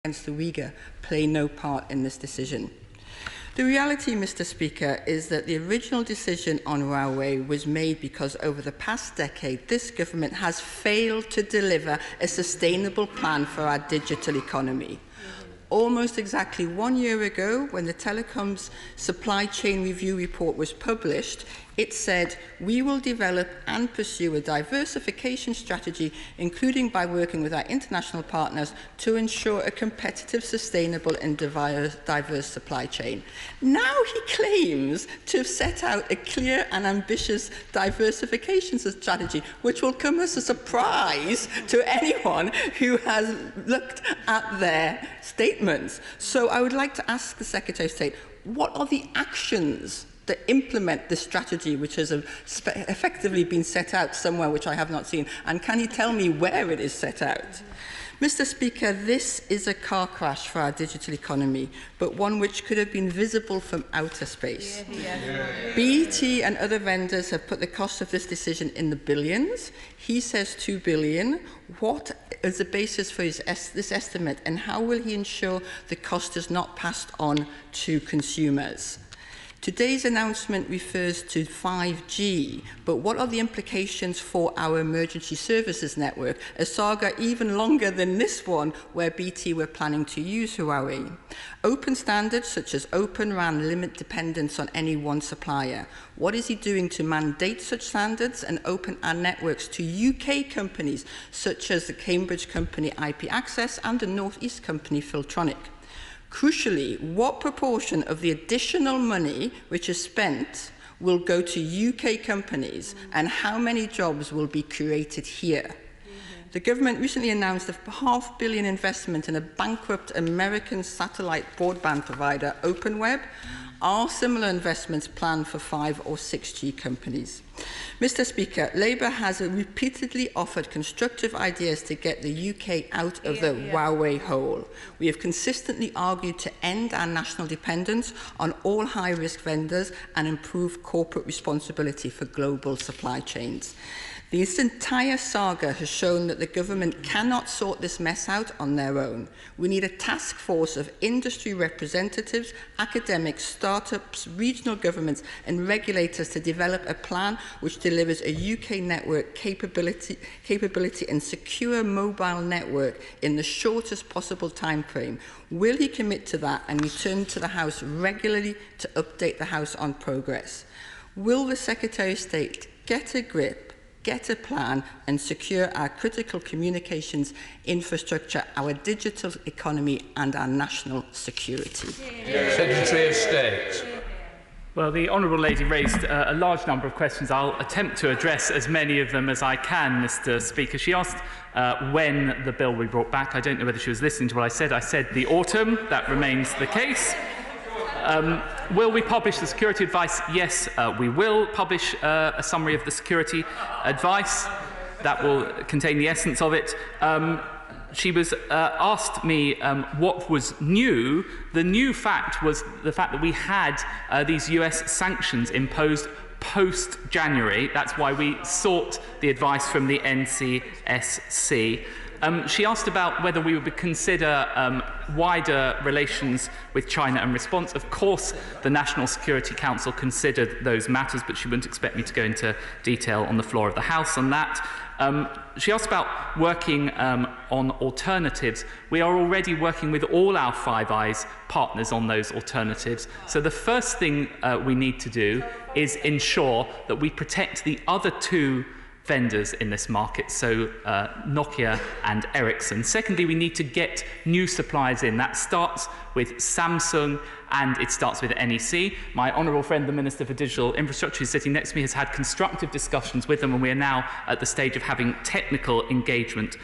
against the Uyghur play no part in this decision. The reality, Mr. Speaker, is that the original decision on Huawei was made because over the past decade, this government has failed to deliver a sustainable plan for our digital economy. Almost exactly 1 year ago, when the Telecoms Supply Chain Review report was published, it said, we will develop and pursue a diversification strategy, including by working with our international partners to ensure a competitive, sustainable and diverse supply chain. Now he claims to have set out a clear and ambitious diversification strategy, which will come as a surprise to anyone who has looked at their statements. So I would like to ask the Secretary of State, what are the actions that implement this strategy, which has effectively been set out somewhere which I have not seen? And can you tell me where it is set out? Mr. Speaker, this is a car crash for our digital economy, but one which could have been visible from outer space. BT and other vendors have put the cost of this decision in the billions. He says 2 billion. What is the basis for this estimate, and how will he ensure the cost is not passed on to consumers? Today's announcement refers to 5G, but what are the implications for our emergency services network, a saga even longer than this one where BT were planning to use Huawei? Open standards such as Open RAN limit dependence on any one supplier. What is he doing to mandate such standards and open our networks to UK companies such as the Cambridge company IP Access and the North East company Filtronic? Crucially, what proportion of the additional money which is spent will go to UK companies, and how many jobs will be created here? The government recently announced a $500 million investment in a bankrupt American satellite broadband provider, OpenWeb. Are similar investments planned for 5 or 6G companies? Mr. Speaker, Labour has repeatedly offered constructive ideas to get the UK out of the Huawei hole. We have consistently argued to end our national dependence on all high-risk vendors and improve corporate responsibility for global supply chains. This entire saga has shown that the government cannot sort this mess out on their own. We need a task force of industry representatives, academics, startups, regional governments and regulators to develop a plan which delivers a UK network capability and secure mobile network in the shortest possible time frame. Will he commit to that and return to the House regularly to update the House on progress? Will the Secretary of State get a grip, get a plan and secure our critical communications infrastructure, our digital economy and our national security? Secretary of State. Well, the Honourable Lady raised a large number of questions. I'll attempt to address as many of them as I can, Mr. Speaker. She asked when the bill will be brought back. I don't know whether she was listening to what I said. I said the autumn. That remains the case. Will we publish the security advice? Yes, we will publish a summary of the security advice. That will contain the essence of it. She was asked me what was new. The new fact was the fact that we had these US sanctions imposed post-January. That's why we sought the advice from the NCSC. She asked about whether we would consider wider relations with China in response. Of course, the National Security Council considered those matters, but she wouldn't expect me to go into detail on the floor of the House on that. She asked about working on alternatives. We are already working with all our Five Eyes partners on those alternatives. So the first thing we need to do is ensure that we protect the other two vendors in this market, so Nokia and Ericsson. Secondly, we need to get new suppliers in. That starts with Samsung and it starts with NEC. My honourable friend, the Minister for Digital Infrastructure, who's sitting next to me, has had constructive discussions with them, and we are now at the stage of having technical engagement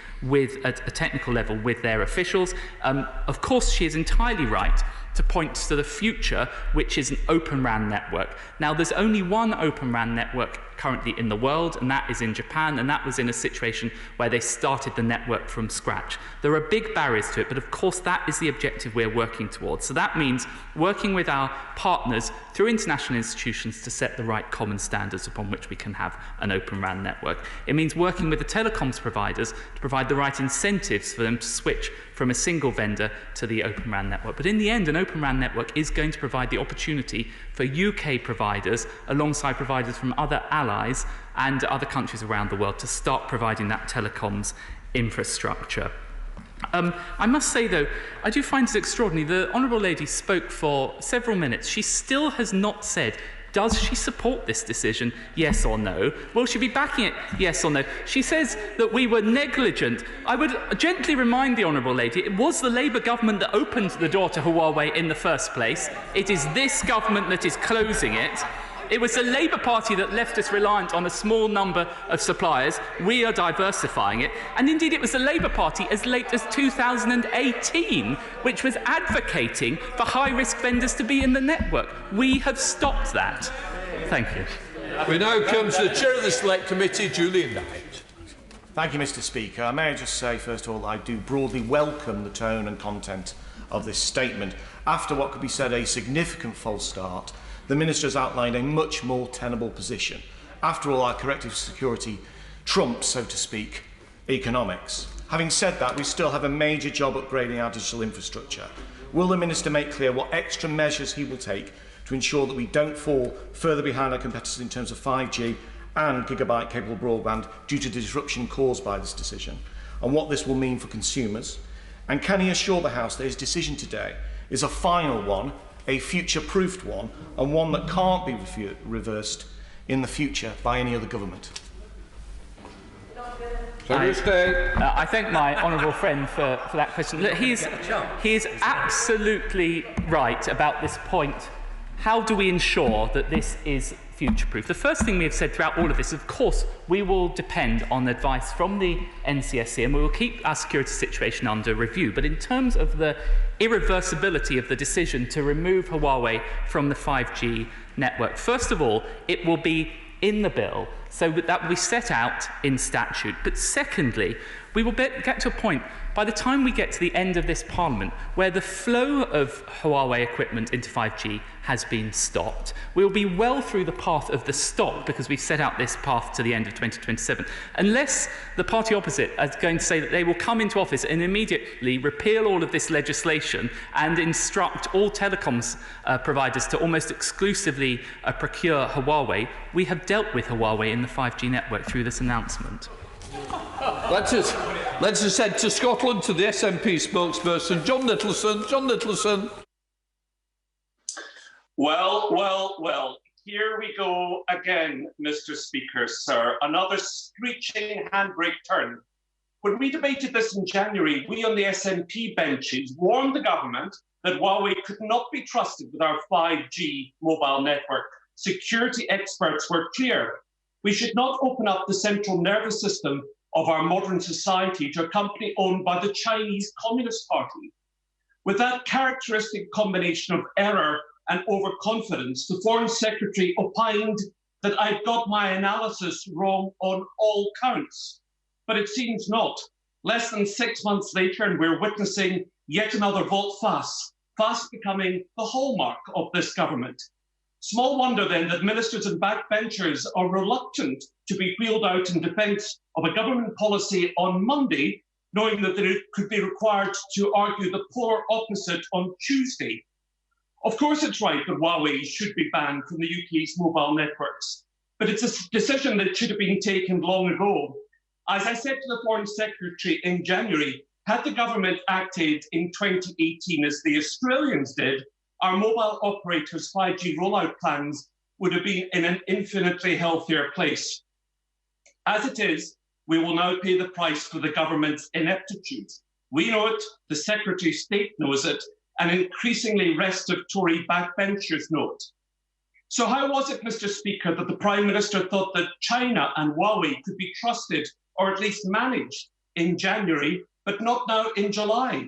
at a technical level with their officials. Of course, she is entirely right to point to the future, which is an Open RAN network. Now, there's only one Open RAN network currently in the world, and that is in Japan, and that was in a situation where they started the network from scratch. There are big barriers to it, but of course that is the objective we're working towards. So that means working with our partners through international institutions to set the right common standards upon which we can have an Open RAN network. It means working with the telecoms providers to provide the right incentives for them to switch from a single vendor to the Open RAN network. But in the end, an Open RAN network is going to provide the opportunity for UK providers, alongside providers from other allies and other countries around the world, to start providing that telecoms infrastructure. I must say, though, I do find it extraordinary. The Honourable Lady spoke for several minutes. She still has not said, does she support this decision, yes or no? Will she be backing it, yes or no? She says that we were negligent. I would gently remind the Honourable Lady, it was the Labour government that opened the door to Huawei in the first place. It is this government that is closing it. It was the Labour Party that left us reliant on a small number of suppliers. We are diversifying it. And indeed, it was the Labour Party as late as 2018 which was advocating for high-risk vendors to be in the network. We have stopped that. Thank you. We now come to the Chair of the Select Committee, Julian Knight. Thank you, Mr. Speaker. May I just say, first of all, I do broadly welcome the tone and content of this statement. After what could be said a significant false start, the Minister has outlined a much more tenable position. After all, our corrective security trumps, so to speak, economics. Having said that, we still have a major job upgrading our digital infrastructure. Will the Minister make clear what extra measures he will take to ensure that we don't fall further behind our competitors in terms of 5G and gigabyte-capable broadband due to the disruption caused by this decision, and what this will mean for consumers? And can he assure the House that his decision today is a final one, a future-proofed one, and one that can't be reversed in the future by any other government? I thank my honourable friend for that question. Look, he is absolutely right about this point. How do we ensure that this is future-proof? The first thing we have said throughout all of this, of course, we will depend on advice from the NCSC and we will keep our security situation under review. But in terms of the irreversibility of the decision to remove Huawei from the 5G network, first of all, it will be in the bill, so that will be set out in statute. But secondly, we will get to a point by the time we get to the end of this Parliament where the flow of Huawei equipment into 5G has been stopped. We will be well through the path of the stop because we've set out this path to the end of 2027. Unless the party opposite is going to say that they will come into office and immediately repeal all of this legislation and instruct all telecoms providers to almost exclusively procure Huawei, we have dealt with Huawei in the 5G network through this announcement. Let's just head to Scotland to the SNP spokesperson, John Littleson. John Littleson. Well, here we go again, Mr. Speaker, sir. Another screeching handbrake turn. When we debated this in January, we on the SNP benches warned the government that Huawei could not be trusted with our 5G mobile network. Security experts were clear. We should not open up the central nervous system of our modern society to a company owned by the Chinese Communist Party. With that characteristic combination of error and overconfidence, the Foreign Secretary opined that I'd got my analysis wrong on all counts. But it seems not. Less than 6 months later, and we're witnessing yet another volte-face, fast becoming the hallmark of this government. Small wonder then that ministers and backbenchers are reluctant to be wheeled out in defence of a government policy on Monday, knowing that they could be required to argue the polar opposite on Tuesday. Of course it's right that Huawei should be banned from the UK's mobile networks, but it's a decision that should have been taken long ago. As I said to the Foreign Secretary in January, had the government acted in 2018 as the Australians did, our mobile operators' 5G rollout plans would have been in an infinitely healthier place. As it is, we will now pay the price for the government's ineptitude. We know it, the Secretary of State knows it, and increasingly restive Tory backbenchers know it. So how was it, Mr. Speaker, that the Prime Minister thought that China and Huawei could be trusted or at least managed in January, but not now in July?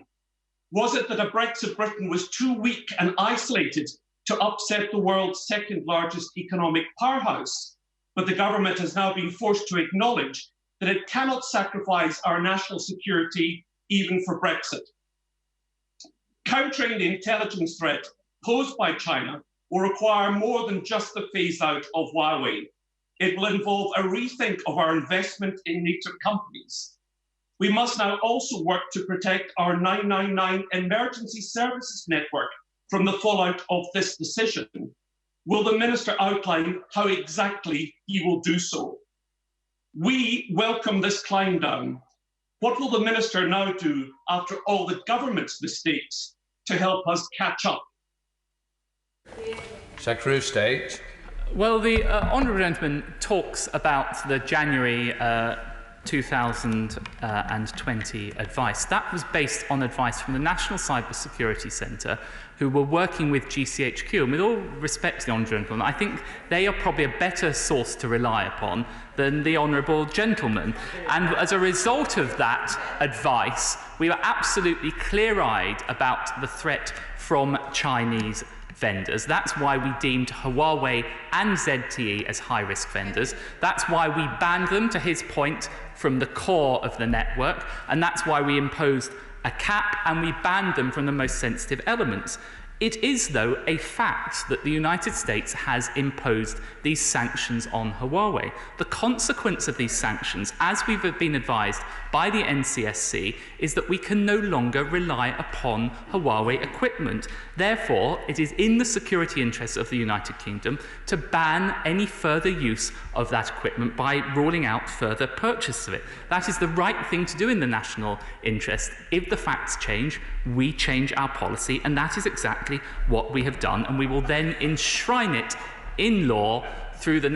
Was it that a Brexit Britain was too weak and isolated to upset the world's second largest economic powerhouse? But the government has now been forced to acknowledge that it cannot sacrifice our national security even for Brexit. Countering the intelligence threat posed by China will require more than just the phase out of Huawei. It will involve a rethink of our investment in native companies. We must now also work to protect our 999 emergency services network from the fallout of this decision. Will the Minister outline how exactly he will do so? We welcome this climb down. What will the Minister now do after all the government's mistakes to help us catch up? Secretary of State. Well, the honourable gentleman talks about the January 2020 advice. That was based on advice from the National Cyber Security Centre, who were working with GCHQ. And with all respect to the honourable gentleman, I think they are probably a better source to rely upon than the honourable gentleman. And as a result of that advice, we were absolutely clear-eyed about the threat from Chinese vendors. That's why we deemed Huawei and ZTE as high-risk vendors. That's why we banned them, to his point, from the core of the network, and that's why we imposed a cap and we banned them from the most sensitive elements. It is, though, a fact that the United States has imposed these sanctions on Huawei. The consequence of these sanctions, as we've been advised by the NCSC, is that we can no longer rely upon Huawei equipment. Therefore, it is in the security interests of the United Kingdom to ban any further use of that equipment by ruling out further purchase of it. That is the right thing to do in the national interest. If the facts change, we change our policy, and that is exactly what we have done, and we will then enshrine it in law through the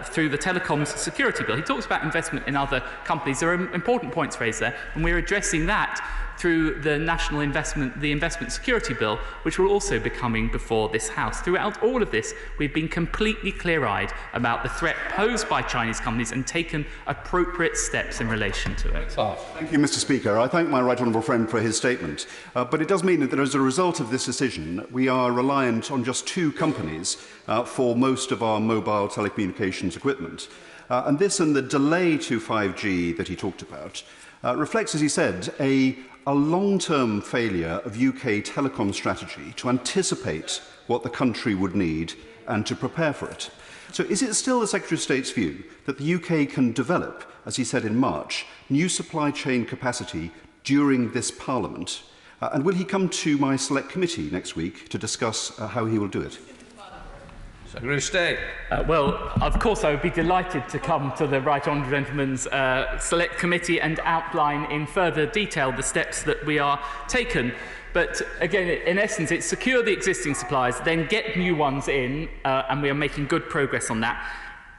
through the Telecoms Security Bill. He talks about investment in other companies. There are important points raised there, and we're addressing that through the Investment Security Bill, which will also be coming before this House. Throughout all of this, we've been completely clear-eyed about the threat posed by Chinese companies and taken appropriate steps in relation to it. Thank you, Mr. Speaker. I thank my right honourable friend for his statement. But it does mean that as a result of this decision, we are reliant on just two companies for most of our mobile telecommunications equipment. And this and the delay to 5G that he talked about reflects, as he said, a long-term failure of UK telecom strategy to anticipate what the country would need and to prepare for it. So is it still the Secretary of State's view that the UK can develop, as he said in March, new supply chain capacity during this Parliament? And will he come to my select committee next week to discuss how he will do it? Secretary of State. Well, of course, I would be delighted to come to the Right Honourable Gentleman's Select Committee and outline in further detail the steps that we are taken. But again, in essence, it's secure the existing supplies, then get new ones in, and we are making good progress on that.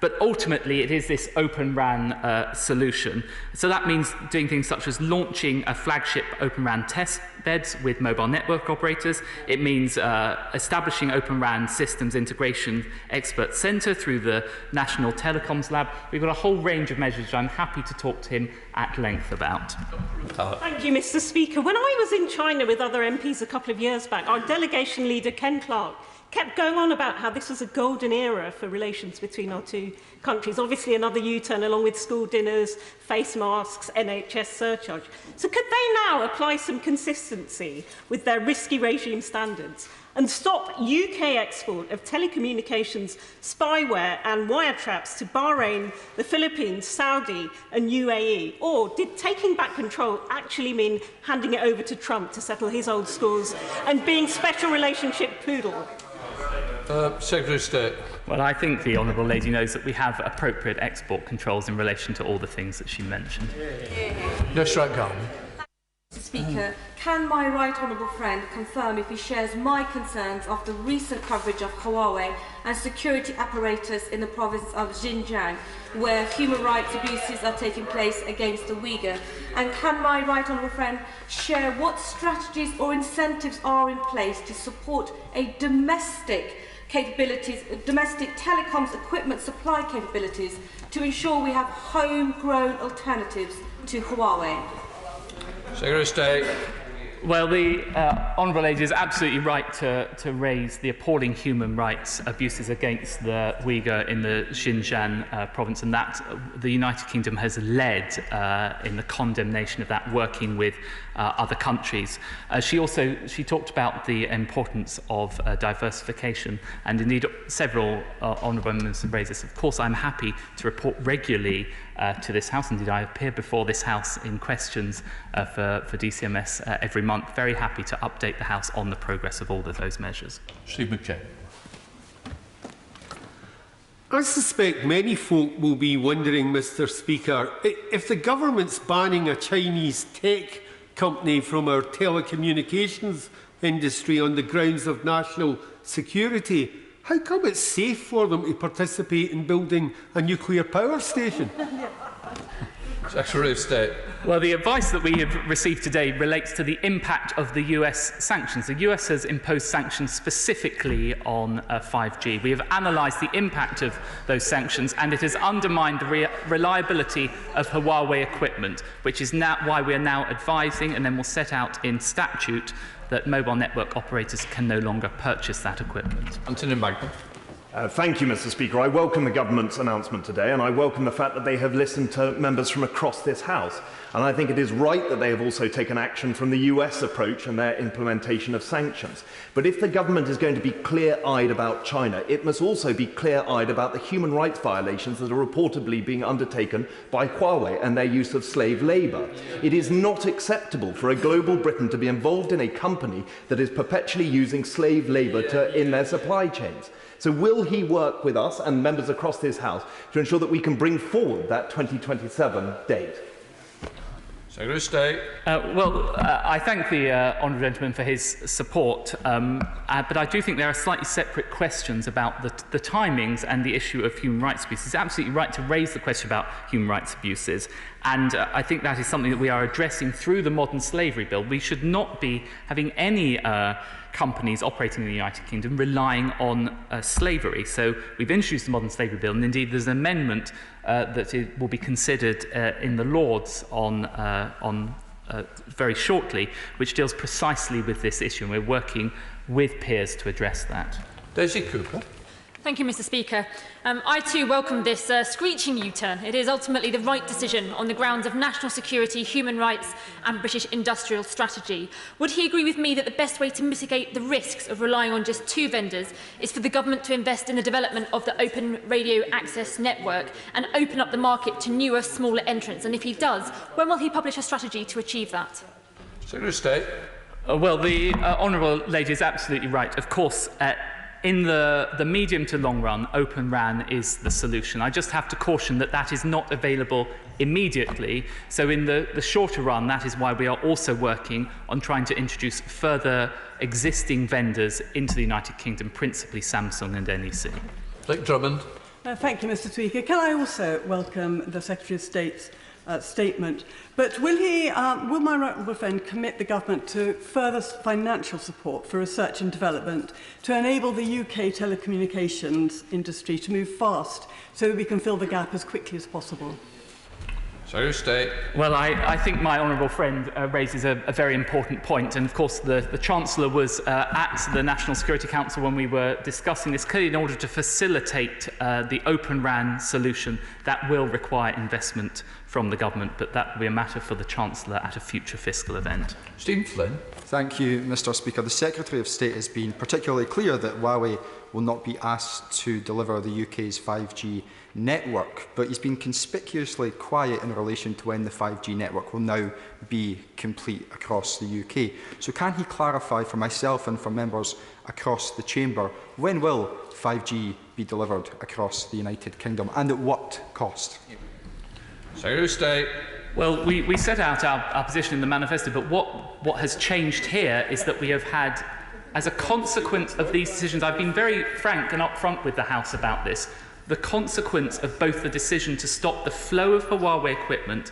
But ultimately, it is this Open RAN solution. So that means doing things such as launching a flagship Open RAN test beds with mobile network operators. It means establishing Open RAN Systems Integration Expert Centre through the National Telecoms Lab. We've got a whole range of measures which I'm happy to talk to him at length about. Thank you, Mr. Speaker. When I was in China with other MPs a couple of years back, our delegation leader, Ken Clark, kept going on about how this was a golden era for relations between our two countries. Obviously, another U-turn along with school dinners, face masks, NHS surcharge. So could they now apply some consistency with their risky regime standards and stop UK export of telecommunications, spyware and wire traps to Bahrain, the Philippines, Saudi and UAE? Or did taking back control actually mean handing it over to Trump to settle his old scores and being special relationship poodle? Secretary of State. Well, I think the honourable lady knows that we have appropriate export controls in relation to all the things that she mentioned. Yes, right, Mr. Speaker, can my right honourable friend confirm if he shares my concerns of the recent coverage of Huawei and security apparatus in the province of Xinjiang, where human rights abuses are taking place against the Uyghur? And can my right honourable friend share what strategies or incentives are in place to support a domestic telecoms equipment supply capabilities to ensure we have homegrown alternatives to Huawei? Secretary of State. Well, the Honourable Lady is absolutely right to raise the appalling human rights abuses against the Uyghur in the Xinjiang province, and that the United Kingdom has led in the condemnation of that, working with other countries. She talked about the importance of diversification, and indeed several honourable members have raised this. Of course, I'm happy to report regularly to this House. Indeed, I appear before this House in questions for DCMS every month. Very happy to update the House on the progress of all of those measures. Steve McKay. I suspect many folk will be wondering, Mr. Speaker, if the government's banning a Chinese tech company from our telecommunications industry on the grounds of national security, how come it's safe for them to participate in building a nuclear power station? Secretary of State. Well, the advice that we have received today relates to the impact of the US sanctions. The US has imposed sanctions specifically on 5G. We have analysed the impact of those sanctions, and it has undermined the reliability of Huawei equipment, which is now why we are now advising, and then will set out in statute, that mobile network operators can no longer purchase that equipment. Anthony Magnum. Thank you, Mr. Speaker. I welcome the government's announcement today, and I welcome the fact that they have listened to members from across this House. And I think it is right that they have also taken action from the US approach and their implementation of sanctions. But if the government is going to be clear-eyed about China, it must also be clear-eyed about the human rights violations that are reportedly being undertaken by Huawei and their use of slave labour. It is not acceptable for a global Britain to be involved in a company that is perpetually using slave labour in their supply chains. So will he work with us and members across this House to ensure that we can bring forward that 2027 date? Secretary of State. I thank the honourable gentleman for his support, but I do think there are slightly separate questions about the timings and the issue of human rights abuses. It's absolutely right to raise the question about human rights abuses, and I think that is something that we are addressing through the Modern Slavery Bill. We should not be having any companies operating in the United Kingdom relying on slavery. So we've introduced the Modern Slavery Bill, and indeed there's an amendment that it will be considered in the Lords on very shortly, which deals precisely with this issue, and we're working with peers to address that. Daisy Cooper. Thank you, Mr. Speaker. I too welcome this screeching U-turn. It is ultimately the right decision on the grounds of national security, human rights and British industrial strategy. Would he agree with me that the best way to mitigate the risks of relying on just two vendors is for the government to invest in the development of the open radio access network and open up the market to newer, smaller entrants? And if he does, when will he publish a strategy to achieve that? Secretary of State. Well, the honourable lady is absolutely right. Of course, in the medium to long run, Open RAN is the solution. I just have to caution that that is not available immediately. So in the shorter run, that is why we are also working on trying to introduce further existing vendors into the United Kingdom, principally Samsung and NEC. Blake Drummond. Thank you, Mr. Speaker. Can I also welcome the Secretary of State's statement? But will my right honourable friend commit the government to further financial support for research and development to enable the UK telecommunications industry to move fast so that we can fill the gap as quickly as possible? Secretary of State. Well, I think my honourable friend raises a very important point, and of course the Chancellor was at the National Security Council when we were discussing this. Clearly, in order to facilitate the Open RAN solution, that will require investment from the government, but that will be a matter for the Chancellor at a future fiscal event. Stephen Flynn. Thank you, Mr. Speaker. The Secretary of State has been particularly clear that Huawei will not be asked to deliver the UK's 5G network, but he's been conspicuously quiet in relation to when the 5G network will now be complete across the UK. So can he clarify for myself and for members across the chamber, when will 5G be delivered across the United Kingdom, and at what cost? Secretary of State. Well, we set out our position in the manifesto, but what has changed here is that we have had, as a consequence of these decisions, I've been very frank and upfront with the House about this, the consequence of both the decision to stop the flow of Huawei equipment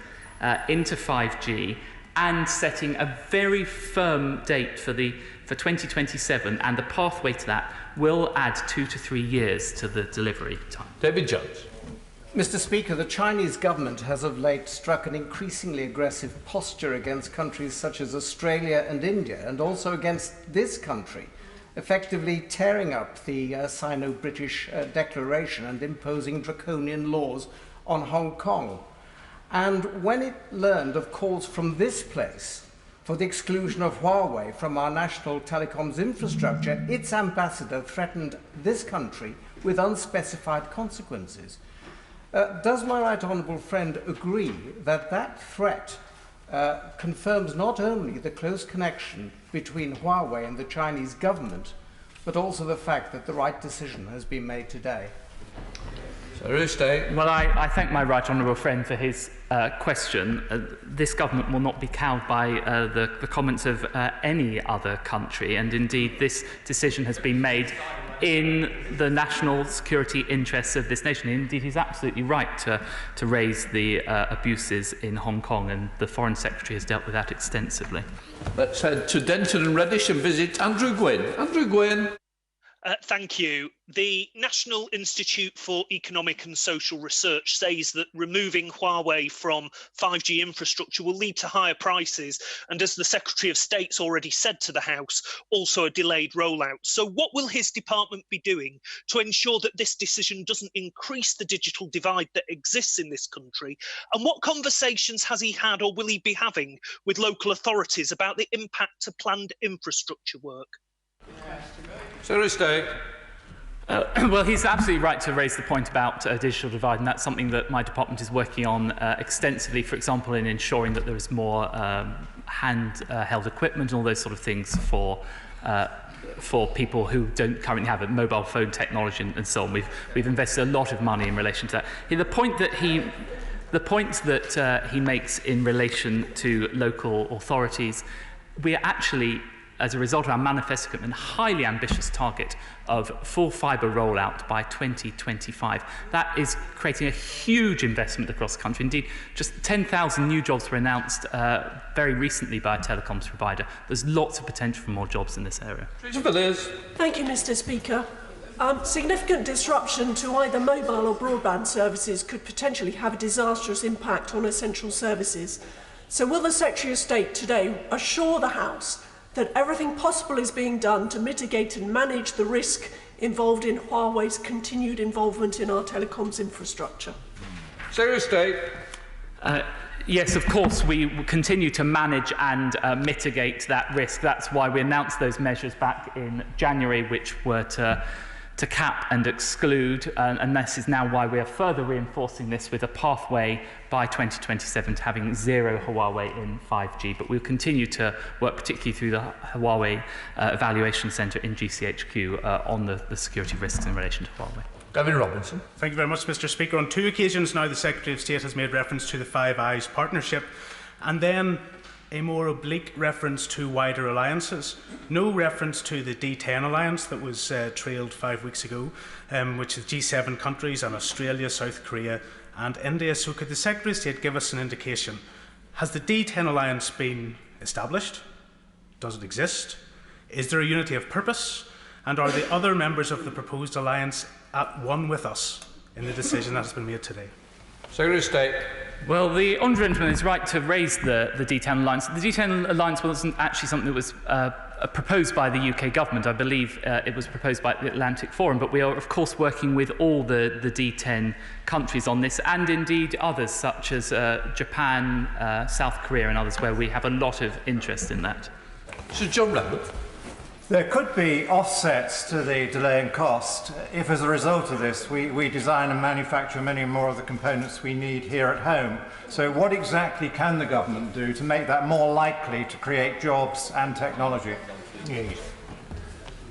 into 5G and setting a very firm date for 2027, and the pathway to that will add 2 to 3 years to the delivery time. David Jones. Mr. Speaker, the Chinese government has of late struck an increasingly aggressive posture against countries such as Australia and India, and also against this country, effectively tearing up the Sino-British Declaration and imposing draconian laws on Hong Kong. And when it learned of calls from this place for the exclusion of Huawei from our national telecoms infrastructure, its ambassador threatened this country with unspecified consequences. Does my right honourable friend agree that that threat confirms not only the close connection between Huawei and the Chinese government, but also the fact that the right decision has been made today? Well, I thank my right honourable friend for his question. This government will not be cowed by the comments of any other country, and indeed this decision has been made in the national security interests of this nation. Indeed, he's absolutely right to raise the abuses in Hong Kong, and the Foreign Secretary has dealt with that extensively. Let's head to Denton and Reddish and visit Andrew Gwynn. Andrew Gwynn. Thank you. The National Institute for Economic and Social Research says that removing Huawei from 5G infrastructure will lead to higher prices, and as the Secretary of State's already said to the House, also a delayed rollout. So what will his department be doing to ensure that this decision doesn't increase the digital divide that exists in this country? And what conversations has he had or will he be having with local authorities about the impact of planned infrastructure work? Secretary of State. Well, he's absolutely right to raise the point about digital divide, and that's something that my department is working on extensively, for example, in ensuring that there is more hand-held equipment and all those sort of things for people who don't currently have a mobile phone technology and so on. We've invested a lot of money in relation to that. The point that he makes in relation to local authorities, we are actually, as a result of our manifesto commitment, a highly ambitious target of full fibre rollout by 2025. That is creating a huge investment across the country. Indeed, just 10,000 new jobs were announced very recently by a telecoms provider. There's lots of potential for more jobs in this area. Thank you, Mr. Speaker. Significant disruption to either mobile or broadband services could potentially have a disastrous impact on essential services. So will the Secretary of State today assure the House that everything possible is being done to mitigate and manage the risk involved in Huawei's continued involvement in our telecoms infrastructure? Secretary of State. Yes, of course, we will continue to manage and mitigate that risk. That's why we announced those measures back in January, which were to cap and exclude, and this is now why we are further reinforcing this with a pathway by 2027 to having zero Huawei in 5G. But we'll continue to work, particularly through the Huawei Evaluation Centre in GCHQ, on the security risks in relation to Huawei. Gavin Robinson. Thank you very much, Mr. Speaker. On 2 occasions now, the Secretary of State has made reference to the Five Eyes partnership, and then a more oblique reference to wider alliances. No reference to the D10 alliance that was trailed 5 weeks ago, which is G7 countries and Australia, South Korea and India. So could the Secretary of State give us an indication? Has the D10 alliance been established? Does it exist? Is there a unity of purpose? And are the other members of the proposed alliance at one with us in the decision that has been made today? Secretary of State. Well, the honourable gentleman is right to raise the D10 alliance. The D10 alliance wasn't actually something that was proposed by the UK government. I believe it was proposed by the Atlantic Forum, but we are, of course, working with all the D10 countries on this, and indeed others, such as Japan, South Korea and others, where we have a lot of interest in that. Sir John Lambert. There could be offsets to the delay in cost if, as a result of this, we design and manufacture many more of the components we need here at home. So what exactly can the government do to make that more likely to create jobs and technology? Yes.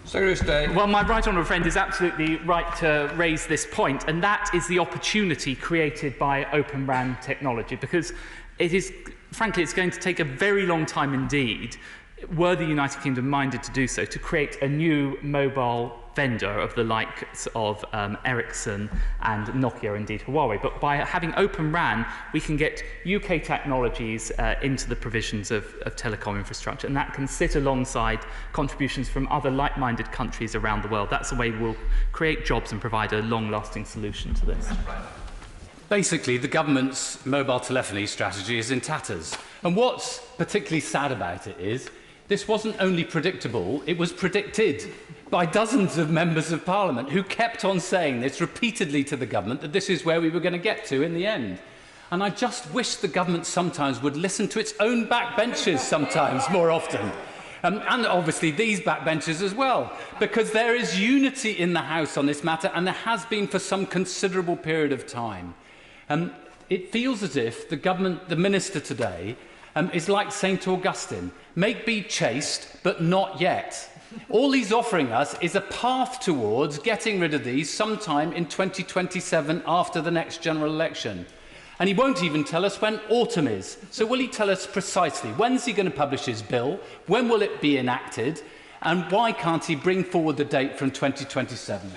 Secretary of State. Well, my right honourable friend is absolutely right to raise this point, and that is the opportunity created by Open RAN technology, because it is, frankly, it's going to take a very long time indeed, were the United Kingdom minded to do so, to create a new mobile vendor of the likes of Ericsson and Nokia, indeed Huawei. But by having Open RAN, we can get UK technologies into the provisions of telecom infrastructure, and that can sit alongside contributions from other like-minded countries around the world. That's the way we'll create jobs and provide a long-lasting solution to this. Basically, the government's mobile telephony strategy is in tatters. And what's particularly sad about it is this wasn't only predictable, it was predicted by dozens of members of Parliament who kept on saying this repeatedly to the government, that this is where we were going to get to in the end. And I just wish the government sometimes would listen to its own backbenchers sometimes more often. And obviously these backbenchers as well, because there is unity in the House on this matter, and there has been for some considerable period of time. It feels as if the government, the minister today, is like St. Augustine. Make be chaste, but not yet. All he's offering us is a path towards getting rid of these sometime in 2027 after the next general election. And he won't even tell us when autumn is. So will he tell us precisely when's he going to publish his bill, when will it be enacted, and why can't he bring forward the date from 2027?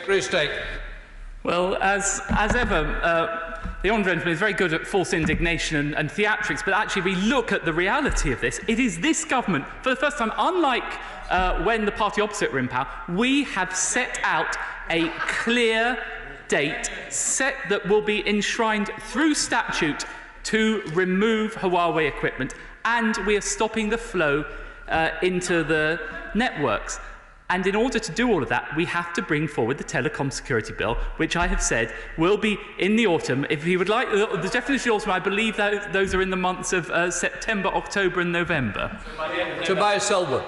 Well, as ever, the Honourable Gentleman is very good at false indignation and theatrics, but actually we look at the reality of this. It is this government, for the first time, unlike when the party opposite were in power, we have set out a clear date set that will be enshrined through statute to remove Huawei equipment, and we are stopping the flow into the networks. And in order to do all of that, we have to bring forward the Telecom Security Bill, which I have said will be in the autumn. If you would like the definition of autumn, I believe that those are in the months of September, October and November. Tobias Selwood.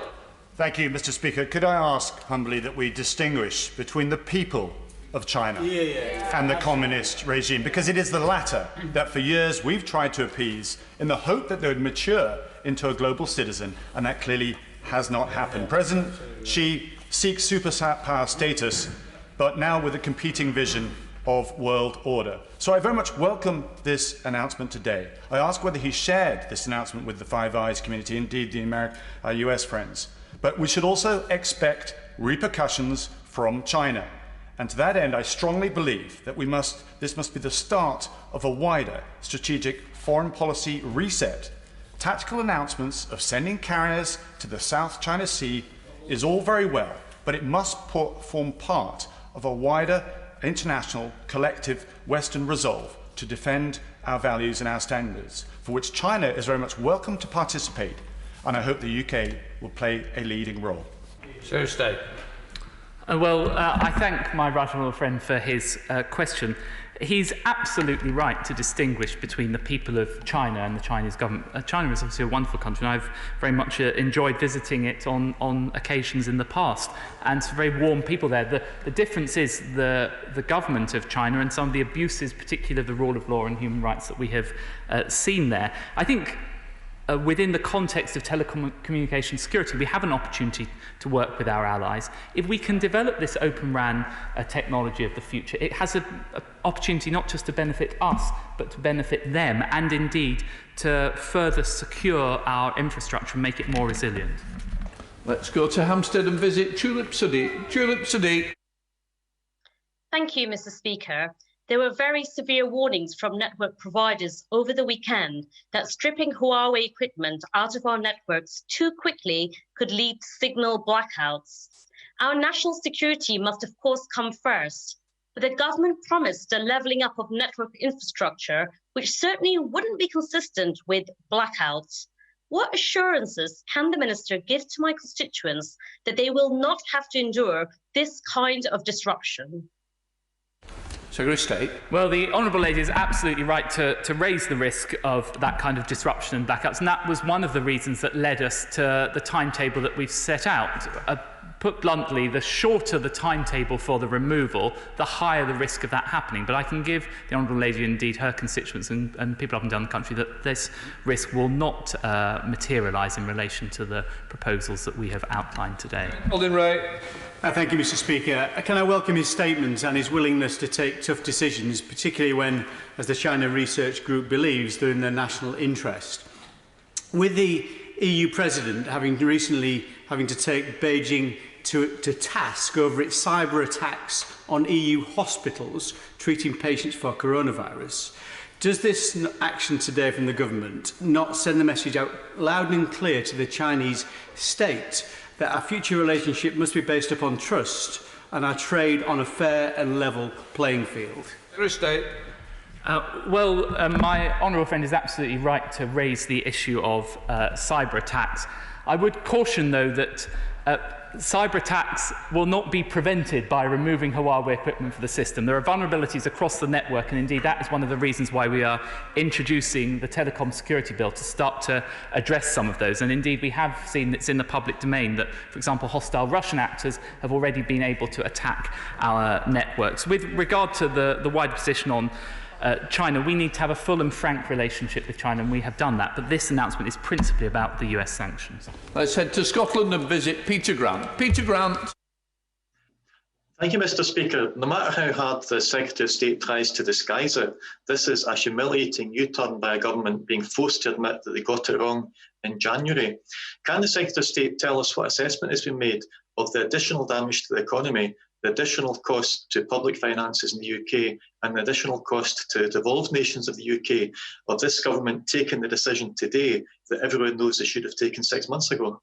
Thank you, Mr. Speaker. Could I ask humbly that we distinguish between the people of China and the communist regime, because it is the latter that for years we've tried to appease in the hope that they would mature into a global citizen, and that clearly has not happened. President Xi seeks superpower status, but now with a competing vision of world order. So I very much welcome this announcement today. I ask whether he shared this announcement with the Five Eyes community, indeed the US friends. But we should also expect repercussions from China. And to that end, I strongly believe that this must be the start of a wider strategic foreign policy reset. Tactical announcements of sending carriers to the South China Sea is all very well, but it must form part of a wider international collective Western resolve to defend our values and our standards, for which China is very much welcome to participate, and I hope the UK will play a leading role. Secretary of State. I thank my right honourable friend for his question. He's absolutely right to distinguish between the people of China and the Chinese government. China is obviously a wonderful country, and I've very much enjoyed visiting it on occasions in the past. And it's very warm people there. The difference is the government of China and some of the abuses, particularly of the rule of law and human rights that we have seen there. I think within the context of telecommunication security, we have an opportunity to work with our allies. If we can develop this Open RAN technology of the future, it has an opportunity not just to benefit us, but to benefit them, and indeed to further secure our infrastructure and make it more resilient. Let's go to Hampstead and visit Tulip Sadiq. Tulip Sadiq. Thank you, Mr. Speaker. There were very severe warnings from network providers over the weekend that stripping Huawei equipment out of our networks too quickly could lead to signal blackouts. Our national security must, of course, come first, but the government promised a levelling up of network infrastructure, which certainly wouldn't be consistent with blackouts. What assurances can the Minister give to my constituents that they will not have to endure this kind of disruption? Secretary of State. Well, the Honourable Lady is absolutely right to raise the risk of that kind of disruption and blackouts, and that was one of the reasons that led us to the timetable that we've set out. Put bluntly, the shorter the timetable for the removal, the higher the risk of that happening. But I can give the Honourable Lady, indeed her constituents and people up and down the country, that this risk will not materialise in relation to the proposals that we have outlined today. Alden Ray. Thank you, Mr. Speaker. Can I welcome his statements and his willingness to take tough decisions, particularly when, as the China Research Group believes, they're in their national interest. With the EU President recently having to take Beijing to task over its cyber attacks on EU hospitals treating patients for coronavirus, does this action today from the government not send the message out loud and clear to the Chinese state that our future relationship must be based upon trust and our trade on a fair and level playing field? Secretary of State. My honourable friend is absolutely right to raise the issue of cyber attacks. I would caution, though, that cyber attacks will not be prevented by removing Huawei equipment from the system. There are vulnerabilities across the network, and indeed that is one of the reasons why we are introducing the Telecom Security Bill, to start to address some of those. And indeed we have seen it's in the public domain that, for example, hostile Russian actors have already been able to attack our networks. With regard to the wider position on China, we need to have a full and frank relationship with China, and we have done that. But this announcement is principally about the US sanctions. Let's head to Scotland and visit Peter Grant. Peter Grant. Thank you, Mr. Speaker. No matter how hard the Secretary of State tries to disguise it, this is a humiliating U-turn by a government being forced to admit that they got it wrong in January. Can the Secretary of State tell us what assessment has been made of the additional damage to the economy, the additional cost to public finances in the UK, and the additional cost to devolved nations of the UK of this government taking the decision today that everyone knows they should have taken 6 months ago?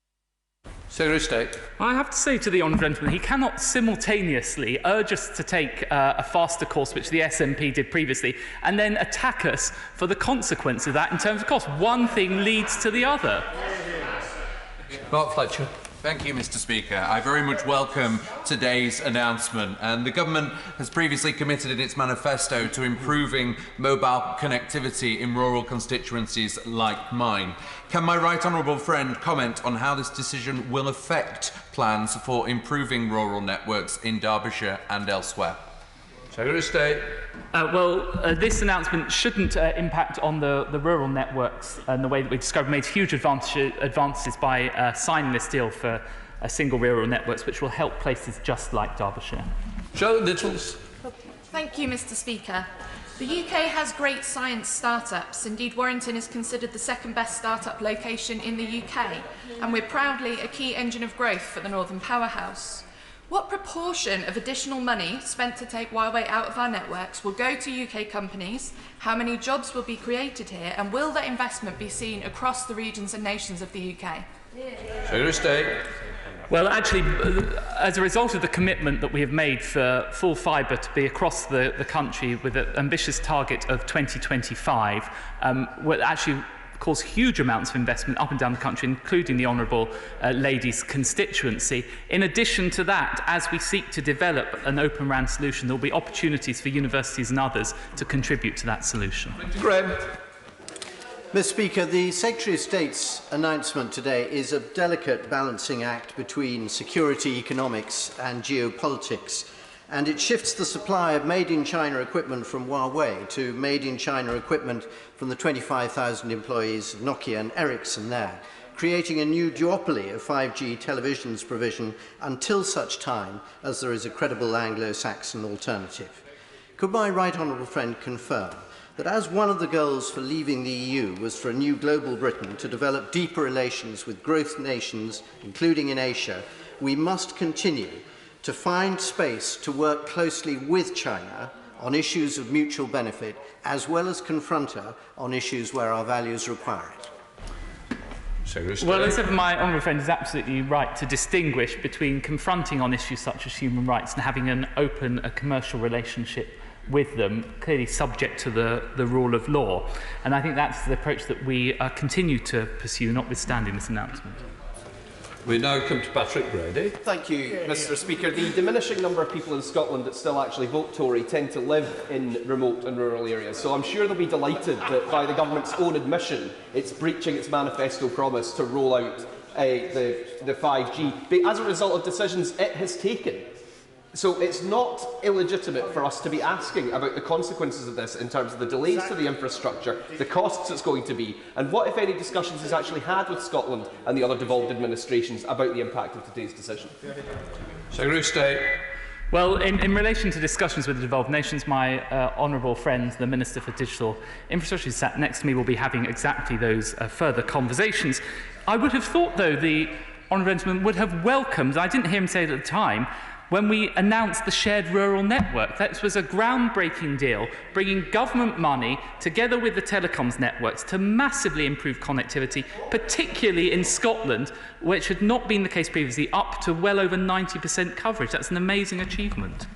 Secretary of State. I have to say to the honourable gentleman, he cannot simultaneously urge us to take a faster course, which the SNP did previously, and then attack us for the consequence of that in terms of cost. One thing leads to the other. Mark Fletcher. Thank you, Mr. Speaker. I very much welcome today's announcement. And the government has previously committed in its manifesto to improving mobile connectivity in rural constituencies like mine. Can my right honourable friend comment on how this decision will affect plans for improving rural networks in Derbyshire and elsewhere? Secretary of State. This announcement shouldn't impact on the rural networks and the way that we described. We made huge advances by signing this deal for single rural networks, which will help places just like Derbyshire. Charlotte Littles. Thank you, Mr. Speaker. The UK has great science startups. Indeed, Warrington is considered the second best startup location in the UK, and we're proudly a key engine of growth for the Northern Powerhouse. What proportion of additional money spent to take Huawei out of our networks will go to UK companies? How many jobs will be created here? And will that investment be seen across the regions and nations of the UK? Secretary of State. Well, actually, as a result of the commitment that we have made for full fibre to be across the country with an ambitious target of 2025, will actually cause huge amounts of investment up and down the country, including the Honourable Lady's constituency. In addition to that, as we seek to develop an Open RAN solution, there will be opportunities for universities and others to contribute to that solution. Graham. Mr. Speaker, the Secretary of State's announcement today is a delicate balancing act between security, economics and geopolitics, and it shifts the supply of made-in-China equipment from Huawei to made-in-China equipment from the 25,000 employees of Nokia and Ericsson there, creating a new duopoly of 5G televisions provision until such time as there is a credible Anglo-Saxon alternative. Could my right honourable friend confirm that as one of the goals for leaving the EU was for a new global Britain to develop deeper relations with growth nations, including in Asia, we must continue to find space to work closely with China on issues of mutual benefit, as well as confront her on issues where our values require it? Well, as ever, my honourable friend is absolutely right to distinguish between confronting on issues such as human rights and having an open, commercial relationship with them, clearly subject to the rule of law. And I think that's the approach that we continue to pursue, notwithstanding this announcement. We now come to Patrick Brady. Thank you, Mr. Speaker. The diminishing number of people in Scotland that still actually vote Tory tend to live in remote and rural areas, so I'm sure they'll be delighted that, by the government's own admission, it's breaching its manifesto promise to roll out the 5G as a result of decisions it has taken. So it's not illegitimate for us to be asking about the consequences of this in terms of the delays to the infrastructure, the costs it's going to be, and what, if any, discussions he's actually had with Scotland and the other devolved administrations about the impact of today's decision. Secretary of State. Well, in relation to discussions with the devolved nations, my honourable friend, the Minister for Digital Infrastructure, who sat next to me, will be having exactly those further conversations. I would have thought, though, the honourable gentleman would have welcomed, I didn't hear him say it at the time, when we announced the Shared Rural Network. That was a groundbreaking deal, bringing government money together with the telecoms networks to massively improve connectivity, particularly in Scotland, which had not been the case previously, up to well over 90% coverage. That's an amazing achievement.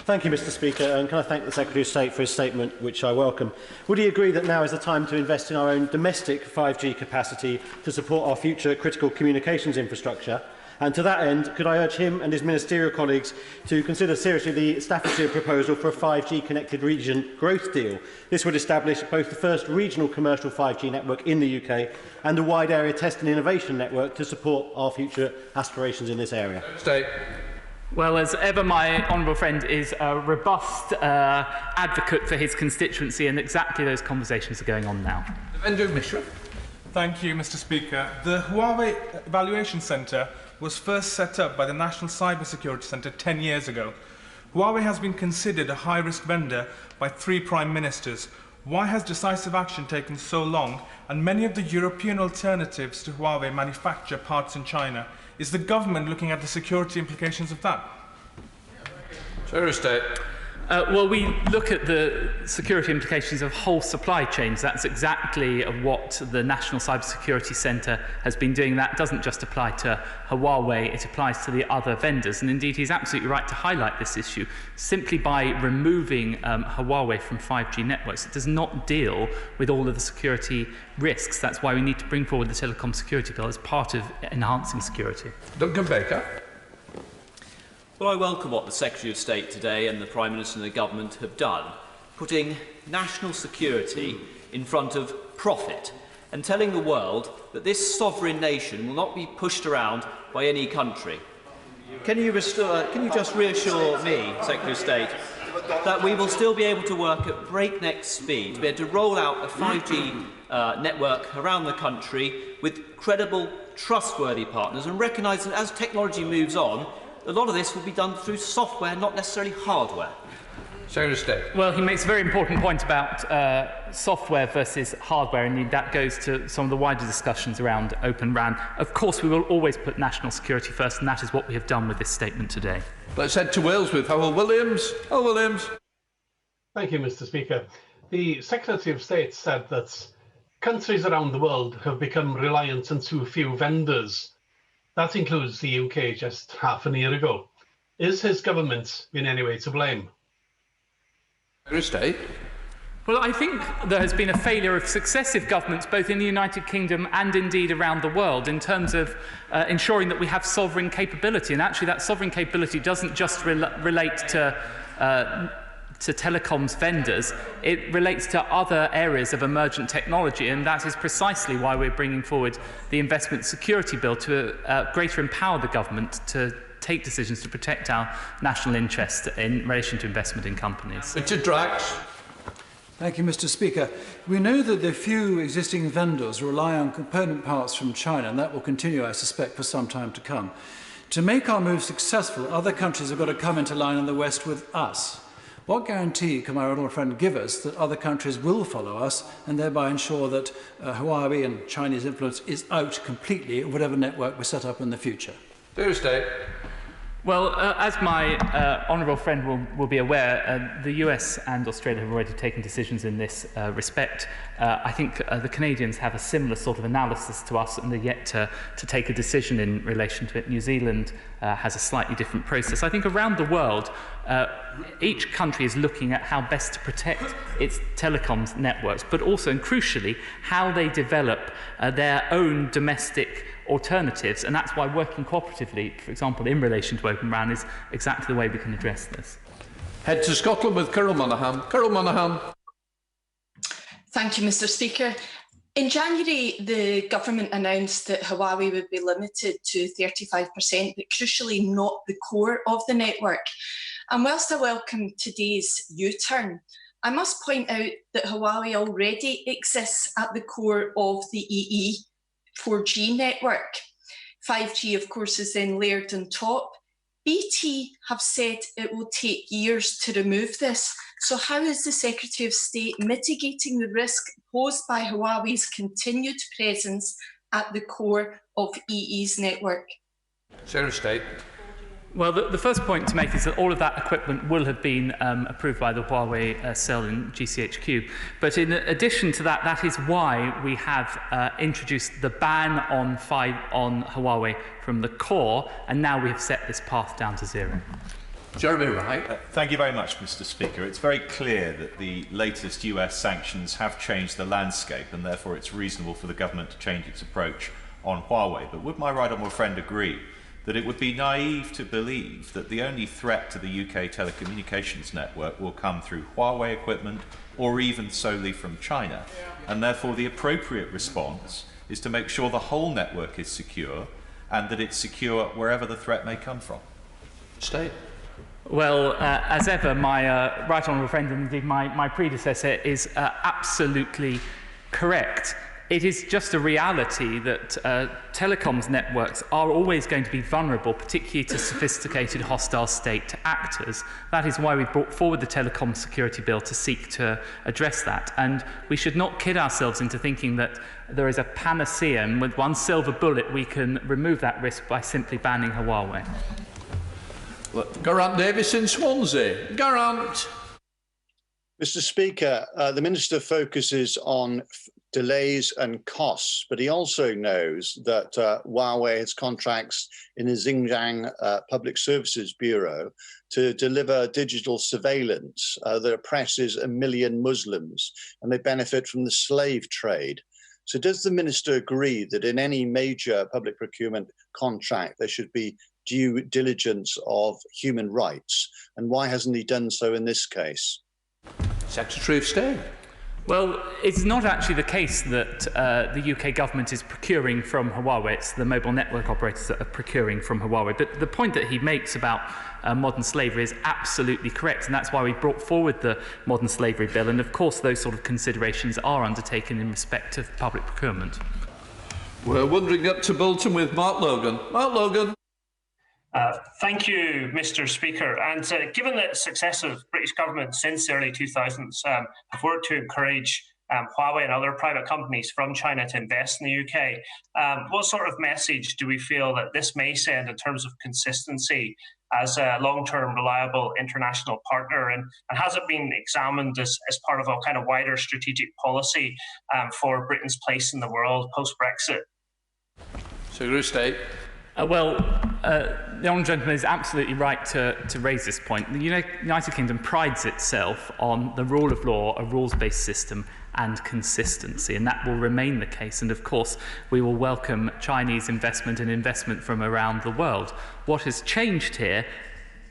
Thank you, Mr. Speaker, and can I thank the Secretary of State for his statement, which I welcome. Would he agree that now is the time to invest in our own domestic 5G capacity to support our future critical communications infrastructure? And to that end, could I urge him and his ministerial colleagues to consider seriously the Staffordshire proposal for a 5G connected region growth deal? This would establish both the first regional commercial 5G network in the UK and a wide area test and innovation network to support our future aspirations in this area. Well, as ever, my honourable friend is a robust advocate for his constituency, and exactly those conversations are going on now. Leyen and Michel. Thank you, Mr. Speaker. The Huawei Evaluation Centre was first set up by the National Cybersecurity Centre 10 years ago. Huawei has been considered a high-risk vendor by 3 Prime Ministers. Why has decisive action taken so long, and many of the European alternatives to Huawei manufacture parts in China? Is the government looking at the security implications of that? Secretary of State. Well, we look at the security implications of whole supply chains. That's exactly what the National Cybersecurity Centre has been doing. That doesn't just apply to Huawei, it applies to the other vendors. And indeed, he's absolutely right to highlight this issue. Simply by removing Huawei from 5G networks, it does not deal with all of the security risks. That's why we need to bring forward the Telecom Security Bill as part of enhancing security. Duncan Baker. Well, I welcome what the Secretary of State today and the Prime Minister and the Government have done, putting national security in front of profit and telling the world that this sovereign nation will not be pushed around by any country. Can you just reassure me, Secretary of State, that we will still be able to work at breakneck speed, to be able to roll out a 5G network around the country with credible, trustworthy partners, and recognise that as technology moves on, a lot of this will be done through software, not necessarily hardware? Secretary of State. Well, he makes a very important point about software versus hardware, and that goes to some of the wider discussions around Open RAN. Of course, we will always put national security first, and that is what we have done with this statement today. Let's head to Wales with Howell Williams. Howell Williams. Thank you, Mr. Speaker. The Secretary of State said that countries around the world have become reliant on too few vendors. That includes the UK just half a year ago. Is his government in any way to blame? State. Well, I think there has been a failure of successive governments, both in the United Kingdom and indeed around the world, in terms of ensuring that we have sovereign capability. And actually, that sovereign capability doesn't just relate to telecoms vendors, it relates to other areas of emergent technology, and that is precisely why we're bringing forward the Investment Security Bill to greater empower the government to take decisions to protect our national interest in relation to investment in companies. Richard Drax. Thank you, Mr. Speaker. We know that the few existing vendors rely on component parts from China, and that will continue, I suspect, for some time to come. To make our move successful, other countries have got to come into line in the West with us. What guarantee can my honourable friend give us that other countries will follow us and thereby ensure that Huawei and Chinese influence is out completely of whatever network we set up in the future? Thursday. Well, as my honourable friend will be aware, the US and Australia have already taken decisions in this respect. I think the Canadians have a similar sort of analysis to us, and they're yet to take a decision in relation to it. New Zealand has a slightly different process. I think around the world, each country is looking at how best to protect its telecoms networks, but also, and crucially, how they develop their own domestic alternatives, and that's why working cooperatively, for example, in relation to Open RAN, is exactly the way we can address this. Head to Scotland with Carol Monaghan. Carol Monaghan. Thank you, Mr. Speaker. In January, the government announced that Huawei would be limited to 35%, but crucially not the core of the network. And whilst I welcome today's U-turn, I must point out that Huawei already exists at the core of the EE 4G network. 5G, of course, is then layered on top. BT have said it will take years to remove this. So how is the Secretary of State mitigating the risk posed by Huawei's continued presence at the core of EE's network? Secretary of State. Well, the first point to make is that all of that equipment will have been approved by the Huawei cell in GCHQ. But in addition to that, that is why we have introduced the ban on Huawei from the core, and now we have set this path down to zero. Jeremy Wright. Thank you very much, Mr. Speaker. It's very clear that the latest US sanctions have changed the landscape, and therefore it's reasonable for the government to change its approach on Huawei. But would my right honourable friend agree that it would be naive to believe that the only threat to the UK telecommunications network will come through Huawei equipment or even solely from China, and therefore the appropriate response is to make sure the whole network is secure and that it's secure wherever the threat may come from? State. Well, as ever, my right honourable friend and indeed my predecessor is absolutely correct. It is just a reality that telecoms networks are always going to be vulnerable, particularly to sophisticated hostile state actors. That is why we brought forward the Telecom Security Bill to seek to address that. And we should not kid ourselves into thinking that there is a panacea, with one silver bullet we can remove that risk by simply banning Huawei. Geraint Davis in Swansea. Geraint. Mr. Speaker, the Minister focuses on delays and costs, but he also knows that Huawei has contracts in the Xinjiang Public Services Bureau to deliver digital surveillance that oppresses 1 million Muslims, and they benefit from the slave trade. So does the Minister agree that in any major public procurement contract there should be due diligence of human rights? And why hasn't he done so in this case? Secretary of State. Well, it's not actually the case that the UK government is procuring from Huawei. It's the mobile network operators that are procuring from Huawei. But the point that he makes about modern slavery is absolutely correct, and that's why we brought forward the Modern Slavery Bill. And of course, those sort of considerations are undertaken in respect of public procurement. We're wandering up to Bolton with Mark Logan. Mark Logan. Thank you, Mr. Speaker. And given the successive British government since the early 2000s have worked to encourage Huawei and other private companies from China to invest in the UK, what sort of message do we feel that this may send in terms of consistency as a long-term, reliable international partner? And has it been examined as part of a kind of wider strategic policy for Britain's place in the world post-Brexit? Secretary of State. The Honourable Gentleman is absolutely right to raise this point. The United Kingdom prides itself on the rule of law, a rules-based system, and consistency, and that will remain the case. And of course, we will welcome Chinese investment and investment from around the world. What has changed here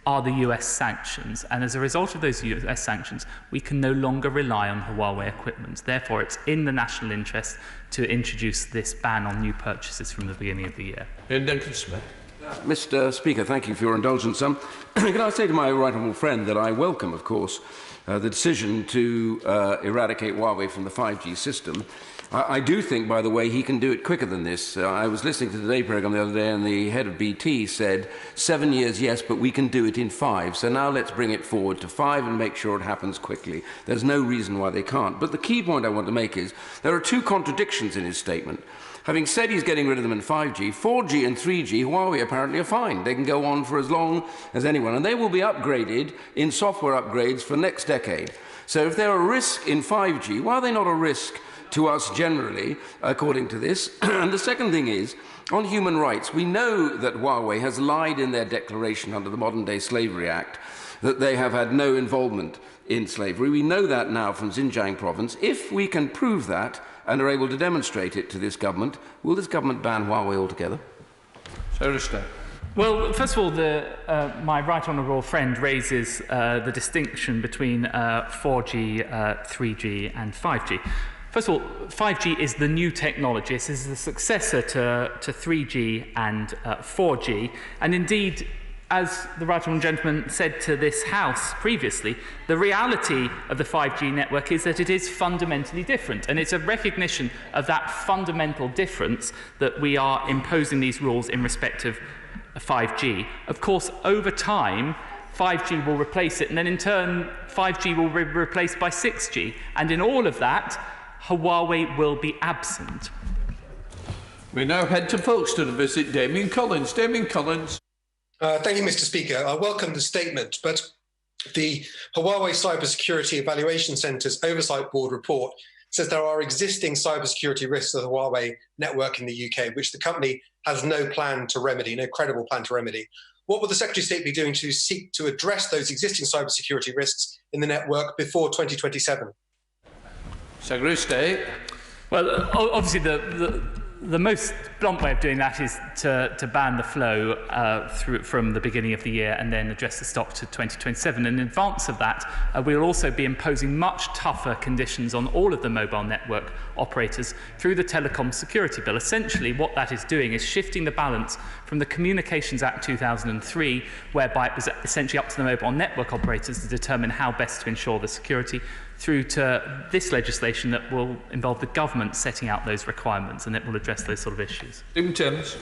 are the US sanctions, and as a result of those US sanctions, we can no longer rely on Huawei equipment. Therefore, it's in the national interest to introduce this ban on new purchases from the beginning of the year. Mr. Speaker, thank you for your indulgence. Can I say to my right honourable friend that I welcome, of course, the decision to eradicate Huawei from the 5G system. I do think, by the way, he can do it quicker than this. I was listening to the Today programme the other day, and the head of BT said, 7 years, yes, but we can do it in 5. So now let's bring it forward to 5 and make sure it happens quickly. There's no reason why they can't. But the key point I want to make is there are two contradictions in his statement. Having said he's getting rid of them in 5G, 4G and 3G, Huawei apparently are fine. They can go on for as long as anyone, and they will be upgraded in software upgrades for next decade. So if they're a risk in 5G, why are they not a risk to us generally, according to this? And the second thing is, on human rights, we know that Huawei has lied in their declaration under the Modern Day Slavery Act that they have had no involvement in slavery. We know that now from Xinjiang province. If we can prove that and are able to demonstrate it to this government, will this government ban Huawei altogether? Well, first of all, my right honourable friend raises the distinction between 4G, 3G and 5G. First of all, 5G is the new technology. This is the successor to 3G and 4G. And indeed, as the right honourable gentleman said to this House previously, the reality of the 5G network is that it is fundamentally different. And it's a recognition of that fundamental difference that we are imposing these rules in respect of 5G. Of course, over time, 5G will replace it, and then in turn, 5G will be replaced by 6G. And in all of that, Huawei will be absent. We now head to Folkestone and visit Damien Collins. Damien Collins. Thank you, Mr. Speaker. I welcome the statement, but the Huawei Cybersecurity Evaluation Centre's Oversight Board report says there are existing cybersecurity risks of the Huawei network in the UK, which the company has no plan to remedy, no credible plan to remedy. What will the Secretary of State be doing to seek to address those existing cybersecurity risks in the network before 2027? Secretary of State. Well, obviously the most blunt way of doing that is to ban the flow from the beginning of the year and then address the stock to 2027. And in advance of that, we'll also be imposing much tougher conditions on all of the mobile network operators through the Telecom Security Bill. Essentially, what that is doing is shifting the balance from the Communications Act 2003, whereby it was essentially up to the mobile network operators to determine how best to ensure the security, through to this legislation that will involve the government setting out those requirements, and it will address those sort of issues. Stephen Timms.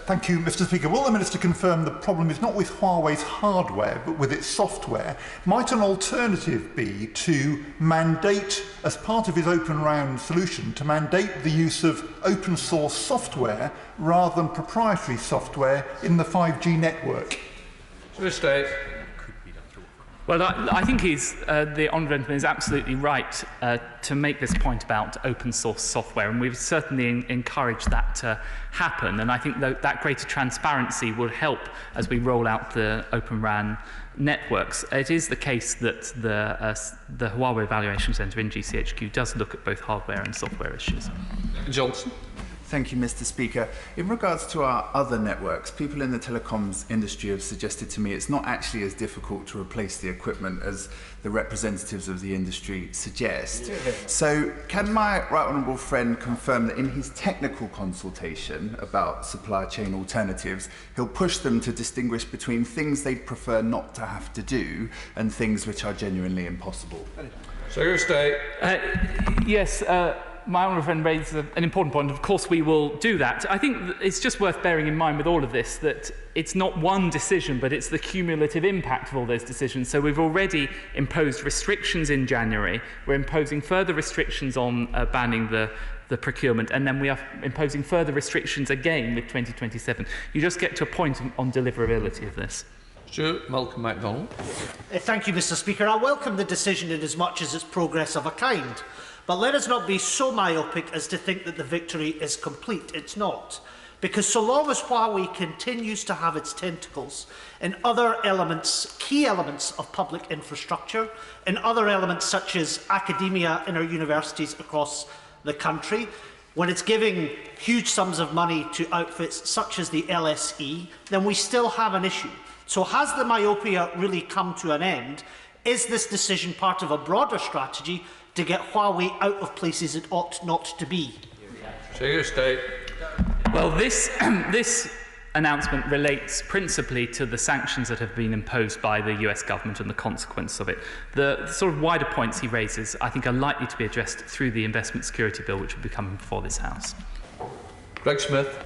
Thank you, Mr. Speaker. Will the Minister confirm the problem is not with Huawei's hardware, but with its software? Might an alternative be to mandate, as part of his Open Round solution, to mandate the use of open source software rather than proprietary software in the 5G network? Secretary of State. Well, I think the honourable gentleman is absolutely right to make this point about open source software, and we've certainly encouraged that to happen. And I think that greater transparency will help as we roll out the Open RAN networks. It is the case that the Huawei Evaluation Centre in GCHQ does look at both hardware and software issues. Johnson. Thank you, Mr. Speaker. In regards to our other networks, people in the telecoms industry have suggested to me it's not actually as difficult to replace the equipment as the representatives of the industry suggest. So can my right honourable friend confirm that in his technical consultation about supply chain alternatives, he'll push them to distinguish between things they'd prefer not to have to do and things which are genuinely impossible? Secretary of State. Yes. My honourable friend raised an important point. Of course, we will do that. I think it's just worth bearing in mind with all of this that it's not one decision, but it's the cumulative impact of all those decisions. So we've already imposed restrictions in January. We're imposing further restrictions on banning the procurement, and then we are imposing further restrictions again with 2027. You just get to a point on deliverability of this. Stuart Malcolm MacDonald. Thank you, Mr. Speaker. I welcome the decision in as much as it's progress of a kind. But let us not be so myopic as to think that the victory is complete. It's not. Because so long as Huawei continues to have its tentacles in other elements, key elements of public infrastructure, in other elements such as academia in our universities across the country, when it's giving huge sums of money to outfits such as the LSE, then we still have an issue. So has the myopia really come to an end? Is this decision part of a broader strategy to get Huawei out of places it ought not to be? Secretary of State. Well, this announcement relates principally to the sanctions that have been imposed by the US government and the consequence of it. The sort of wider points he raises, I think, are likely to be addressed through the Investment Security Bill, which will be coming before this House. Greg Smith.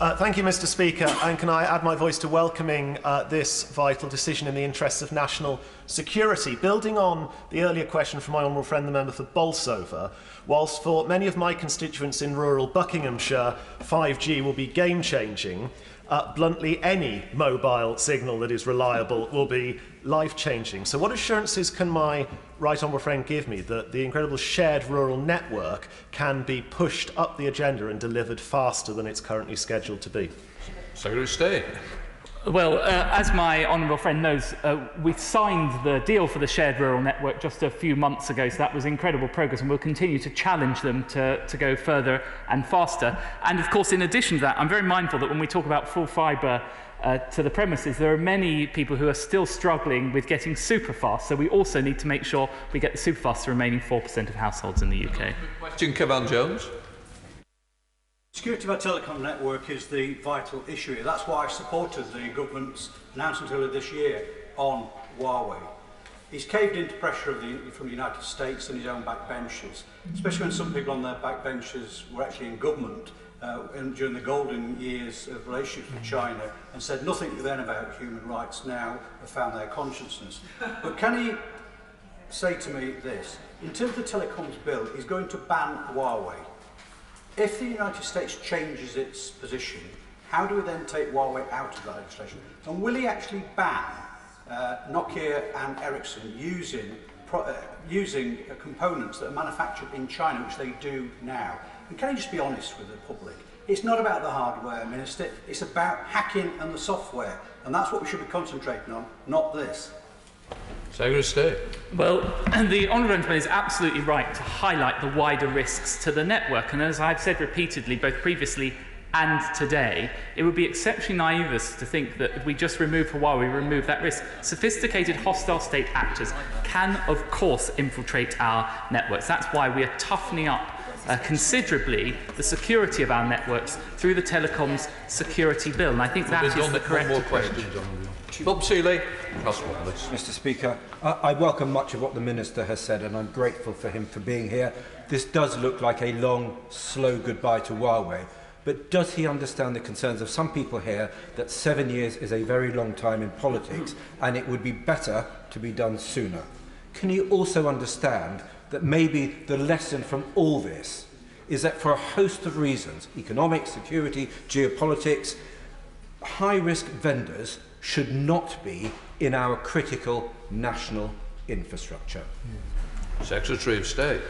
Thank you, Mr. Speaker. And can I add my voice to welcoming this vital decision in the interests of national security? Building on the earlier question from my honourable friend, the member for Bolsover, whilst for many of my constituents in rural Buckinghamshire, 5G will be game-changing, bluntly, any mobile signal that is reliable will be life-changing. So what assurances can my right honourable friend give me that the incredible shared rural network can be pushed up the agenda and delivered faster than it's currently scheduled to be? Secretary of State. Well, as my honourable friend knows, we signed the deal for the shared rural network just a few months ago, so that was incredible progress, and we'll continue to challenge them to go further and faster. And of course, in addition to that, I'm very mindful that when we talk about full fibre to the premises, there are many people who are still struggling with getting super fast, so we also need to make sure we get the super fast to the remaining 4% of households in the UK. Question, Cavan Jones. Security of our telecom network is the vital issue here. That's why I supported the government's announcement earlier this year on Huawei. He's caved into pressure from the United States and his own backbenchers, especially when some people on their backbenchers were actually in government during the golden years of relationships with China and said nothing then about human rights, now have found their consciousness. But can he say to me this? In terms of the telecoms bill, he's going to ban Huawei. If the United States changes its position, how do we then take Huawei out of that legislation? And will he actually ban Nokia and Ericsson using components that are manufactured in China, which they do now? And can he just be honest with the public? It's not about the hardware, Minister. It's about hacking and the software. And that's what we should be concentrating on, not this. Secretary of State. Well, the Honourable Gentleman is absolutely right to highlight the wider risks to the network. And as I've said repeatedly, both previously and today, it would be exceptionally naive to think that if we just remove Huawei, we remove that risk. Sophisticated hostile state actors can, of course, infiltrate our networks. That's why we are toughening up considerably the security of our networks through the Telecoms Security Bill. And I think that is the correct approach. Bob Seeley. Mr. Speaker, I welcome much of what the Minister has said, and I'm grateful for him for being here. This does look like a long, slow goodbye to Huawei. But does he understand the concerns of some people here that 7 years is a very long time in politics and it would be better to be done sooner? Can he also understand that maybe the lesson from all this is that for a host of reasons, economic, security, geopolitics, high-risk vendors should not be in our critical national infrastructure? Secretary of State.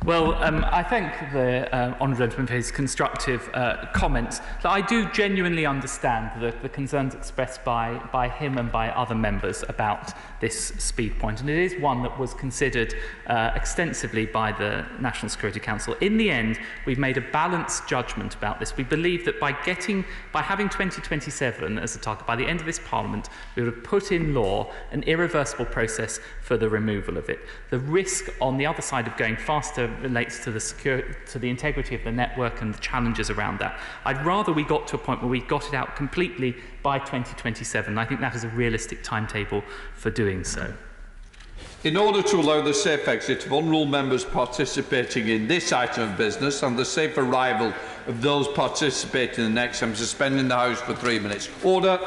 Well, I thank the Honourable Gentleman for his constructive comments. So I do genuinely understand the concerns expressed by him and by other members about this speed point, and it is one that was considered extensively by the National Security Council. In the end, we've made a balanced judgment about this. We believe that by having 2027 as a target, by the end of this Parliament, we would have put in law an irreversible process for the removal of it. The risk on the other side of going faster relates to the integrity of the network and the challenges around that. I'd rather we got to a point where we got it out completely by 2027. I think that is a realistic timetable for doing so. In order to allow the safe exit of honourable members participating in this item of business and the safe arrival of those participating in the next, I'm suspending the House for 3 minutes. Order.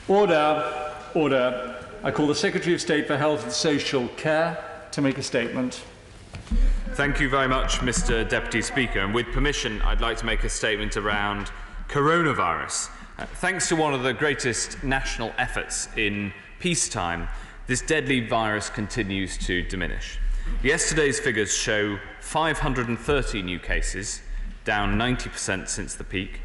Order. Order. I call the Secretary of State for Health and Social Care to make a statement. Thank you very much, Mr. Deputy Speaker. And with permission, I'd like to make a statement around coronavirus. Thanks to one of the greatest national efforts in peacetime, this deadly virus continues to diminish. Yesterday's figures show 530 new cases, down 90% since the peak.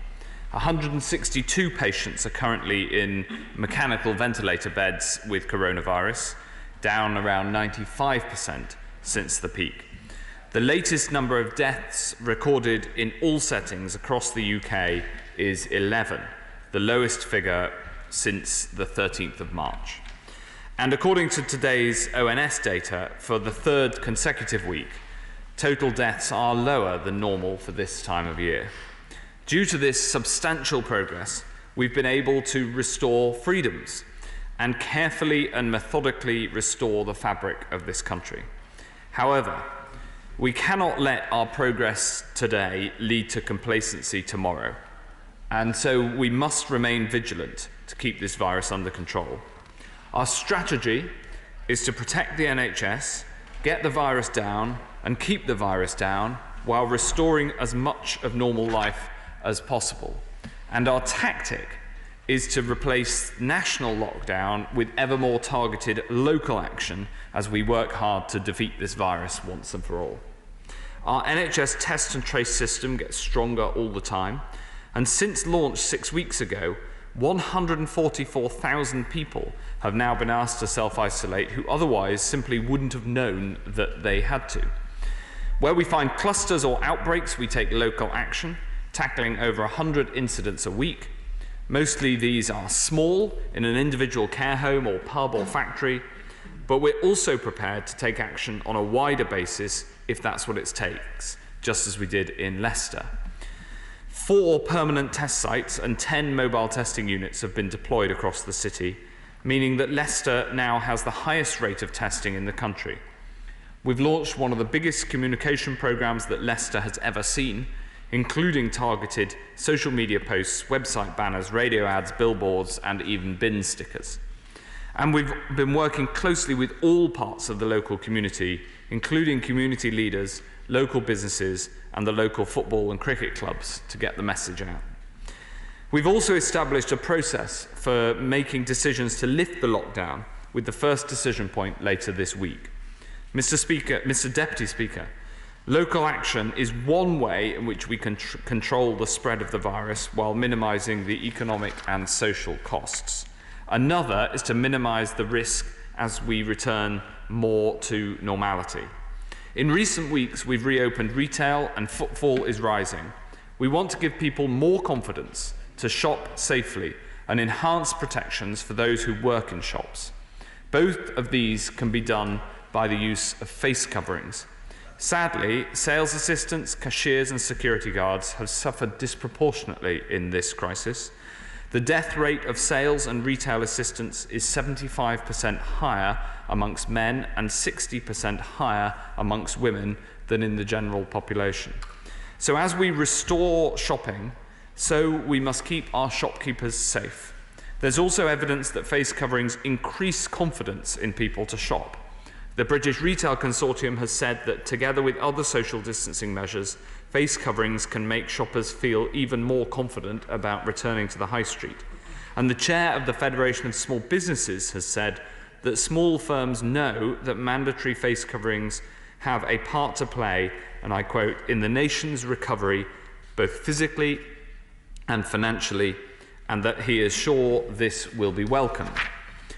162 patients are currently in mechanical ventilator beds with coronavirus, down around 95% since the peak. The latest number of deaths recorded in all settings across the UK is 11, the lowest figure since the 13th of March. And according to today's ONS data, for the third consecutive week, total deaths are lower than normal for this time of year. Due to this substantial progress, we've been able to restore freedoms and carefully and methodically restore the fabric of this country. However, we cannot let our progress today lead to complacency tomorrow, and so we must remain vigilant to keep this virus under control. Our strategy is to protect the NHS, get the virus down, and keep the virus down while restoring as much of normal life as possible. And our tactic is to replace national lockdown with ever more targeted local action as we work hard to defeat this virus once and for all. Our NHS test and trace system gets stronger all the time, and since launch 6 weeks ago, 144,000 people have now been asked to self-isolate who otherwise simply wouldn't have known that they had to. Where we find clusters or outbreaks, we take local action, tackling over 100 incidents a week. Mostly these are small, in an individual care home or pub or factory, but we're also prepared to take action on a wider basis if that's what it takes, just as we did in Leicester. 4 permanent test sites and 10 mobile testing units have been deployed across the city, meaning that Leicester now has the highest rate of testing in the country. We've launched one of the biggest communication programmes that Leicester has ever seen, including targeted social media posts, website banners, radio ads, billboards, and even bin stickers. And we've been working closely with all parts of the local community, including community leaders, local businesses, and the local football and cricket clubs to get the message out. We've also established a process for making decisions to lift the lockdown, with the first decision point later this week. Mr. Deputy Speaker, local action is one way in which we can control the spread of the virus while minimising the economic and social costs. Another is to minimise the risk as we return more to normality. In recent weeks, we've reopened retail and footfall is rising. We want to give people more confidence to shop safely and enhance protections for those who work in shops. Both of these can be done by the use of face coverings. Sadly, sales assistants, cashiers and security guards have suffered disproportionately in this crisis. The death rate of sales and retail assistants is 75% higher amongst men and 60% higher amongst women than in the general population. So as we restore shopping, so we must keep our shopkeepers safe. There's also evidence that face coverings increase confidence in people to shop. The British Retail Consortium has said that together with other social distancing measures, face coverings can make shoppers feel even more confident about returning to the high street. And the chair of the Federation of Small Businesses has said that small firms know that mandatory face coverings have a part to play, and I quote, in the nation's recovery, both physically and financially, and that he is sure this will be welcomed.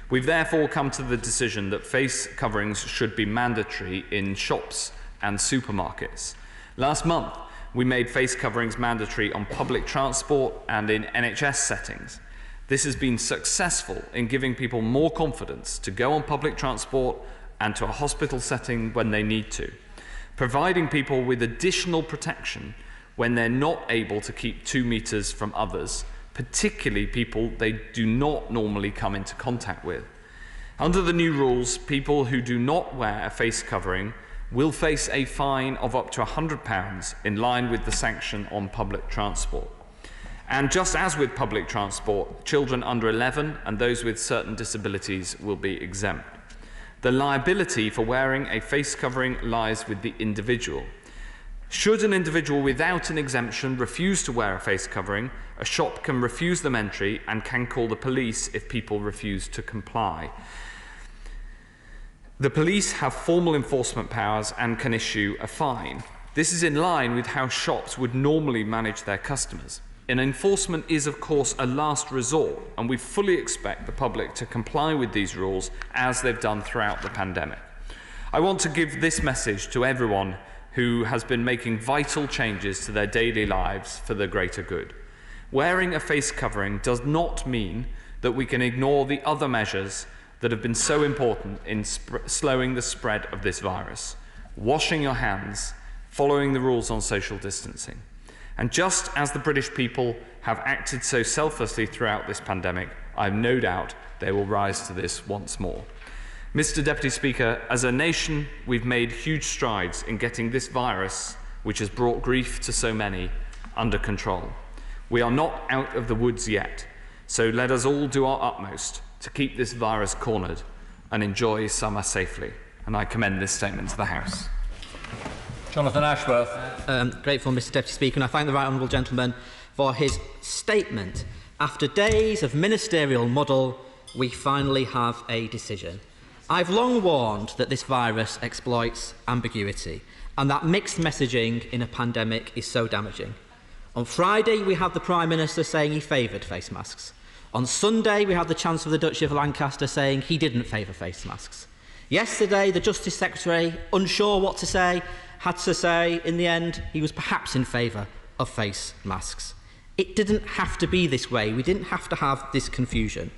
We've therefore come to the decision that face coverings should be mandatory in shops and supermarkets. Last month, we made face coverings mandatory on public transport and in NHS settings. This has been successful in giving people more confidence to go on public transport and to a hospital setting when they need to, providing people with additional protection when they're not able to keep 2 meters from others, particularly people they do not normally come into contact with. Under the new rules, people who do not wear a face covering will face a fine of up to £100 in line with the sanction on public transport. And just as with public transport, children under 11 and those with certain disabilities will be exempt. The liability for wearing a face covering lies with the individual. Should an individual without an exemption refuse to wear a face covering, a shop can refuse them entry and can call the police if people refuse to comply. The police have formal enforcement powers and can issue a fine. This is in line with how shops would normally manage their customers. And enforcement is, of course, a last resort, and we fully expect the public to comply with these rules as they've done throughout the pandemic. I want to give this message to everyone who has been making vital changes to their daily lives for the greater good. Wearing a face covering does not mean that we can ignore the other measures that have been so important in slowing the spread of this virus. Washing your hands, following the rules on social distancing. And just as the British people have acted so selflessly throughout this pandemic, I have no doubt they will rise to this once more. Mr. Deputy Speaker, as a nation, we've made huge strides in getting this virus, which has brought grief to so many, under control. We are not out of the woods yet, so let us all do our utmost to keep this virus cornered and enjoy summer safely. And I commend this statement to the House. Jonathan Ashworth. Grateful, Mr. Deputy Speaker, and I thank the right honourable gentleman for his statement. After days of ministerial muddle, we finally have a decision. I've long warned that this virus exploits ambiguity and that mixed messaging in a pandemic is so damaging. On Friday, we had the Prime Minister saying he favoured face masks. On Sunday, we had the Chancellor of the Duchy of Lancaster saying he didn't favour face masks. Yesterday, the Justice Secretary, unsure what to say, had to say in the end he was perhaps in favour of face masks. It didn't have to be this way. We didn't have to have this confusion.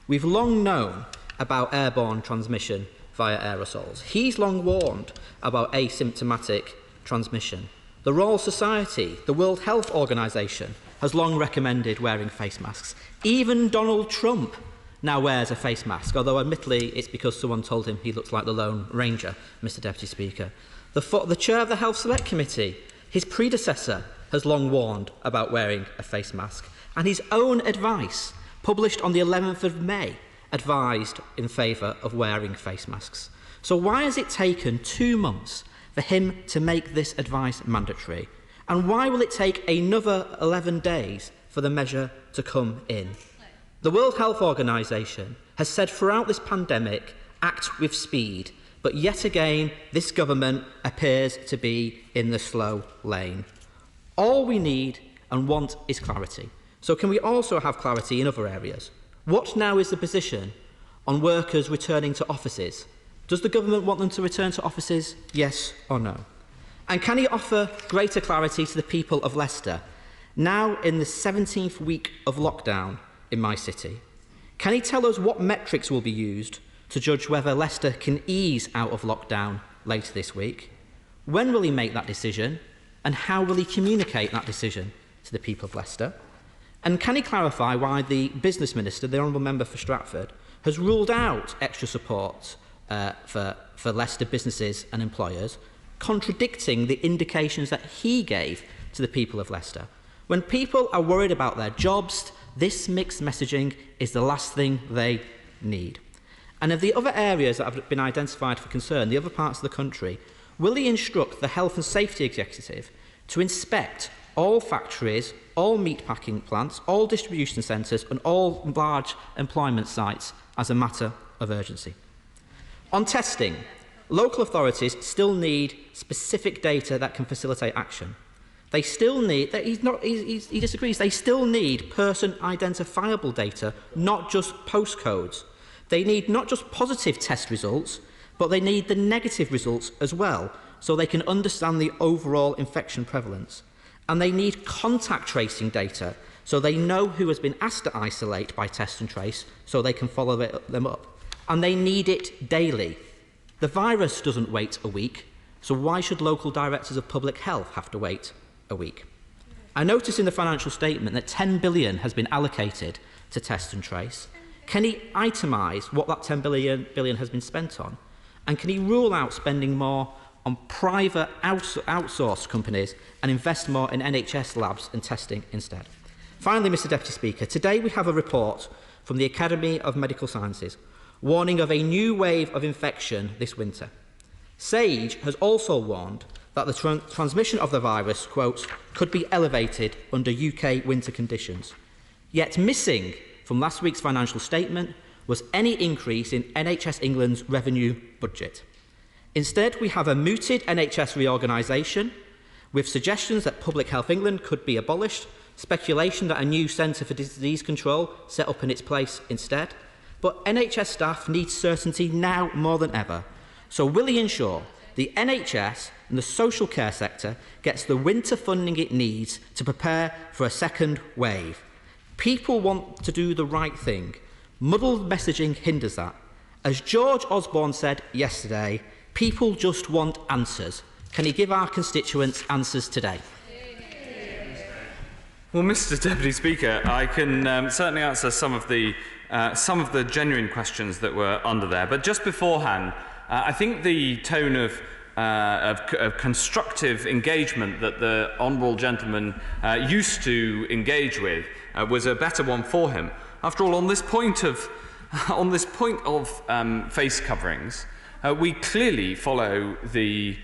We've long known about airborne transmission via aerosols. He's long warned about asymptomatic transmission. The Royal Society, the World Health Organization, has long recommended wearing face masks. Even Donald Trump now wears a face mask, although admittedly it's because someone told him he looks like the Lone Ranger, Mr. Deputy Speaker. The chair of the Health Select Committee, his predecessor, has long warned about wearing a face mask, and his own advice, published on the 11th of May, advised in favour of wearing face masks. So why has it taken 2 months for him to make this advice mandatory? And why will it take another 11 days for the measure to come in? The World Health Organization has said throughout this pandemic, act with speed, but yet again, this government appears to be in the slow lane. All we need and want is clarity. So can we also have clarity in other areas? What now is the position on workers returning to offices? Does the government want them to return to offices, yes or no? And can he offer greater clarity to the people of Leicester, now in the 17th week of lockdown in my city? Can he tell us what metrics will be used to judge whether Leicester can ease out of lockdown later this week? When will he make that decision? And how will he communicate that decision to the people of Leicester? And can he clarify why the Business Minister, the Honourable Member for Stratford, has ruled out extra support for Leicester businesses and employers, contradicting the indications that he gave to the people of Leicester? When people are worried about their jobs, this mixed messaging is the last thing they need. And of the other areas that have been identified for concern, the other parts of the country, will he instruct the Health and Safety Executive to inspect all factories, all meatpacking plants, all distribution centres and all large employment sites as a matter of urgency? On testing, local authorities still need specific data that can facilitate action. They still need, he disagrees, they still need person-identifiable data, not just postcodes. They need not just positive test results, but they need the negative results as well, so they can understand the overall infection prevalence. And they need contact tracing data, so they know who has been asked to isolate by test and trace, so they can follow them up. And they need it daily. The virus doesn't wait a week, so why should local directors of public health have to wait a week? I notice in the financial statement that 10 billion has been allocated to test and trace. Can he itemise what that 10 billion has been spent on? And can he rule out spending more on private outsourced companies and invest more in NHS labs and testing instead? Finally, Mr Deputy Speaker, today we have a report from the Academy of Medical Sciences warning of a new wave of infection this winter. SAGE has also warned that the transmission of the virus, quote, could be elevated under UK winter conditions. Yet missing from last week's financial statement was any increase in NHS England's revenue budget. Instead, we have a mooted NHS reorganisation, with suggestions that Public Health England could be abolished, speculation that a new Centre for Disease Control set up in its place instead. But NHS staff need certainty now more than ever. So will he ensure the NHS and the social care sector gets the winter funding it needs to prepare for a second wave? People want to do the right thing. Muddled messaging hinders that. As George Osborne said yesterday, people just want answers. Can he give our constituents answers today? Well, Mr. Deputy Speaker, I can certainly answer some of the genuine questions that were under there. But just beforehand, I think the tone of constructive engagement that the honourable gentleman used to engage with was a better one for him. After all, on this point of face coverings, we clearly follow the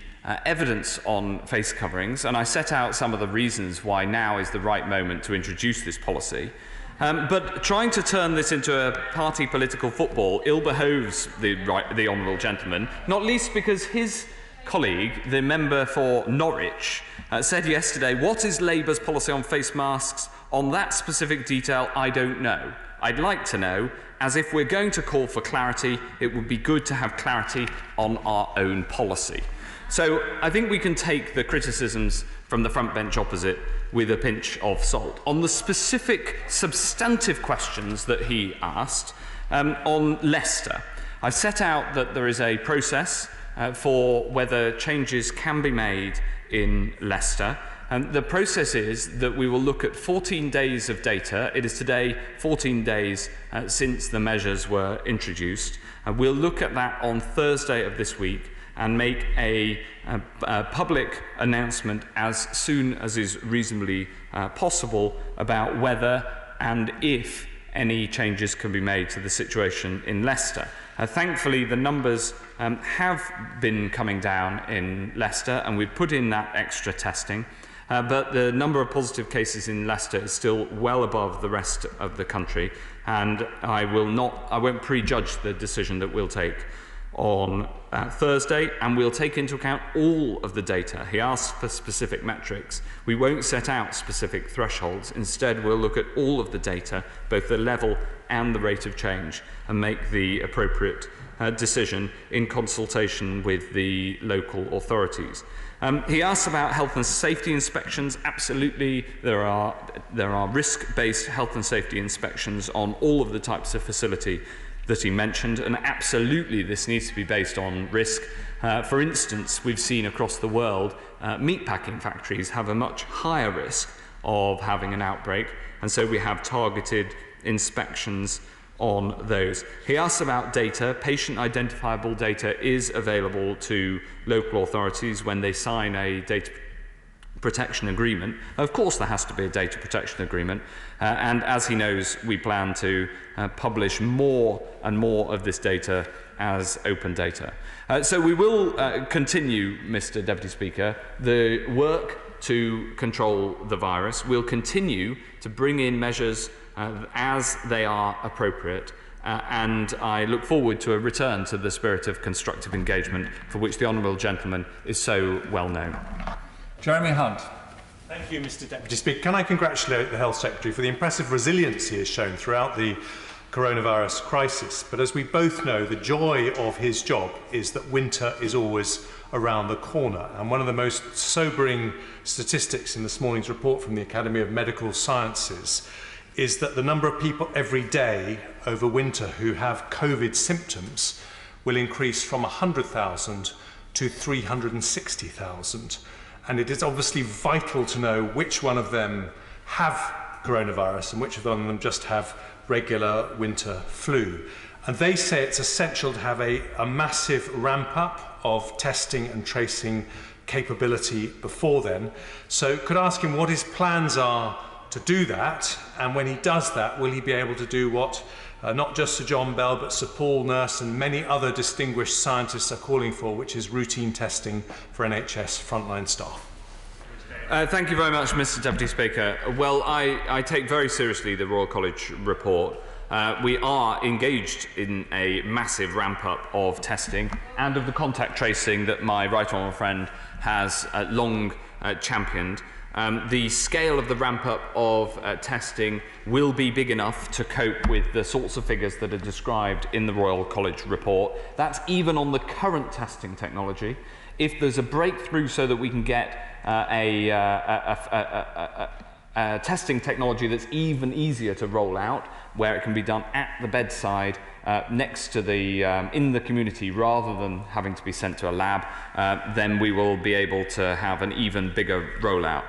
evidence on face coverings, and I set out some of the reasons why now is the right moment to introduce this policy. But trying to turn this into a party political football ill behoves the honourable gentleman, not least because his colleague, the member for Norwich, said yesterday, "What is Labour's policy on face masks? On that specific detail, I don't know. I'd like to know, as if we're going to call for clarity, it would be good to have clarity on our own policy." So I think we can take the criticisms from the front bench opposite with a pinch of salt. On the specific substantive questions that he asked, on Leicester, I've set out that there is a process for whether changes can be made in Leicester. The process is that we will look at 14 days of data. It is today 14 days since the measures were introduced. We'll look at that on Thursday of this week and make a public announcement as soon as is reasonably possible about whether and if any changes can be made to the situation in Leicester. Thankfully, the numbers have been coming down in Leicester, and we've put in that extra testing. But the number of positive cases in Leicester is still well above the rest of the country, and I won't prejudge the decision that we'll take on Thursday, and we'll take into account all of the data. He asked for specific metrics. We won't set out specific thresholds. Instead, we'll look at all of the data, both the level and the rate of change, and make the appropriate decision in consultation with the local authorities. He asked about health and safety inspections. Absolutely, there are risk-based health and safety inspections on all of the types of facility that he mentioned, and absolutely this needs to be based on risk. For instance, we've seen across the world meatpacking factories have a much higher risk of having an outbreak, and so we have targeted inspections on those. He asked about data. Patient identifiable data is available to local authorities when they sign a data protection agreement. Of course there has to be a data protection agreement, and as he knows, we plan to publish more and more of this data as open data. So we will continue, Mr. Deputy Speaker, the work to control the virus. We'll continue to bring in measures as they are appropriate, and I look forward to a return to the spirit of constructive engagement for which the honourable gentleman is so well known. Jeremy Hunt. Thank you, Mr. Deputy Speaker. Can I congratulate the Health Secretary for the impressive resilience he has shown throughout the coronavirus crisis? But as we both know, the joy of his job is that winter is always around the corner. And one of the most sobering statistics in this morning's report from the Academy of Medical Sciences is that the number of people every day over winter who have COVID symptoms will increase from 100,000 to 360,000. And it is obviously vital to know which one of them have coronavirus and which of them just have regular winter flu. And they say it's essential to have a massive ramp up of testing and tracing capability before then. So could I ask him what his plans are to do that? And when he does that, will he be able to do what not just Sir John Bell, but Sir Paul Nurse and many other distinguished scientists are calling for, which is routine testing for NHS frontline staff? Thank you very much, Mr. Deputy Speaker. Well, I take very seriously the Royal College report. We are engaged in a massive ramp-up of testing and of the contact tracing that my right honourable friend has long championed. The scale of the ramp-up of testing will be big enough to cope with the sorts of figures that are described in the Royal College report. That's even on the current testing technology. If there's a breakthrough so that we can get testing technology that's even easier to roll out, where it can be done at the bedside, next to the in the community, rather than having to be sent to a lab, then we will be able to have an even bigger rollout.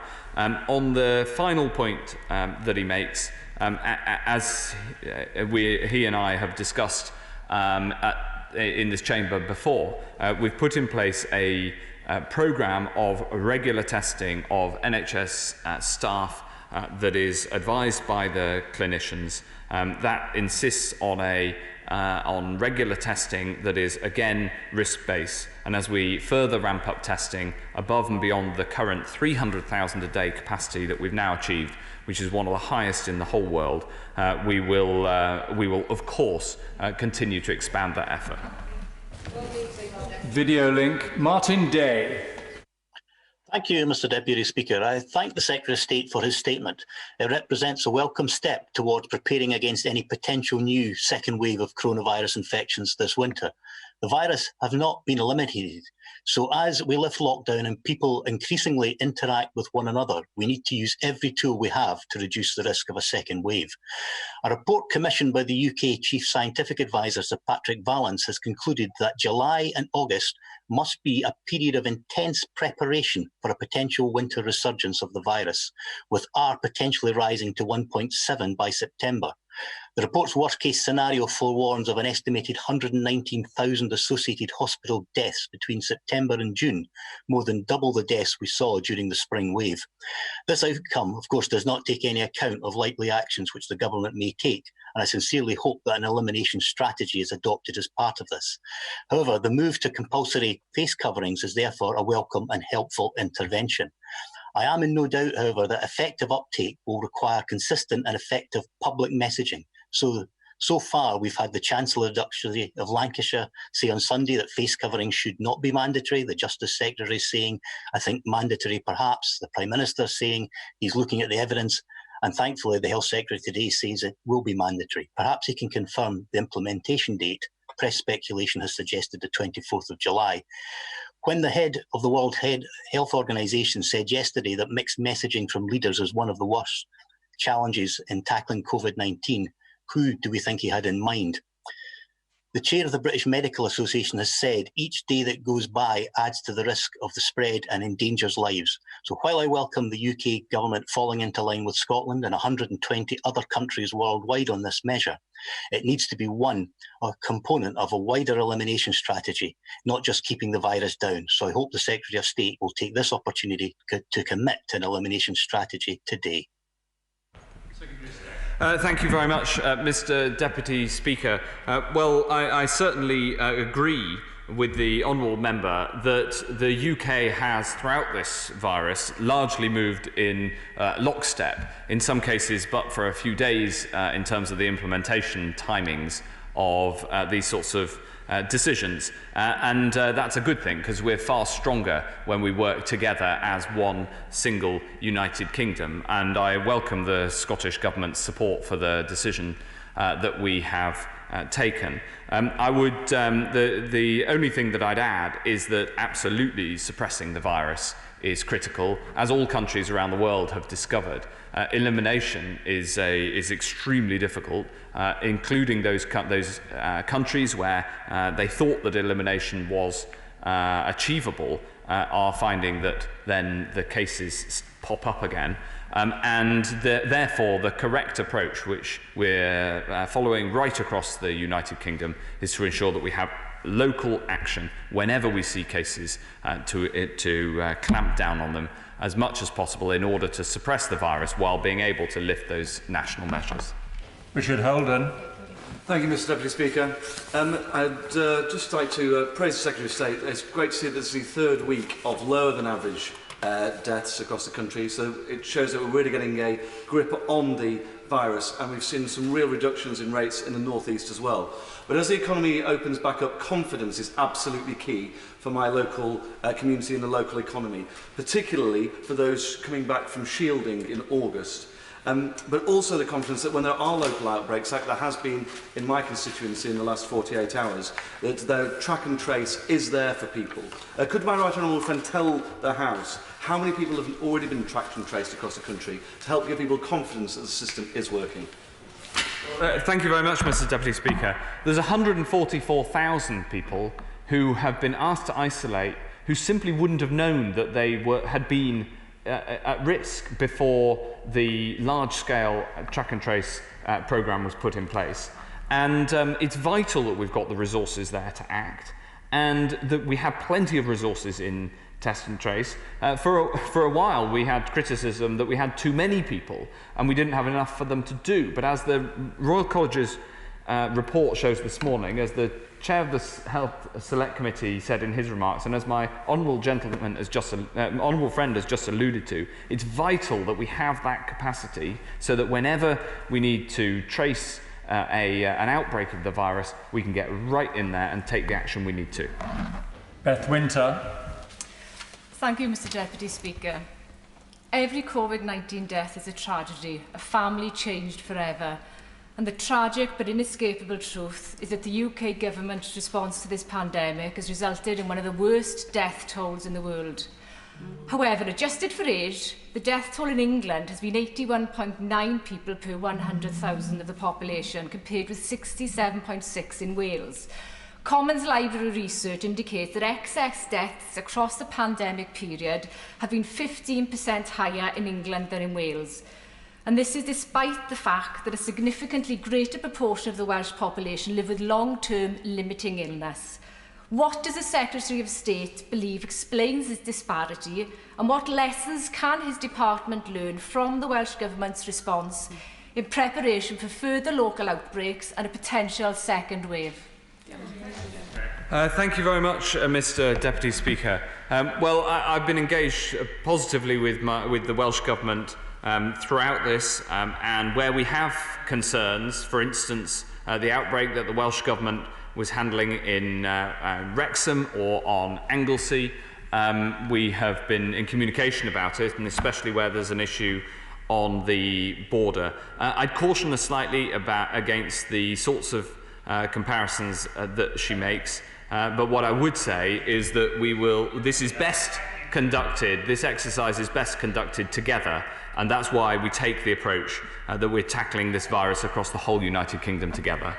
On the final point that he makes, as he and I have discussed in this chamber before, we've put in place a programme of regular testing of NHS staff that is advised by the clinicians, that insists on regular testing that is, again, risk-based. And as we further ramp up testing above and beyond the current 300,000 a day capacity that we've now achieved, which is one of the highest in the whole world, we will, of course, continue to expand that effort. Video link, Martin Day. Thank you, Mr. Deputy Speaker. I thank the Secretary of State for his statement. It represents a welcome step towards preparing against any potential new second wave of coronavirus infections this winter. The virus have not been eliminated. So as we lift lockdown and people increasingly interact with one another, we need to use every tool we have to reduce the risk of a second wave. A report commissioned by the UK Chief Scientific Advisor, Sir Patrick Vallance, has concluded that July and August must be a period of intense preparation for a potential winter resurgence of the virus, with R potentially rising to 1.7 by September. The report's worst-case scenario forewarns of an estimated 119,000 associated hospital deaths between September and June, more than double the deaths we saw during the spring wave. This outcome, of course, does not take any account of likely actions which the government may take, and I sincerely hope that an elimination strategy is adopted as part of this. However, the move to compulsory face coverings is therefore a welcome and helpful intervention. I am in no doubt, however, that effective uptake will require consistent and effective public messaging. So far, we've had the Chancellor Duchess of Lancashire say on Sunday that face coverings should not be mandatory. The Justice Secretary is saying, I think, mandatory perhaps. The Prime Minister is saying he's looking at the evidence. And thankfully, the Health Secretary today says it will be mandatory. Perhaps he can confirm the implementation date. Press speculation has suggested the 24th of July. When the head of the World Health Organization said yesterday that mixed messaging from leaders is one of the worst challenges in tackling COVID-19, who do we think he had in mind? The chair of the British Medical Association has said each day that goes by adds to the risk of the spread and endangers lives. So while I welcome the UK government falling into line with Scotland and 120 other countries worldwide on this measure, it needs to be a component of a wider elimination strategy, not just keeping the virus down. So I hope the Secretary of State will take this opportunity to commit to an elimination strategy today. Thank you very much, Mr. Deputy Speaker. Well, I certainly agree with the honourable member that the UK has, throughout this virus, largely moved in lockstep, in some cases, but for a few days in terms of the implementation timings of these sorts of decisions. And that's a good thing, because we're far stronger when we work together as one single United Kingdom. And I welcome the Scottish Government's support for the decision that we have taken. The only thing that I'd add is that absolutely suppressing the virus is critical, as all countries around the world have discovered. Elimination is extremely difficult, including those countries where they thought that elimination was achievable, are finding that then the cases pop up again. Therefore, the correct approach, which we're following right across the United Kingdom, is to ensure that we have local action whenever we see cases to clamp down on them as much as possible in order to suppress the virus while being able to lift those national measures. Richard Holden. Thank you, Mr Deputy Speaker. I'd just like to praise the Secretary of State. It's great to see that this is the third week of lower than average deaths across the country, so it shows that we're really getting a grip on the virus, and we've seen some real reductions in rates in the North East as well. But as the economy opens back up, confidence is absolutely key for my local community and the local economy, particularly for those coming back from shielding in August. But also the confidence that when there are local outbreaks, like there has been in my constituency in the last 48 hours, that the track and trace is there for people. Could my right honourable friend tell the House how many people have already been tracked and traced across the country to help give people confidence that the system is working? Thank you very much, Mr Deputy Speaker. There's 144,000 people who have been asked to isolate who simply wouldn't have known that they had been at risk before the large-scale track and trace programme was put in place. And it's vital that we've got the resources there to act, and that we have plenty of resources in test and trace. For a while we had criticism that we had too many people and we didn't have enough for them to do. But as the Royal College's report shows this morning, as the Chair of the Health Select Committee said in his remarks, and as my honourable friend has just alluded to, it's vital that we have that capacity so that whenever we need to trace an outbreak of the virus, we can get right in there and take the action we need to. Beth Winter. Thank you, Mr Deputy Speaker. Every COVID-19 death is a tragedy, a family changed forever. And the tragic but inescapable truth is that the UK government's response to this pandemic has resulted in one of the worst death tolls in the world. However, adjusted for age, the death toll in England has been 81.9 people per 100,000 of the population, compared with 67.6 in Wales. Commons Library research indicates that excess deaths across the pandemic period have been 15% higher in England than in Wales. And this is despite the fact that a significantly greater proportion of the Welsh population live with long-term limiting illness. What does the Secretary of State believe explains this disparity, and what lessons can his department learn from the Welsh Government's response in preparation for further local outbreaks and a potential second wave? Thank you very much, Mr Deputy Speaker. Well, I've been engaged positively with the Welsh Government throughout this, and where we have concerns, for instance, the outbreak that the Welsh Government was handling in Wrexham or on Anglesey, we have been in communication about it, and especially where there's an issue on the border. I'd caution us slightly against the sorts of comparisons that she makes, but what I would say is that this exercise is best conducted together, and that's why we take the approach that we're tackling this virus across the whole United Kingdom together.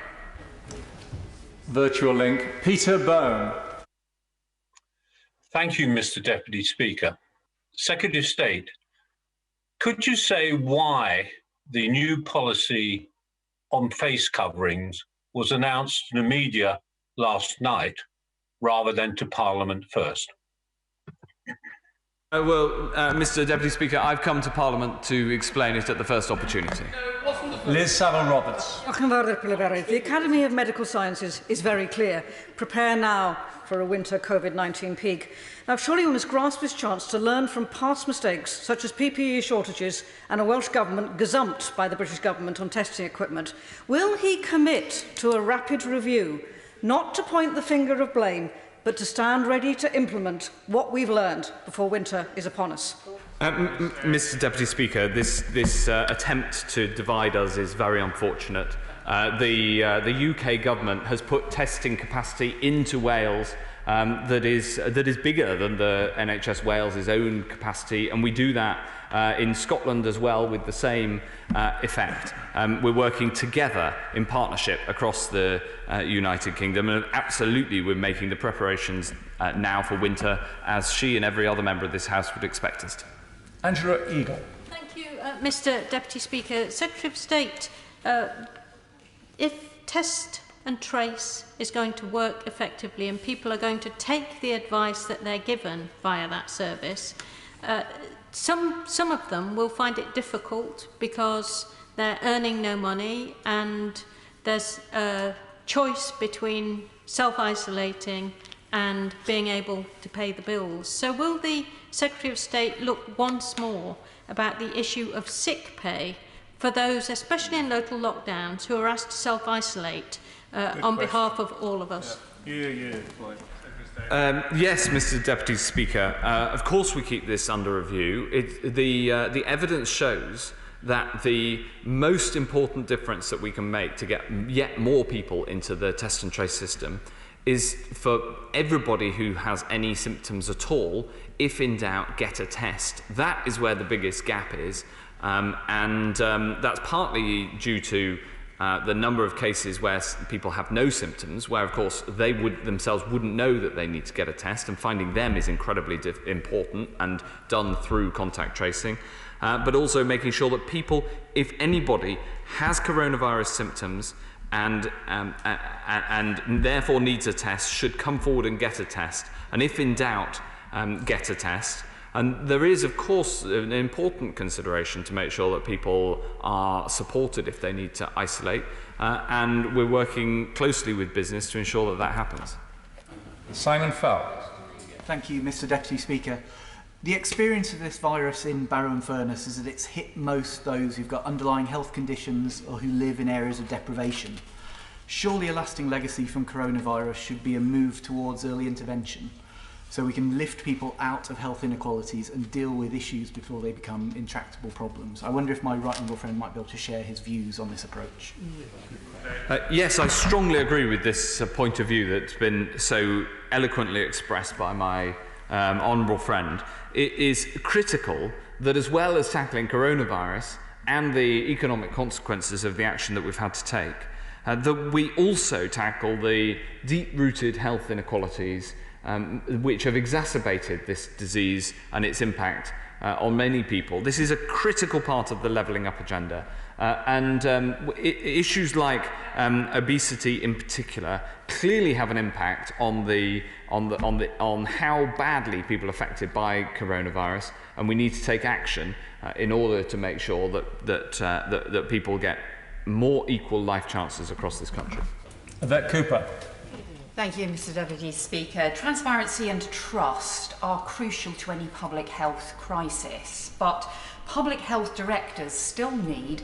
Virtual link, Peter Bone. Thank you, Mr Deputy Speaker. Secretary of State, could you say why the new policy on face coverings was announced to the media last night rather than to Parliament first? Mr Deputy Speaker, I've come to Parliament to explain it at the first opportunity. Liz Saville-Roberts. The Academy of Medical Sciences is very clear. Prepare now for a winter COVID-19 peak. Now, surely we must grasp this chance to learn from past mistakes, such as PPE shortages and a Welsh Government gazumped by the British Government on testing equipment. Will he commit to a rapid review, not to point the finger of blame, but to stand ready to implement what we've learned before winter is upon us? Mr Deputy Speaker, this attempt to divide us is very unfortunate. The UK government has put testing capacity into Wales that is bigger than the NHS Wales's own capacity, and we do that in Scotland as well with the same effect. We're working together in partnership across the United Kingdom, and absolutely we're making the preparations now for winter, as she and every other member of this House would expect us to. Angela Eagle. Thank you, Mr Deputy Speaker. Secretary of State, if test and trace is going to work effectively and people are going to take the advice that they're given via that service, some of them will find it difficult because they're earning no money and there's a choice between self-isolating and being able to pay the bills. So will the Secretary of State look once more about the issue of sick pay for those, especially in local lockdowns, who are asked to self-isolate on behalf of all of us? Yes, Mr. Deputy Speaker. Of course we keep this under review. The evidence shows that the most important difference that we can make to get yet more people into the test and trace system is for everybody who has any symptoms at all, if in doubt, get a test. That is where the biggest gap is, and that's partly due to the number of cases where people have no symptoms, where of course they themselves wouldn't know that they need to get a test, and finding them is incredibly important and done through contact tracing. But also making sure that people, if anybody has coronavirus symptoms and therefore needs a test, should come forward and get a test. And if in doubt, get a test. And there is, of course, an important consideration to make sure that people are supported if they need to isolate. And we're working closely with business to ensure that that happens. Simon Fowle. Thank you, Mr. Deputy Speaker. The experience of this virus in Barrow and Furness is that it's hit most those who've got underlying health conditions or who live in areas of deprivation. Surely a lasting legacy from coronavirus should be a move towards early intervention, so we can lift people out of health inequalities and deal with issues before they become intractable problems. I wonder if my right honourable friend might be able to share his views on this approach. Yes, I strongly agree with this point of view that's been so eloquently expressed by my honourable friend. It is critical that, as well as tackling coronavirus and the economic consequences of the action that we've had to take, that we also tackle the deep-rooted health inequalities which have exacerbated this disease and its impact on many people. This is a critical part of the levelling up agenda. Issues like obesity in particular clearly have an impact on how badly people are affected by coronavirus, and we need to take action in order to make sure that people get more equal life chances across this country. Yvette Cooper. Thank you, Mr. Deputy Speaker. Transparency and trust are crucial to any public health crisis, but public health directors still need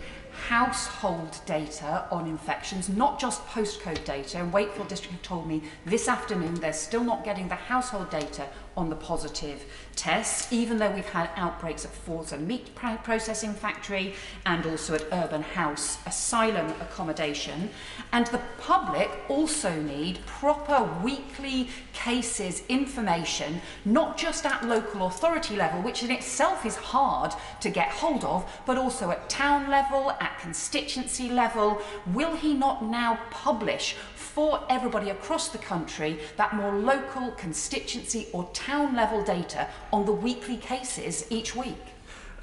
household data on infections, not just postcode data. And Wakefield District have told me this afternoon they're still not getting the household data on the positive tests, even though we've had outbreaks at Forza meat processing factory and also at Urban House asylum accommodation. And the public also need proper weekly cases information, not just at local authority level, which in itself is hard to get hold of, but also at town level, at constituency level. Will he not now publish for everybody across the country that more local, constituency or town level data on the weekly cases each week?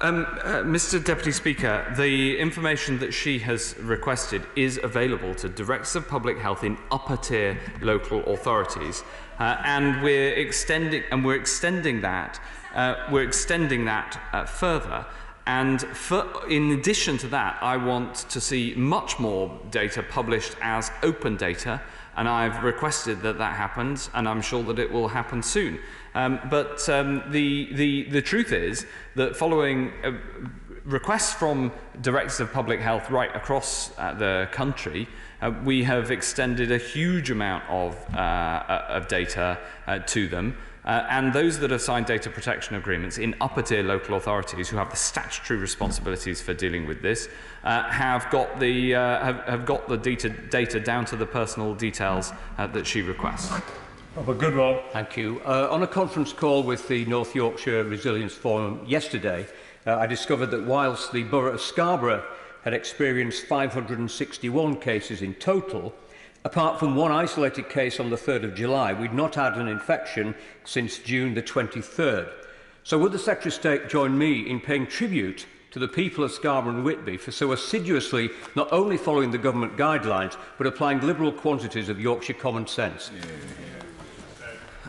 Mr. Deputy Speaker, the information that she has requested is available to Directors of Public Health in upper tier local authorities, and we're extending that further. And in addition to that, I want to see much more data published as open data, and I've requested that happens, and I'm sure that it will happen soon. But the truth is that following requests from Directors of Public Health right across the country, we have extended a huge amount of data to them. And those that have signed data protection agreements in upper tier local authorities who have the statutory responsibilities for dealing with this have got the data down to the personal details that she requests. Robert Goodwell. Thank you. On a conference call with the North Yorkshire Resilience Forum yesterday, I discovered that whilst the Borough of Scarborough had experienced 561 cases in total, apart from one isolated case on the 3rd of July, we'd not had an infection since June the 23rd. So would the Secretary of State join me in paying tribute to the people of Scarborough and Whitby for so assiduously not only following the government guidelines, but applying liberal quantities of Yorkshire common sense?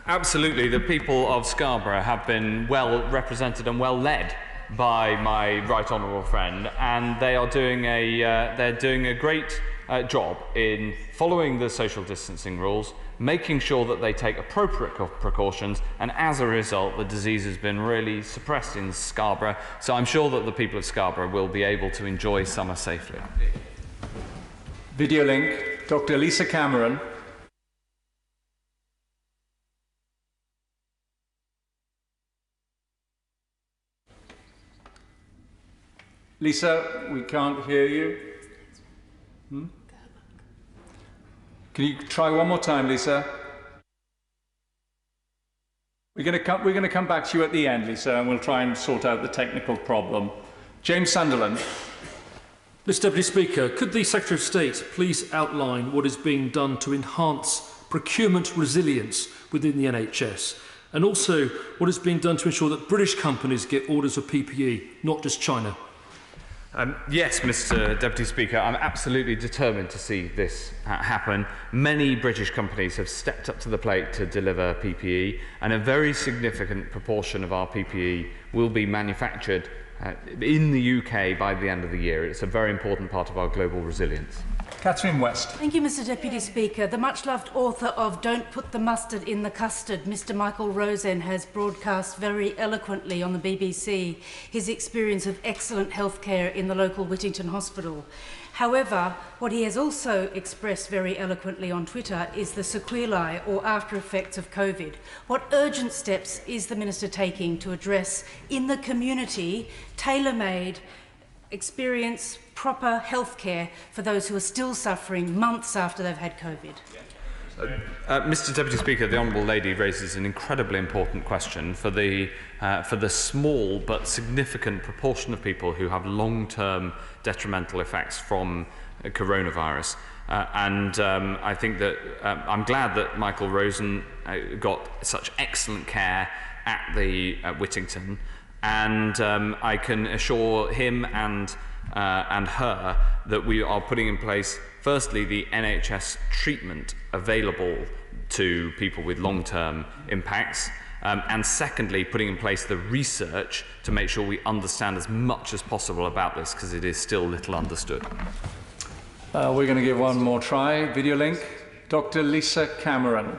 Absolutely. The people of Scarborough have been well represented and well led by my right honourable friend, and they are doing a great job in following the social distancing rules, making sure that they take appropriate precautions, and as a result the disease has been really suppressed in Scarborough, so I'm sure that the people of Scarborough will be able to enjoy summer safely. Video link, Dr. Lisa Cameron. Lisa, we can't hear you. Can you try one more time, Lisa? We're going to come back to you at the end, Lisa, and we'll try and sort out the technical problem. James Sunderland. Mr. Deputy Speaker, could the Secretary of State please outline what is being done to enhance procurement resilience within the NHS, and also what is being done to ensure that British companies get orders of PPE, not just China? Yes, Mr. Deputy Speaker, I'm absolutely determined to see this happen. Many British companies have stepped up to the plate to deliver PPE, and a very significant proportion of our PPE will be manufactured in the UK by the end of the year. It's a very important part of our global resilience. Catherine West. Thank you, Mr. Deputy Speaker. The much-loved author of Don't Put the Mustard in the Custard, Mr. Michael Rosen, has broadcast very eloquently on the BBC his experience of excellent healthcare in the local Whittington Hospital. However, what he has also expressed very eloquently on Twitter is the sequelae or after effects of COVID. What urgent steps is the Minister taking to address in the community tailor-made experience, proper healthcare for those who are still suffering months after they've had COVID? Mr. Deputy Speaker, the Honourable Lady raises an incredibly important question for the small but significant proportion of people who have long-term detrimental effects from coronavirus. I think that I'm glad that Michael Rosen got such excellent care at the Whittington, and I can assure him and her that we are putting in place, firstly, the NHS treatment available to people with long-term impacts, and secondly, putting in place the research to make sure we understand as much as possible about this, because it is still little understood. We're going to give one more try. Video link, Dr. Lisa Cameron.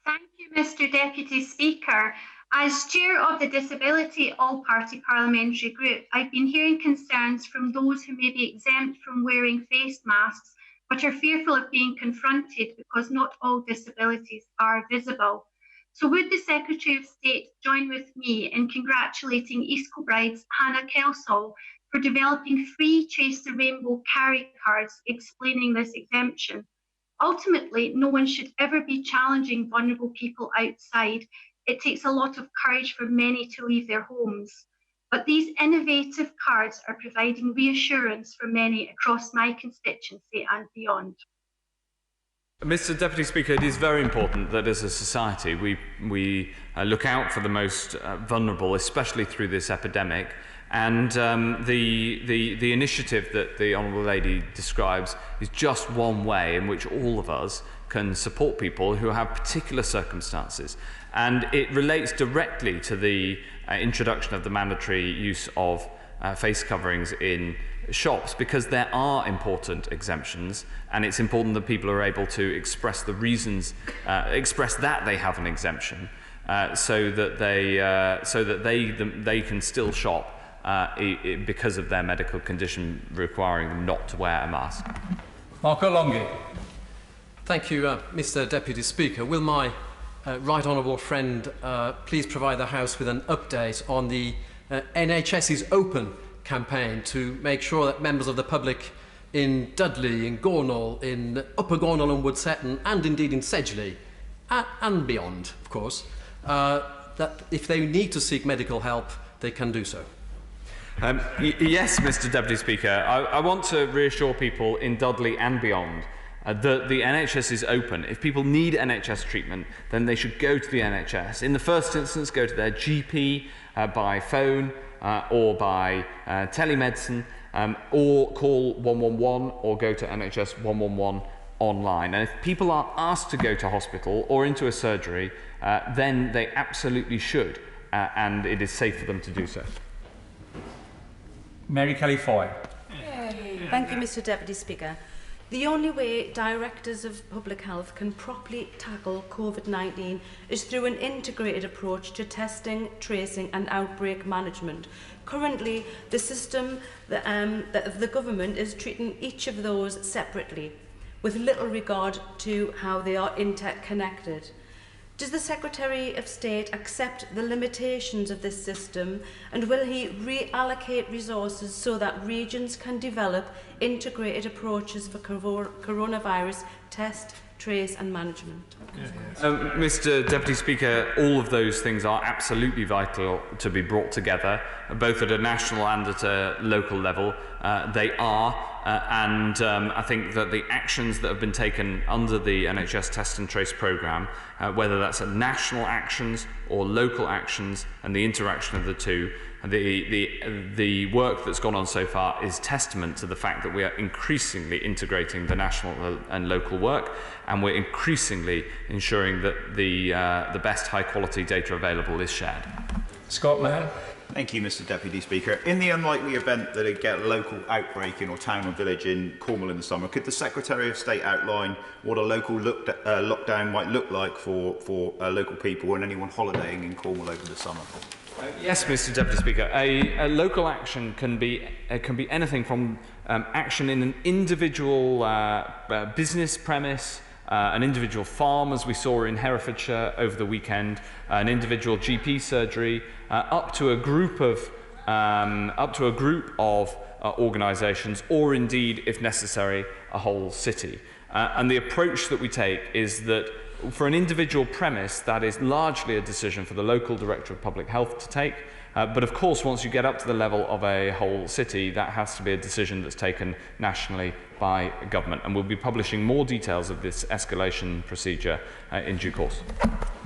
Thank you, Mr. Deputy Speaker. As chair of the Disability All-Party Parliamentary Group, I've been hearing concerns from those who may be exempt from wearing face masks, but are fearful of being confronted because not all disabilities are visible. So would the Secretary of State join with me in congratulating East Kilbride's Hannah Kelsall for developing free Chase the Rainbow carry cards explaining this exemption? Ultimately, no one should ever be challenging vulnerable people outside. It takes a lot of courage for many to leave their homes. But these innovative cards are providing reassurance for many across my constituency and beyond. Mr. Deputy Speaker, it is very important that as a society we look out for the most vulnerable, especially through this epidemic. And the initiative that the Honourable Lady describes is just one way in which all of us can support people who have particular circumstances. And it relates directly to the introduction of the mandatory use of face coverings in shops, because there are important exemptions, and it's important that people are able to express the reasons, express that they have an exemption, so that they can still shop because of their medical condition requiring them not to wear a mask. Marco Longhi. Thank you, Mr. Deputy Speaker. Will my right honourable friend please provide the House with an update on the NHS's Open campaign to make sure that members of the public in Dudley, in Gornal, in Upper Gornal and Woodsetton, and indeed in Sedgley, and beyond, of course, that if they need to seek medical help, they can do so? Yes, Mr. Deputy Speaker. I want to reassure people in Dudley and beyond that the NHS is open. If people need NHS treatment, then they should go to the NHS. In the first instance, go to their GP by phone or by telemedicine, or call 111 or go to NHS 111 online. And if people are asked to go to hospital or into a surgery, then they absolutely should, and it is safe for them to do so. Mary Kelly-Foy. Thank you, Mr Deputy Speaker. The only way directors of public health can properly tackle COVID-19 is through an integrated approach to testing, tracing and outbreak management. Currently, the system of the government is treating each of those separately, with little regard to how they are interconnected. Does the Secretary of State accept the limitations of this system, and will he reallocate resources so that regions can develop integrated approaches for coronavirus test, trace and management? Mr Deputy Speaker, all of those things are absolutely vital to be brought together, both at a national and at a local level. They are, and I think that the actions that have been taken under the NHS Test and Trace programme, whether that's national actions or local actions and the interaction of the two, the work that's gone on so far is testament to the fact that we are increasingly integrating the national and local work, and we're increasingly ensuring that the best high quality data available is shared. Scott Mann. Thank you, Mr Deputy Speaker. In the unlikely event that it get a local outbreak in or town or village in Cornwall in the summer, could the Secretary of State outline what a local lockdown might look like for local people and anyone holidaying in Cornwall over the summer? Yes, Mr Deputy Speaker. A local action can be anything from action in an individual business premise, an individual farm, as we saw in Herefordshire over the weekend, an individual GP surgery, up to a group of organisations, or indeed, if necessary, a whole city. And the approach that we take is that for an individual premise, that is largely a decision for the local Director of Public Health to take. But of course, once you get up to the level of a whole city, that has to be a decision that's taken nationally by government. And we'll be publishing more details of this escalation procedure in due course.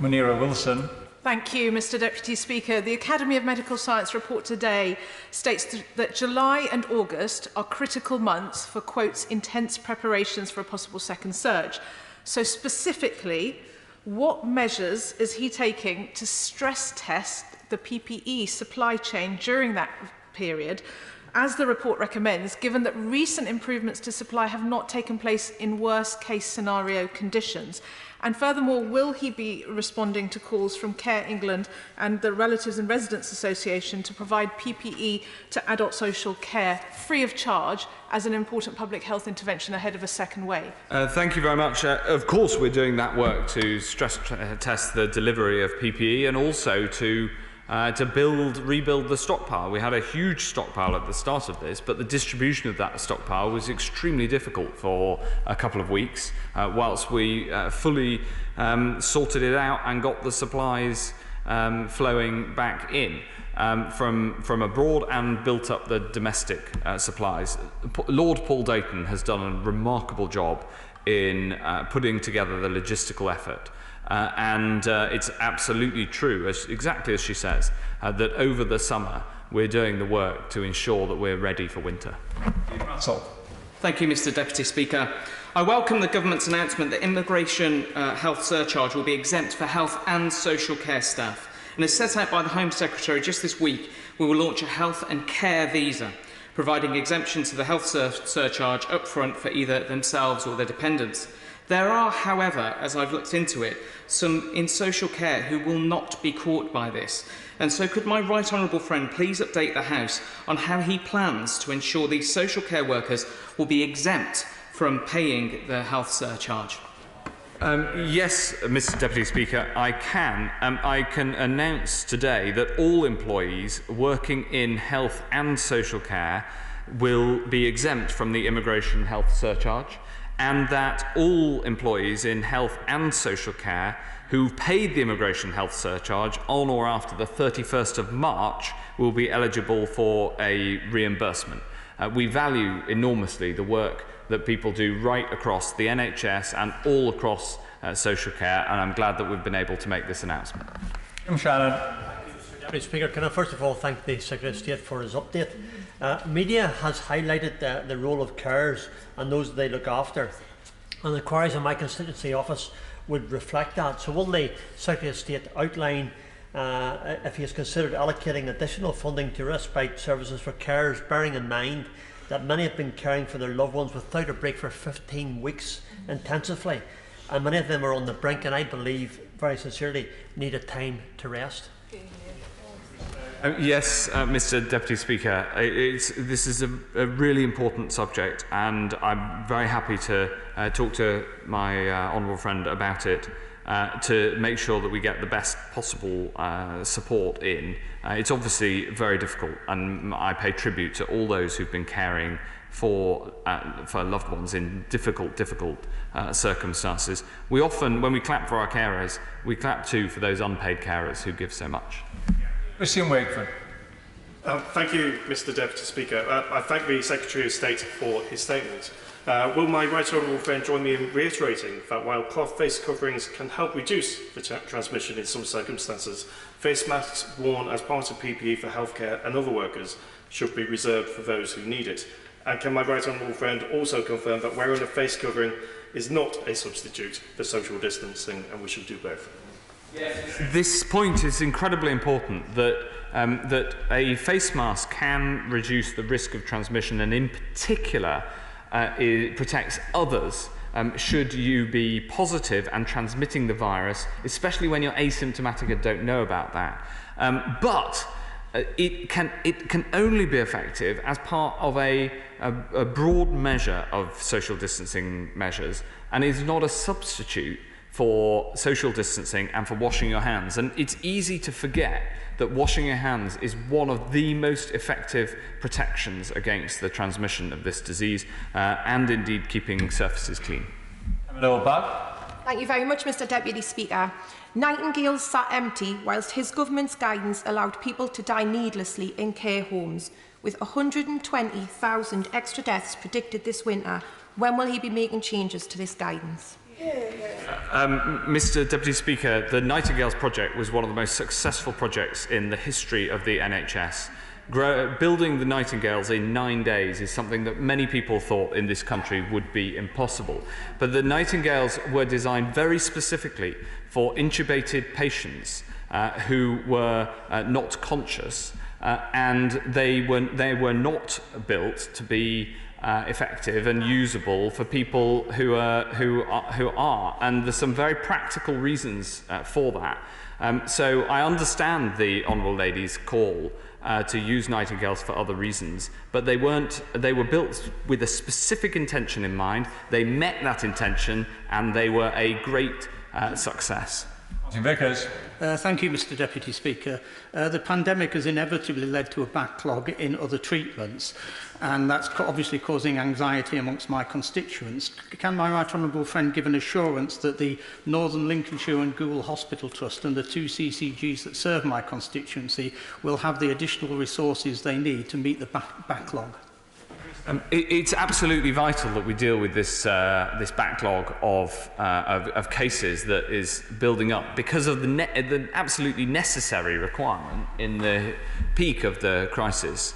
Munira Wilson. Thank you, Mr Deputy Speaker. The Academy of Medical Science report today states that July and August are critical months for, quotes, intense preparations for a possible second surge. So specifically, what measures is he taking to stress test the PPE supply chain during that period, as the report recommends, given that recent improvements to supply have not taken place in worst-case scenario conditions? And furthermore, will he be responding to calls from Care England and the Relatives and Residents Association to provide PPE to adult social care free of charge as an important public health intervention ahead of a second wave? Thank you very much. Of course, we're doing that work to stress test the delivery of PPE and also to rebuild the stockpile. We had a huge stockpile at the start of this, but the distribution of that stockpile was extremely difficult for a couple of weeks, whilst we fully sorted it out and got the supplies flowing back in from abroad and built up the domestic supplies. Lord Paul Dayton has done a remarkable job in putting together the logistical effort. And it's absolutely true, exactly as she says, that over the summer we're doing the work to ensure that we're ready for winter. Thank you, Mr Deputy Speaker. I welcome the government's announcement that immigration health surcharge will be exempt for health and social care staff. And as set out by the Home Secretary just this week, we will launch a health and care visa, providing exemption to the health surcharge up front for either themselves or their dependents. There are, however, as I've looked into it, some in social care who will not be caught by this. And so could my right honourable friend please update the House on how he plans to ensure these social care workers will be exempt from paying the health surcharge? Yes, Mr Deputy Speaker, I can. I can announce today that all employees working in health and social care will be exempt from the immigration health surcharge, and that all employees in health and social care who've paid the immigration health surcharge on or after the 31st of March will be eligible for a reimbursement. We value enormously the work that people do right across the NHS and all across social care, and I'm glad that we've been able to make this announcement. Shannon. Mr Speaker, can I first of all thank the Secretary of State for his update. Media has highlighted the role of carers and those they look after. and the inquiries in my constituency office would reflect that. So will the Secretary of State outline if he has considered allocating additional funding to respite services for carers, bearing in mind that many have been caring for their loved ones without a break for 15 weeks intensively, and many of them are on the brink, and I believe very sincerely need a time to rest? Yes, Mr. Deputy Speaker, this is a really important subject, and I'm very happy to talk to my honourable friend about it to make sure that we get the best possible support in. It's obviously very difficult, and I pay tribute to all those who've been caring for loved ones in difficult circumstances. We often, when we clap for our carers, we clap too for those unpaid carers who give so much. Christian Wakeford. Thank you, Mr. Deputy Speaker. I thank the Secretary of State for his statement. Will my right honourable friend join me in reiterating that while cloth face coverings can help reduce the transmission in some circumstances, face masks worn as part of PPE for healthcare and other workers should be reserved for those who need it? And can my right honourable friend also confirm that wearing a face covering is not a substitute for social distancing, and we should do both? This point is incredibly important, that a face mask can reduce the risk of transmission, and in particular it protects others should you be positive and transmitting the virus, especially when you're asymptomatic and don't know about that. But it can only be effective as part of a broad measure of social distancing measures, and is not a substitute for social distancing and for washing your hands. And it's easy to forget that washing your hands is one of the most effective protections against the transmission of this disease, and indeed keeping surfaces clean. Thank you very much, Mr. Deputy Speaker. Nightingales sat empty whilst his government's guidance allowed people to die needlessly in care homes. With 120,000 extra deaths predicted this winter, when will he be making changes to this guidance? Mr. Deputy Speaker, the Nightingales project was one of the most successful projects in the history of the NHS. Building the Nightingales in 9 days is something that many people thought in this country would be impossible. But the Nightingales were designed very specifically for intubated patients who were not conscious, and they were not built to be effective and usable for people who are, and there's some very practical reasons for that. So I understand the honourable lady's call to use Nightingales for other reasons, but they were built with a specific intention in mind. They met that intention, and they were a great success. Thank you, Mr. Deputy Speaker. The pandemic has inevitably led to a backlog in other treatments, and that's obviously causing anxiety amongst my constituents. Can my right honourable friend give an assurance that the Northern Lincolnshire and Goole Hospital Trust and the 2 CCGs that serve my constituency will have the additional resources they need to meet the backlog? It's absolutely vital that we deal with this backlog of cases that is building up because of the absolutely necessary requirement in the peak of the crisis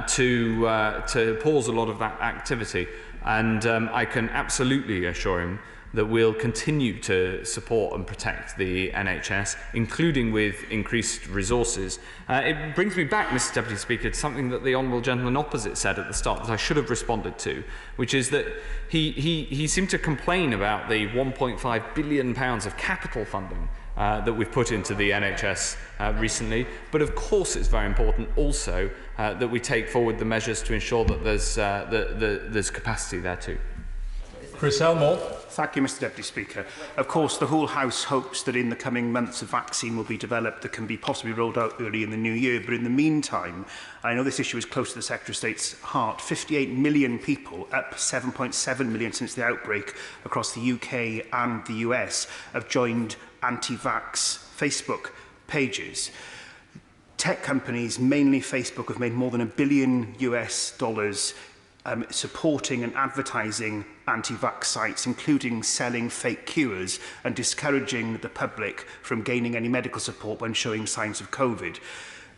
to pause a lot of that activity. And I can absolutely assure him that we'll continue to support and protect the NHS, including with increased resources. It brings me back, Mr. Deputy Speaker, to something that the honourable gentleman opposite said at the start that I should have responded to, which is that he seemed to complain about the £1.5 billion of capital funding that we've put into the NHS recently. But of course it's very important also that we take forward the measures to ensure that there's capacity there too. Chris Elmore. Thank you, Mr. Deputy Speaker. Of course, the whole House hopes that in the coming months a vaccine will be developed that can be possibly rolled out early in the new year. But in the meantime, I know this issue is close to the Secretary of State's heart. 58 million people, up 7.7 million since the outbreak across the UK and the US, have joined anti-vax Facebook pages. Tech companies, mainly Facebook, have made more than $1 billion supporting and advertising anti-vax sites, including selling fake cures and discouraging the public from gaining any medical support when showing signs of COVID.